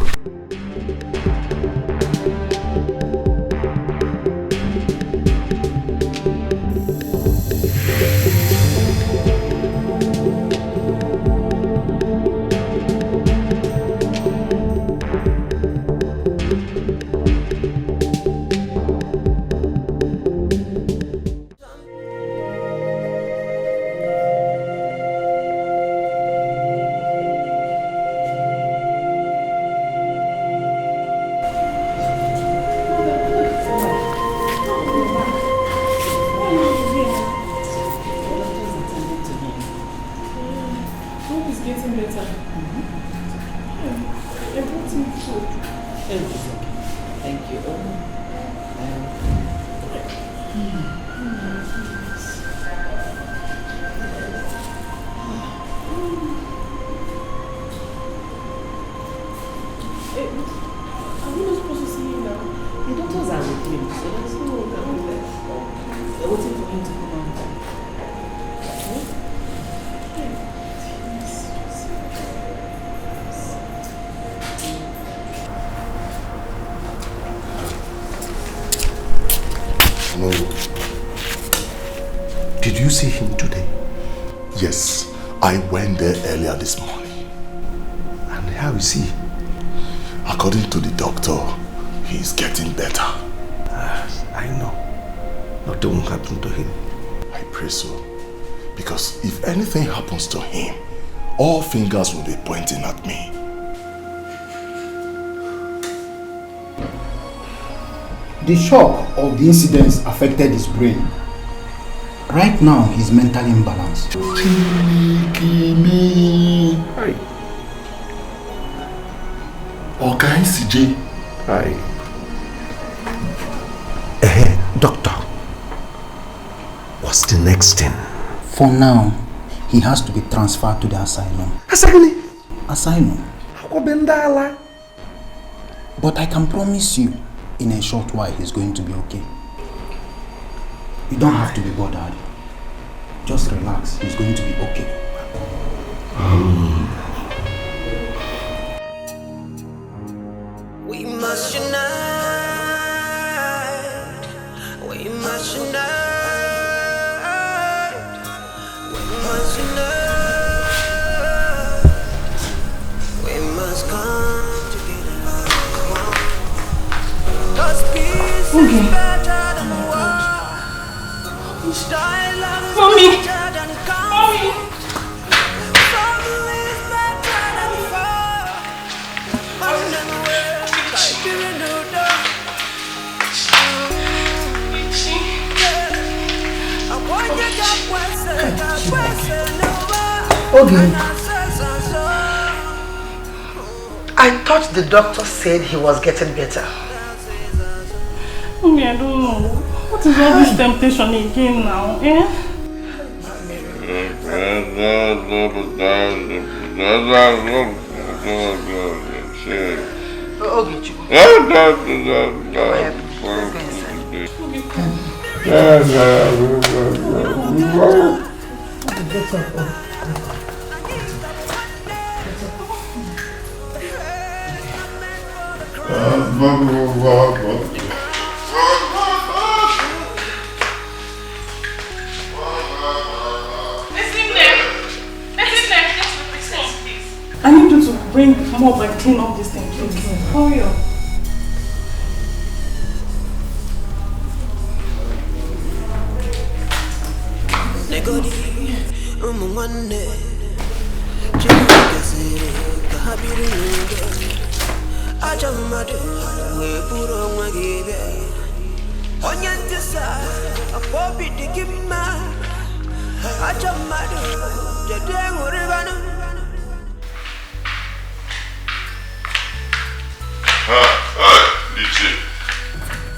Did you see him today? Yes, I went there earlier this morning. And how is he? According to the doctor, he's getting better. I know. Nothing will happen to him. I pray so. Because if anything happens to him, all fingers will be pointing at me. The shock of the incidents affected his brain. Right now, he's mentally imbalanced. Hi. Okay, CJ. Hi. Doctor, what's the next thing? For now, he has to be transferred to the asylum. Asylum. But I can promise you, in a short while, he's going to be okay. You don't have to be bothered. Just relax. He's going to be okay. We must unite. We must unite. We must unite. We must come together. Cause peace is better than war. Dialogue is better than conflict. Family is better than war. And then we're like doing no doubt. I want you to I thought the doctor said he was getting better. Mommy, I don't know. What is all this temptation again now, eh? I need you to bring mop and clean up this thing, please. Hurry up.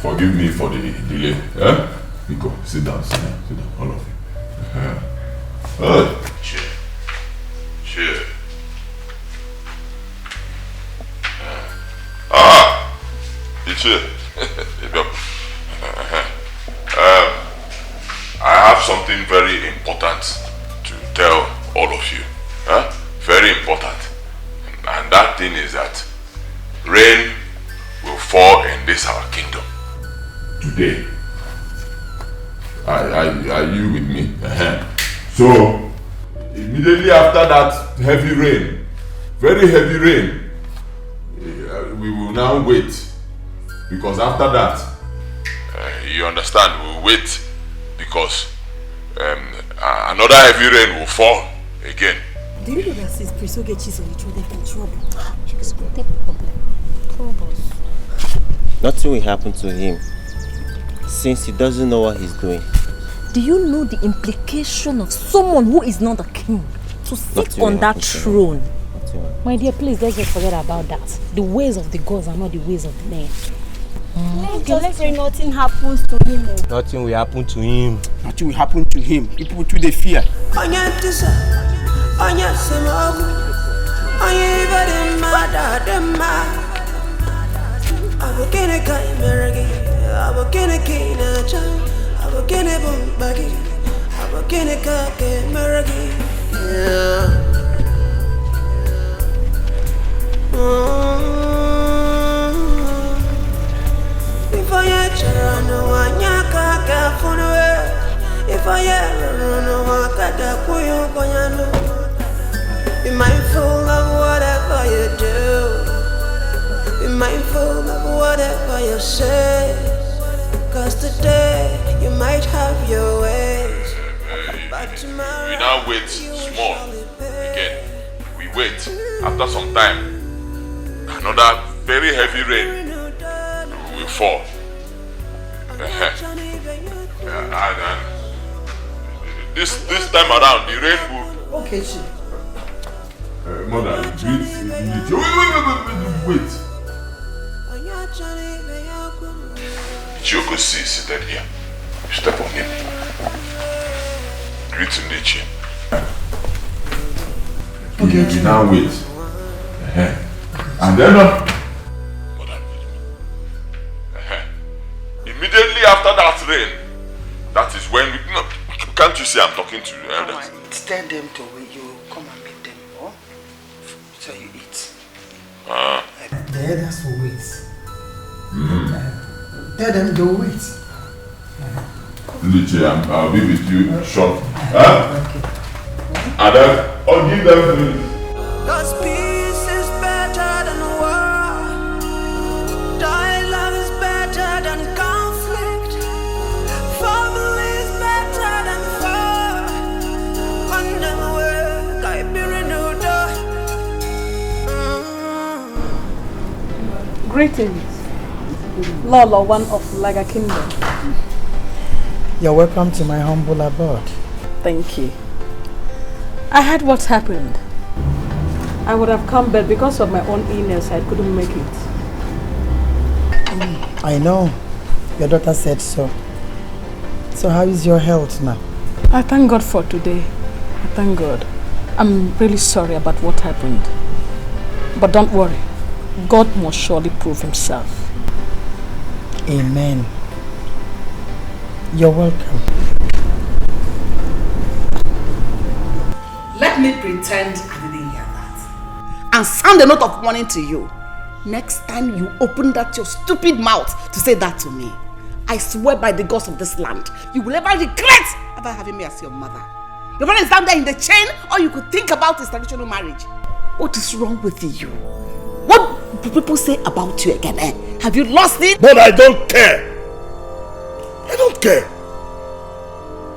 Forgive me for the delay. Eh? Nico, sit down, all of you. Cheer. I have something very important to tell all of you. Very important. And that thing is that rain will fall in this our kingdom today. Are you with me? So immediately after that heavy rain, very heavy rain, we will now wait, because after that you understand, we will wait because another heavy rain will fall again. Do you know that since Prisogechi is on the throne, they're in trouble? Nothing will happen to him since he doesn't know what he's doing. Do you know the implication of someone who is not a king to sit on that throne? My dear, please let's just forget about that. The ways of the gods are not the ways of the men. Let's pray nothing happens to him. Nothing will happen to him. Nothing will happen to him. People too they fear. If I ever know be mindful of whatever you do. Be mindful of whatever you say. Cause today you might have your ways. We now wait small again. We wait. After some time, another very heavy rain will fall. And this time around, the rain will... Okay, Chief. Mother, wait. Chiyoko is seated here. You step on him. Greet him, Dikeh. Okay, you now wait. And then... Immediately after that rain, that is when we... No, can't you see I'm talking to the elders? Tell them to wait. You come and meet them, oh? So you eat. The elders will wait. Tell them to wait. Dikeh, I'll be with you shortly. And then I'll give them food. Cause peace is better than war. Dialogue is better than conflict. Family is better than war. On them work, I be renewed. Greetings, Lolo, one of Laga Kingdom. You're welcome to my humble abode. Thank you. I heard what happened. I would have come, but because of my own illness, I couldn't make it. I know. Your daughter said so. So how is your health now? I thank God for today. Thank God. I'm really sorry about what happened. But don't worry. God must surely prove himself. Amen. You're welcome. Let me pretend I didn't hear that. And sound a note of warning to you. Next time you open that your stupid mouth to say that to me, I swear by the gods of this land, you will never regret ever having me as your mother. Your brother is down there in the chain, all you could think about is traditional marriage. What is wrong with you? What do people say about you again? Have you lost it? But I don't care. I don't care.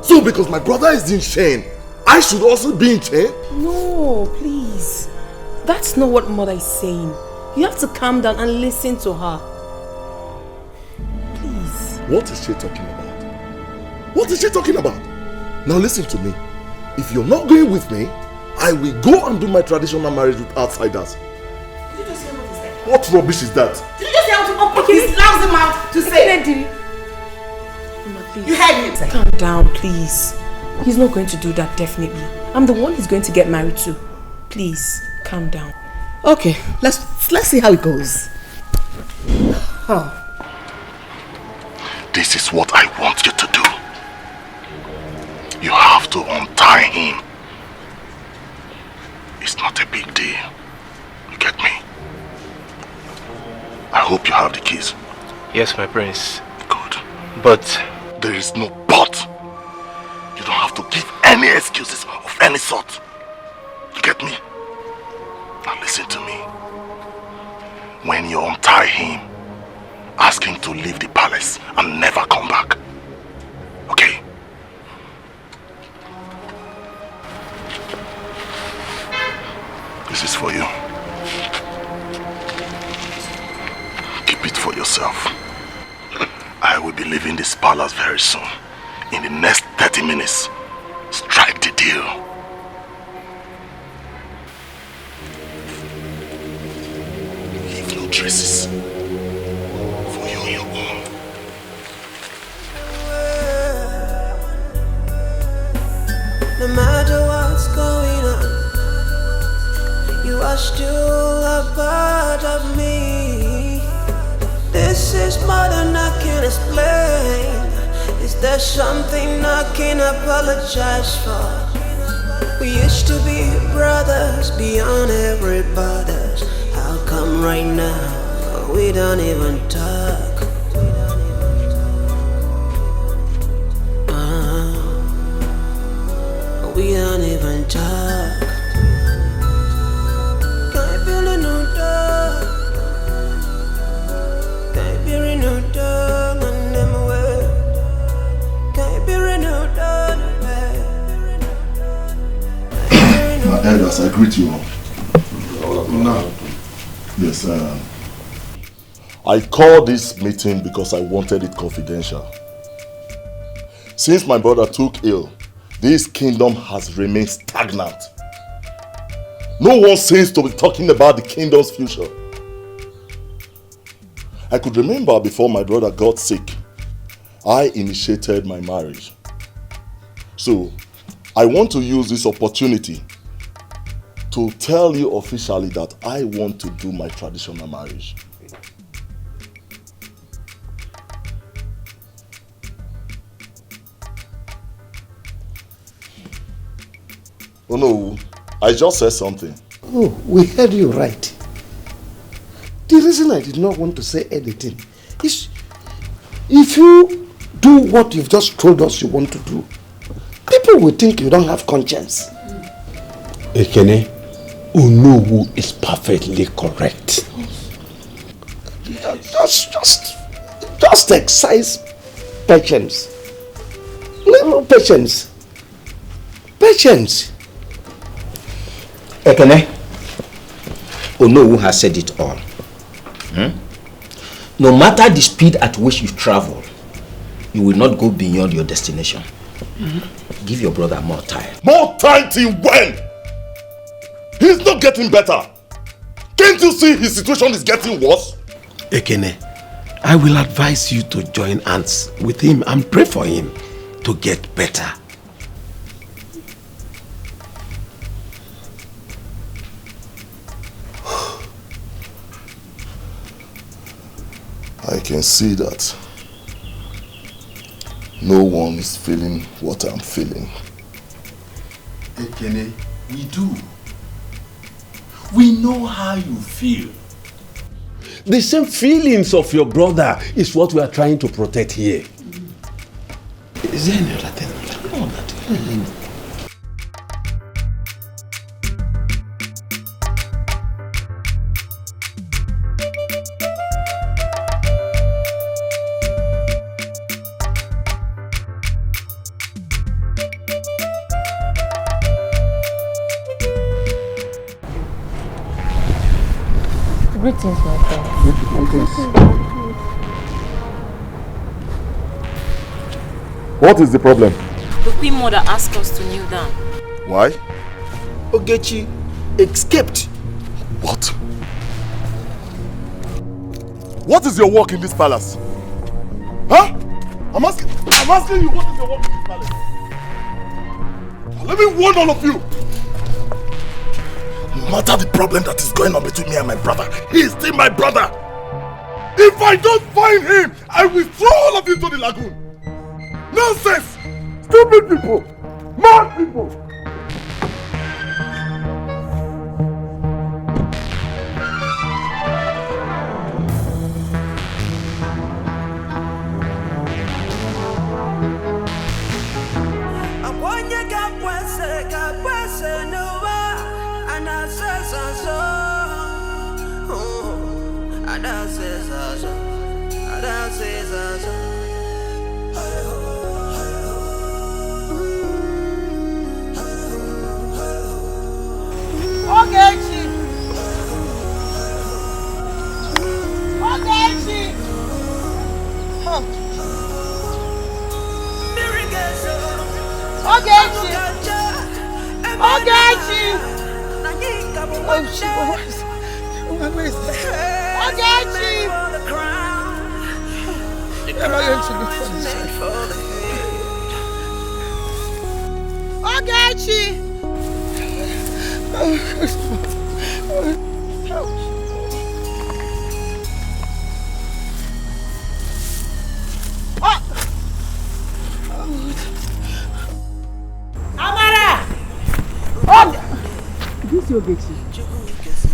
So because my brother is in chain, I should also be in chain? No, please. That's not what mother is saying. You have to calm down and listen to her. Please. What is she talking about? What is she talking about? Now listen to me. If you're not going with me, I will go and do my traditional marriage with outsiders. Did you just hear what he said? What rubbish is that? Did you just hear how to open his lousy mouth to say? You heard him. Calm down, please. He's not going to do that, definitely. I'm the one he's going to get married to. Please, calm down. Okay, let's see how it goes. This is what I want you to do. You have to untie him. It's not a big deal. You get me? I hope you have the keys. Yes, my prince. Good. But there is no but. You don't have to give any excuses of any sort. You get me? Now listen to me. When you untie him, ask him to leave the palace and never come back. Okay? This is for you. Keep it for yourself. I will be leaving this palace very soon. In the next 30 minutes, strike the deal. Leave no traces. For you and your own. No matter what's going on, you are still a part of me. This is more than I can explain. Is there something I can apologize for? We used to be brothers beyond every borders. How come right now we don't even talk? We don't even talk. Can't feel a new dog. Can't be renewed dog and them away. Can't be renewed dog. My elders, I greet you all. Now, yes, I called this meeting because I wanted it confidential. Since my brother took ill, this kingdom has remained stagnant. No one seems to be talking about the kingdom's future. I could remember before my brother got sick, I initiated my marriage. So, I want to use this opportunity to tell you officially that I want to do my traditional marriage. Oh no, I just said something. Oh, we heard you right. The reason I did not want to say anything is if you do what you've just told us you want to do, people will think you don't have conscience. Ekene, Onowu is perfectly correct. Just exercise patience. Little patience. Patience. Ekene, Onowu has said it all. No matter the speed at which you travel, you will not go beyond your destination. Give your brother more time. More time till when? He's not getting better. Can't you see his situation is getting worse? Ekene, I will advise you to join hands with him and pray for him to get better. I can see that no one is feeling what I'm feeling. Ekene, we do. We know how you feel. The same feelings of your brother is what we are trying to protect here. Is there any other thing? No, nothing. Greetings, my friend. What is the problem? The Queen Mother asked us to kneel down. Why? Ogechi escaped. What? What is your work in this palace? Huh? I'm asking you, what is your work in this palace? Let me warn all of you. No matter the problem that is going on between me and my brother, he is still my brother. If I don't find him, I will throw all of you into the lagoon. Nonsense! Stupid people! Mad people!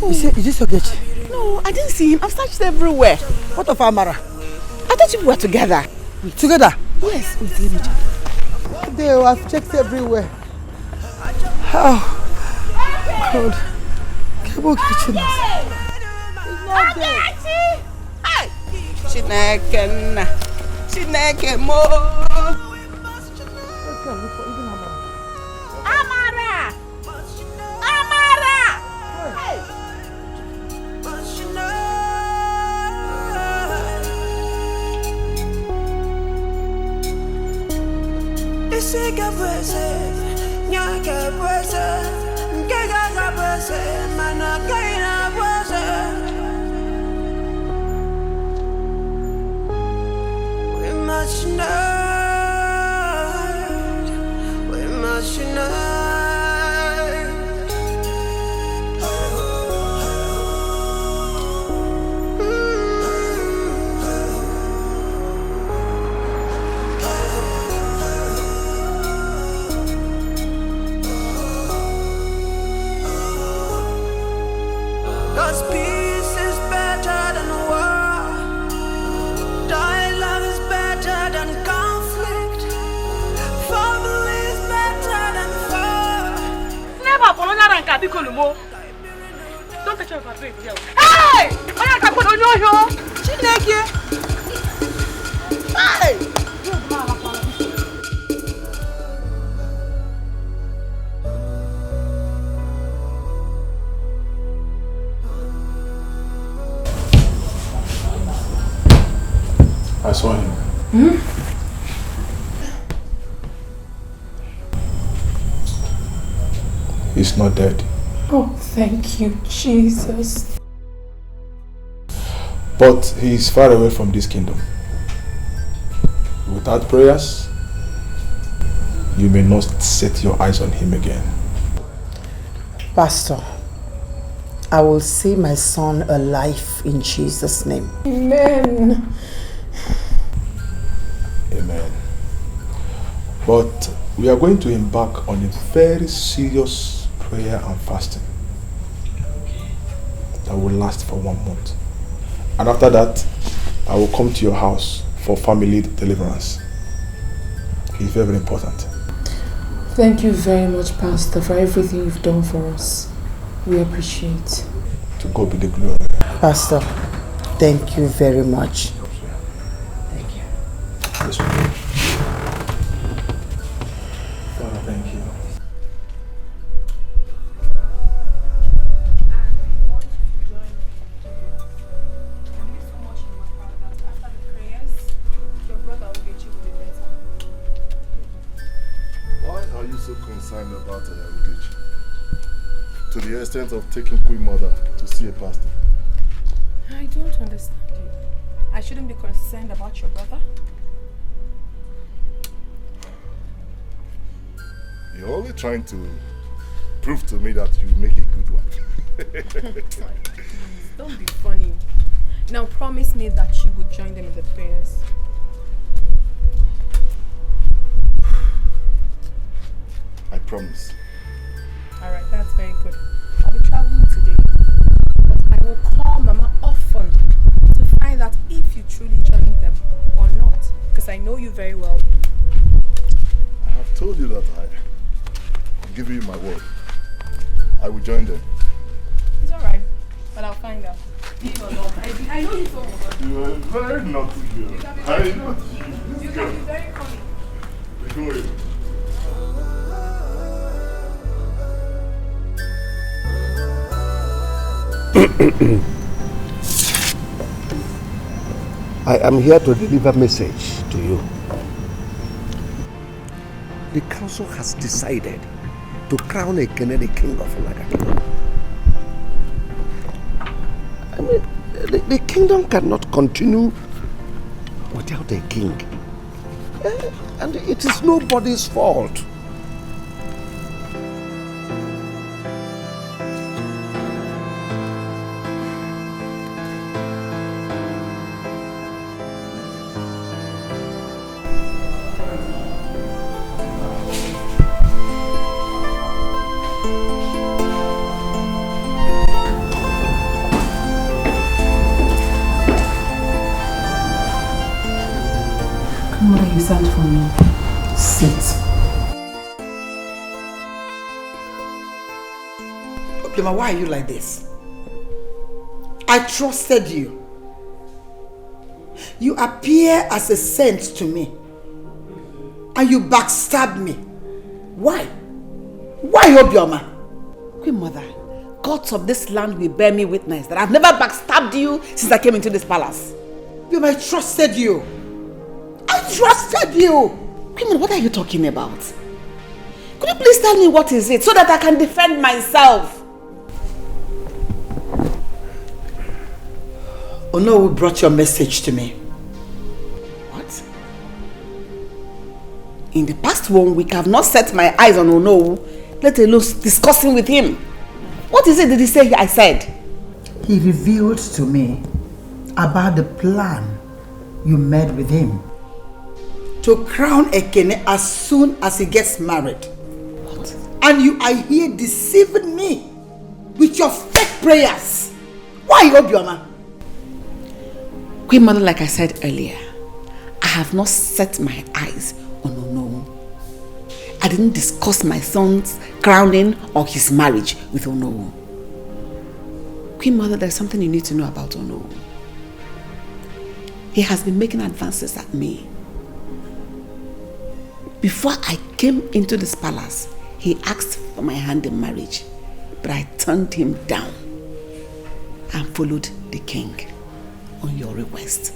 Is this Ogechi? No, I didn't see him. I've searched everywhere. What of Amara? I thought you were together. Together? Yes. Wait, let me check. There, I've checked everywhere. Oh, God. Kebo Ogechi now. Chineke, Chineke mo. Amara! We must unite. Cause peace is better than war. Dialogue is better than conflict. Family is better than war. Never follow that and Kabikolumo. Don't touch your baby. Hey! I can't put on your Chineke. Hey! I saw him. He's not dead. Oh, thank you, Jesus. But he is far away from this kingdom. Without prayers, you may not set your eyes on him again. Pastor, I will see my son alive in Jesus' name. Amen. Amen. But we are going to embark on a very serious prayer and fasting that will last for 1 month. And after that, I will come to your house for family deliverance. It's very, very important. Thank you very much, Pastor, for everything you've done for us. We appreciate. To God be the glory. Pastor, thank you very much. Thank you. Father, thank you. Why are you so concerned about Ugechi? To the extent of taking Queen Mother to see a pastor? I don't understand you. I shouldn't be concerned about your brother. You're only trying to prove to me that you make a good wife. Don't be funny. Now promise me that you would join them in the prayers. I promise. Alright, that's very good. I'll be traveling today. But I will call Mama often to find out if you truly joined them or not. Because I know you very well. I have told you that I'm giving you my word. I will join them. It's alright, but I'll find out. Leave alone. I know you so well. You are very naughty girl. I know you. You can be very funny. Don't worry. I am here to deliver a message to you. The council has decided to crown Ekene the king of Naga. I mean, the kingdom cannot continue without a king. And it is nobody's fault. You sent for me. Sit. Obioma, why are you like this? I trusted you. You appear as a saint to me. And you backstabbed me. Why? Why, Obioma? Queen Mother, gods of this land will bear me witness that I've never backstabbed you since I came into this palace. Obioma, I trusted you. I trusted you! Queen, what are you talking about? Could you please tell me what is it so that I can defend myself? Onowu brought your message to me. What? In the past 1 week, I have not set my eyes on Onowu, let alone discussing with him. What is it did he say I said? He revealed to me about the plan you made with him to crown Ekene as soon as he gets married. What? And you are here deceiving me with your fake prayers. Why, Obioma? Queen Mother, like I said earlier, I have not set my eyes on Onowu. I didn't discuss my son's crowning or his marriage with Onowu. Queen Mother, there's something you need to know about Onowu. He has been making advances at me. Before I came into this palace, he asked for my hand in marriage, but I turned him down and followed the king on your request.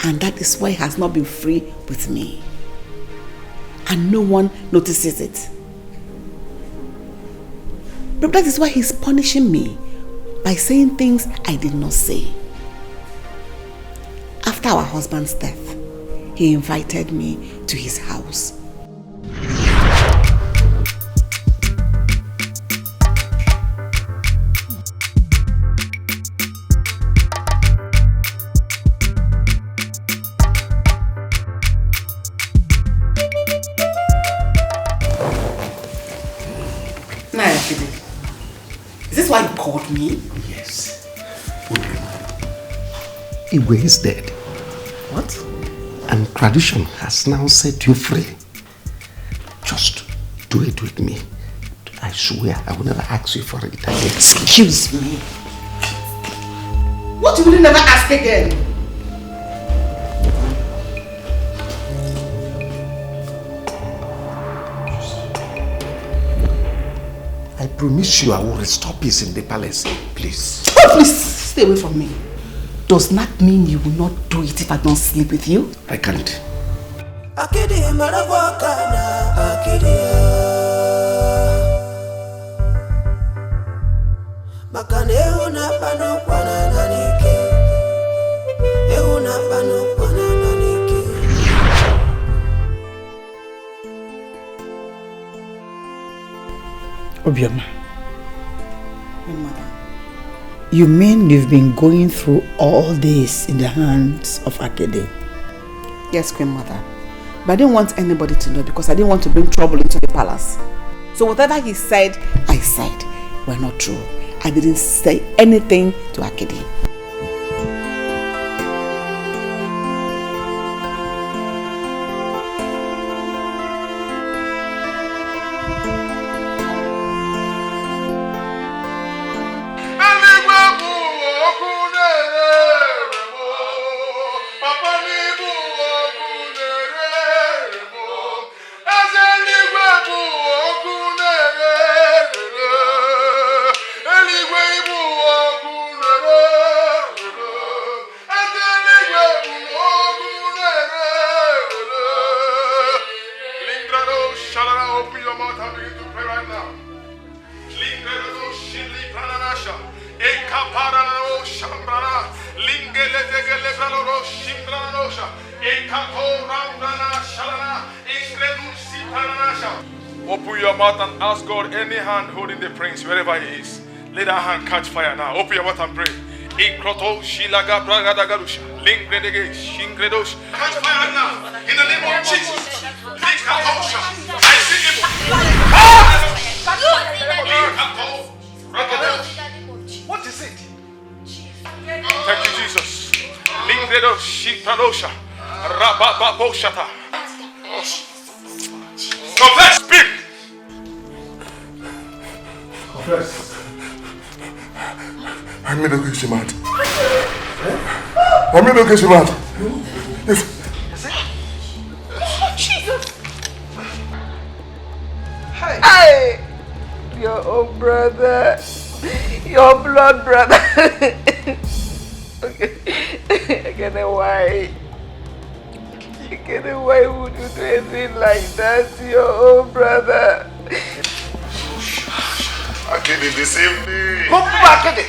And that is why he has not been free with me. And no one notices it. But that is why he's punishing me by saying things I did not say. After our husband's death, he invited me to his house. of me? Yes. Igwe is dead. What? And tradition has now set you free. Just do it with me. I swear I will never ask you for it again. Excuse me. What will you never ask again? I promise you I will restore peace in the palace. Please. Oh, please stay away from me. Does not mean you will not do it if I don't sleep with you. I can't. Obioma. You mean you've been going through all this in the hands of Akede? Yes, Queen Mother. But I didn't want anybody to know because I didn't want to bring trouble into the palace. So whatever he said, I said were not true. I didn't say anything to Akede. Open your mouth and ask God any hand holding the prince wherever he is. Let that hand catch fire now. Open your mouth and pray. Catch fire now. In the name of Jesus. I see it. What is it? Thank you, Jesus. Confess, speak. Confess. I made a case mad. I made a case mad. Jesus! Hey! Your own brother. Your blood brother. Again, why? Again, why would you do anything like that to your own brother? Akede deceived me. Akede!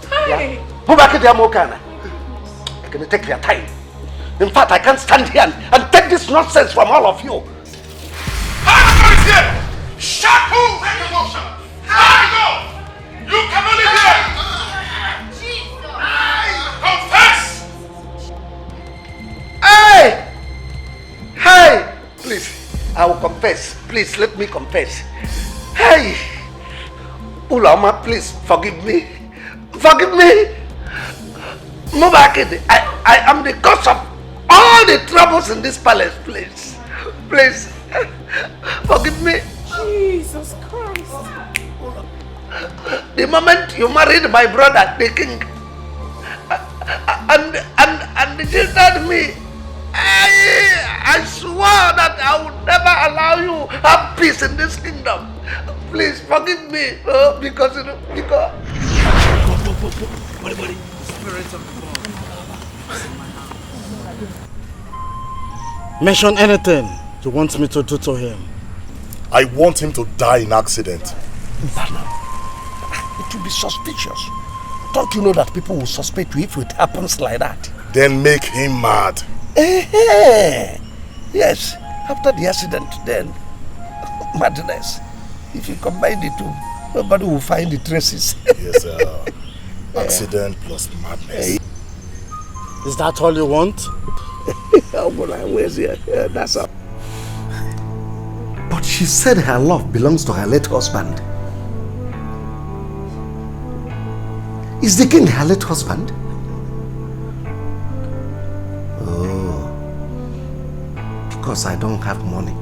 Hi! Akede, I'm okay. I can take your time. In fact, I can't stand here and take this nonsense from all of you. Shaku Rekadosha! Go! You can only be confess! Hey! Hey! Please, I will confess. Please, let me confess. Hey! Ulama, please, forgive me. Forgive me! Mubakid, I am the cause of all the troubles in this palace, please. Please, forgive me. Jesus Christ. The moment you married my brother, the king, and jilted me, I swore that I would never allow you to have peace in this kingdom. Please forgive me, because. Buddy. Spirit of God. Mention anything you want me to do to him. I want him to die in accident. It will be suspicious. Don't you know that people will suspect you if it happens like that? Then make him mad. Yes, after the accident, then madness. If you combine the two, nobody will find the traces. Yes, sir. Accident plus madness. Is that all you want? That's all. But she said her love belongs to her late husband. Is the king her late husband? Oh, because I don't have money.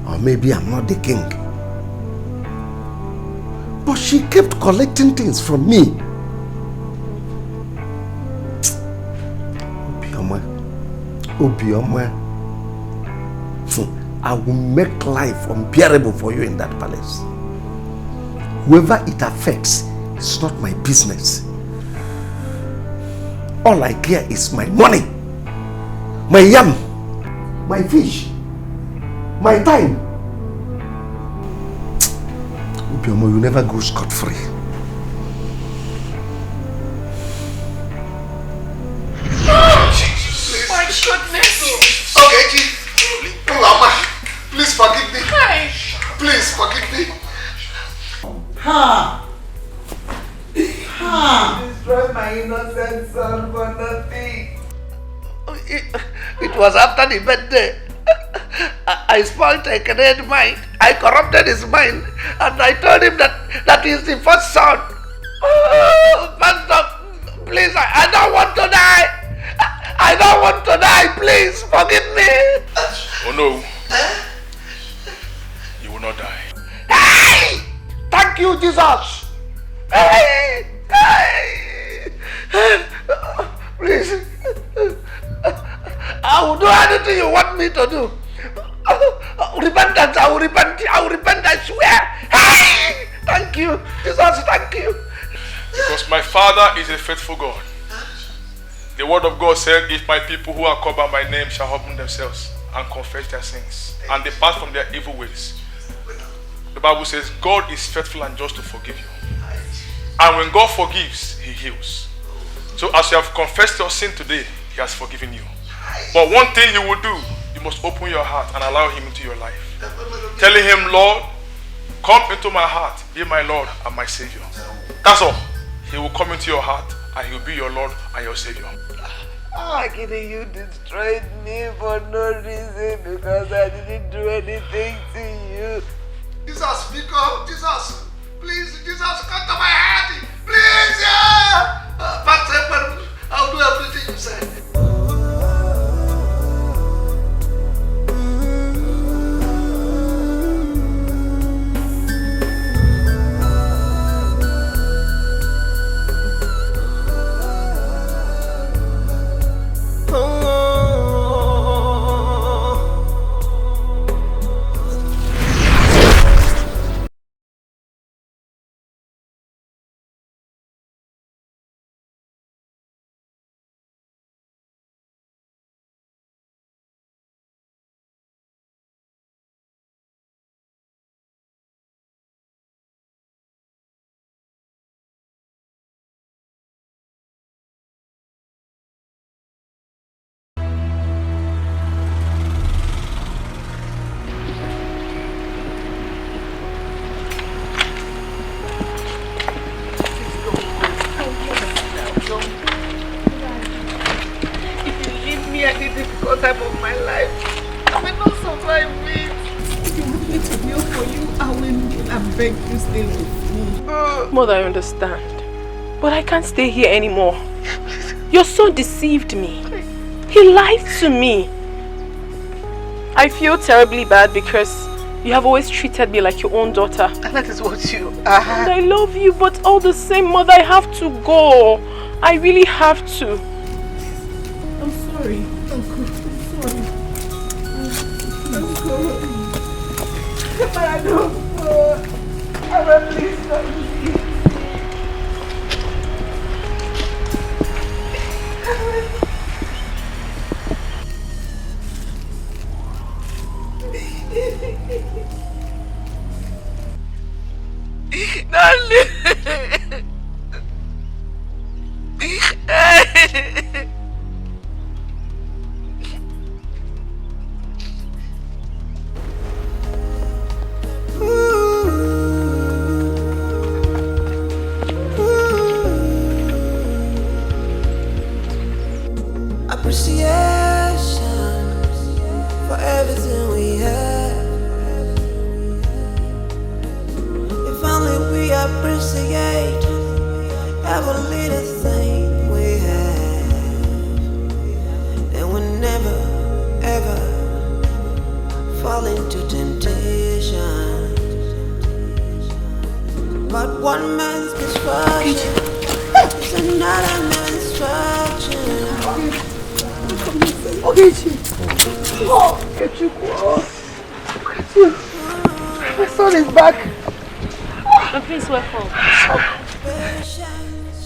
Or maybe I'm not the king. But she kept collecting things from me. Obioma, I will make life unbearable for you in that palace. Whoever it affects, it's not my business. All I care is my money, my yam, my fish, my time. Obioma, you never go scot-free. Please forgive me. Please forgive me. Ha! Ha! Destroy my innocent son for nothing. It was after the birthday. I spoiled Ekene's mind. I corrupted his mind. And I told him that he is the first son. Oh, Pastor, please, I don't want to die. I don't want to die. Please, forgive me. Oh no. You will not die. Hey! Thank you, Jesus. Hey! Hey! Please. I will do anything you want me to do. Repentance, I will repent, I swear. Hey! Thank you, Jesus, thank you. Because my Father is a faithful God. The word of God said, if my people who are called by my name shall humble themselves and confess their sins and depart from their evil ways. The Bible says God is faithful and just to forgive you. And when God forgives, He heals. So as you have confessed your sin today, He has forgiven you. But one thing you will do, you must open your heart and allow Him into your life. Telling Him, Lord, come into my heart, be my Lord and my Savior. That's all. He will come into your heart and He will be your Lord and your Savior. Akini, you destroyed me for no reason because I didn't do anything to you. Jesus, speak up. Jesus, please, Jesus, come to my heart. Please, yeah. Pastor, I'll do everything you say. Time of my life, I will not survive it. If you want me to kneel for you, I will kneel and beg you stay with me. Mother, I understand, but I can't stay here anymore. Your son deceived me. He lied to me. I feel terribly bad because you have always treated me like your own daughter. And that is what you are. And I love you, but all the same, Mother, I have to go. I really have to. I'm sorry. But I don't know. I will please not leave. Appreciation fall into temptation. But one man's misfortune is another man's fortune. My son is back. The prince, welcome.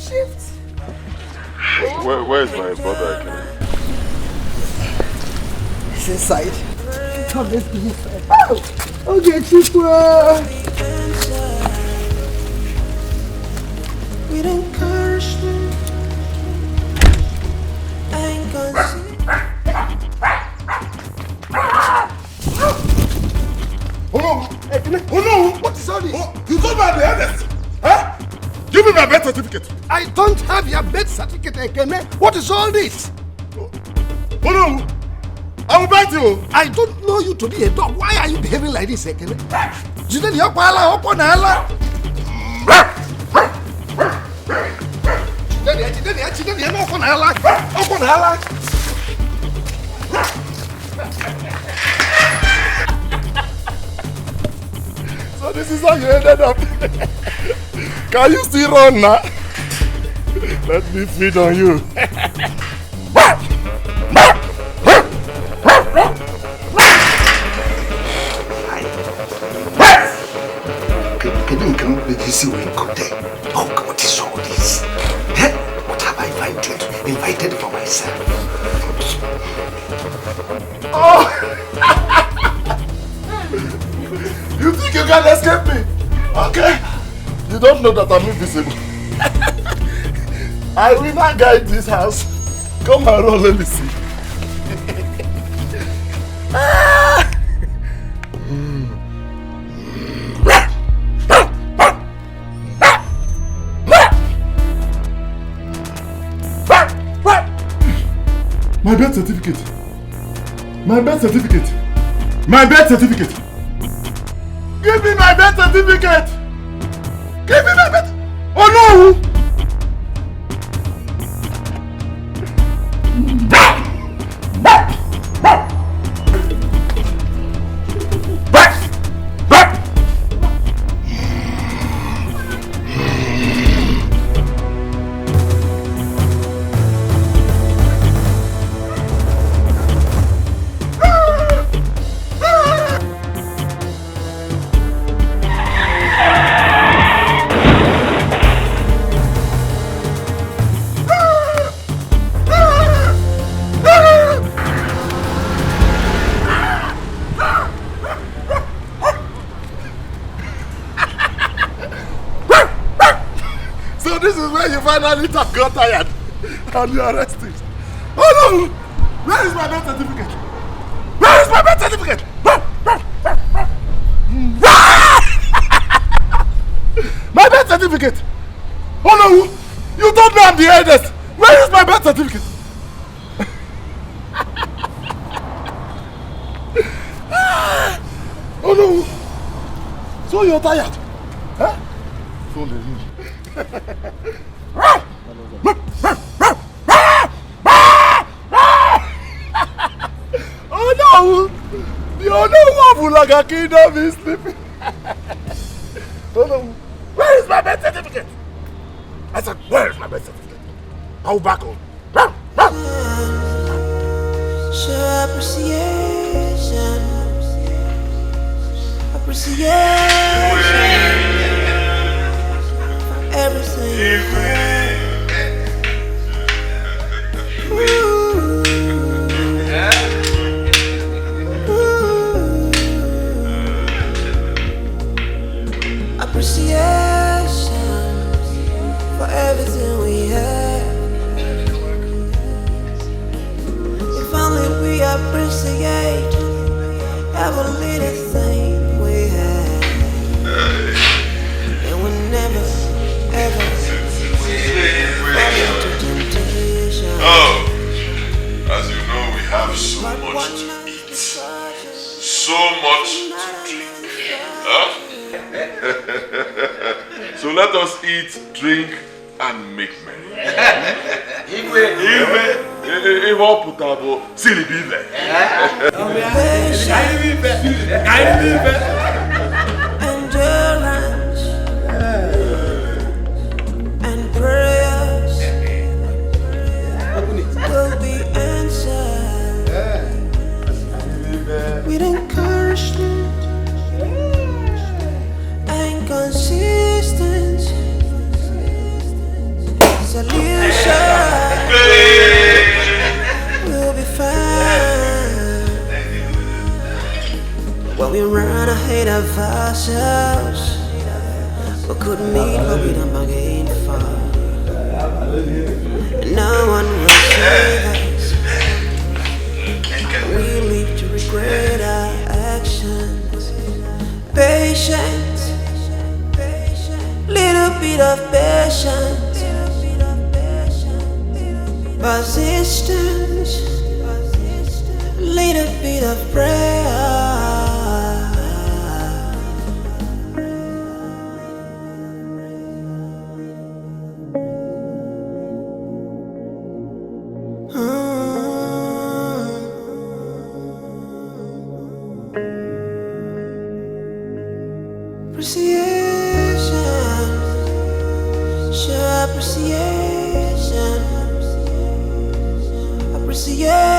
Shift. Where's my brother? He's inside. Come, let's go inside. Okay, Chikwa. We don't curse me. I ain't gonna see. Oh no! Oh no! What is all this? Oh, you told me I'm the eldest! Huh? Give me my birth certificate! I don't have your birth certificate, Ekene. What is all this? Oh no! I will bite you! I don't know you to be a dog. Why are you behaving like this, Ekene? Jide ni ọ̀pọ̀ ala, ọ̀pọ̀ na ala. Jide ni ọ̀pọ̀ na ala, ọ̀pọ̀ na ala. So this is how you ended up. Can you still run now? Let me feed on you. Did you see when you got there? Oh, what is all this? Eh? What have I invited for myself? Oh! You think you can escape me? Okay. You don't know that I'm invisible. I will not guide this house. Come and roll, let me see. My birth certificate. My birth certificate. My birth certificate. Give me my birth certificate. Give me my birth. Oh no! Finally got tired and you arrested. Oh no! Where is my birth certificate? Where is my birth certificate? My birth certificate! Oh no! You told me I'm the eldest! Where is my birth certificate? Oh no! So you're tired? Huh? So oh no! The only one like a kingdom is sleeping. Oh no! Where is my birth certificate? I said, where is my birth certificate? I will back home. Show appreciation. Everything. Appreciation for everything we have. If only we appreciate every little thing we have, and we never ever fall into temptation. Oh, as you know, we have so much to eat, so much to drink. Huh? So let us eat, drink, and make merry. If all put up, silly be there. Endurance and prayers will be answered with encouragement and consistency. Solution will be found when we run ahead of ourselves. We could meet, but we don't bargain for. And no one will save us. We live to regret our actions. Patience, little bit of patience. Persistence, little bit of prayer. Appreciation, show appreciation. Appreciation.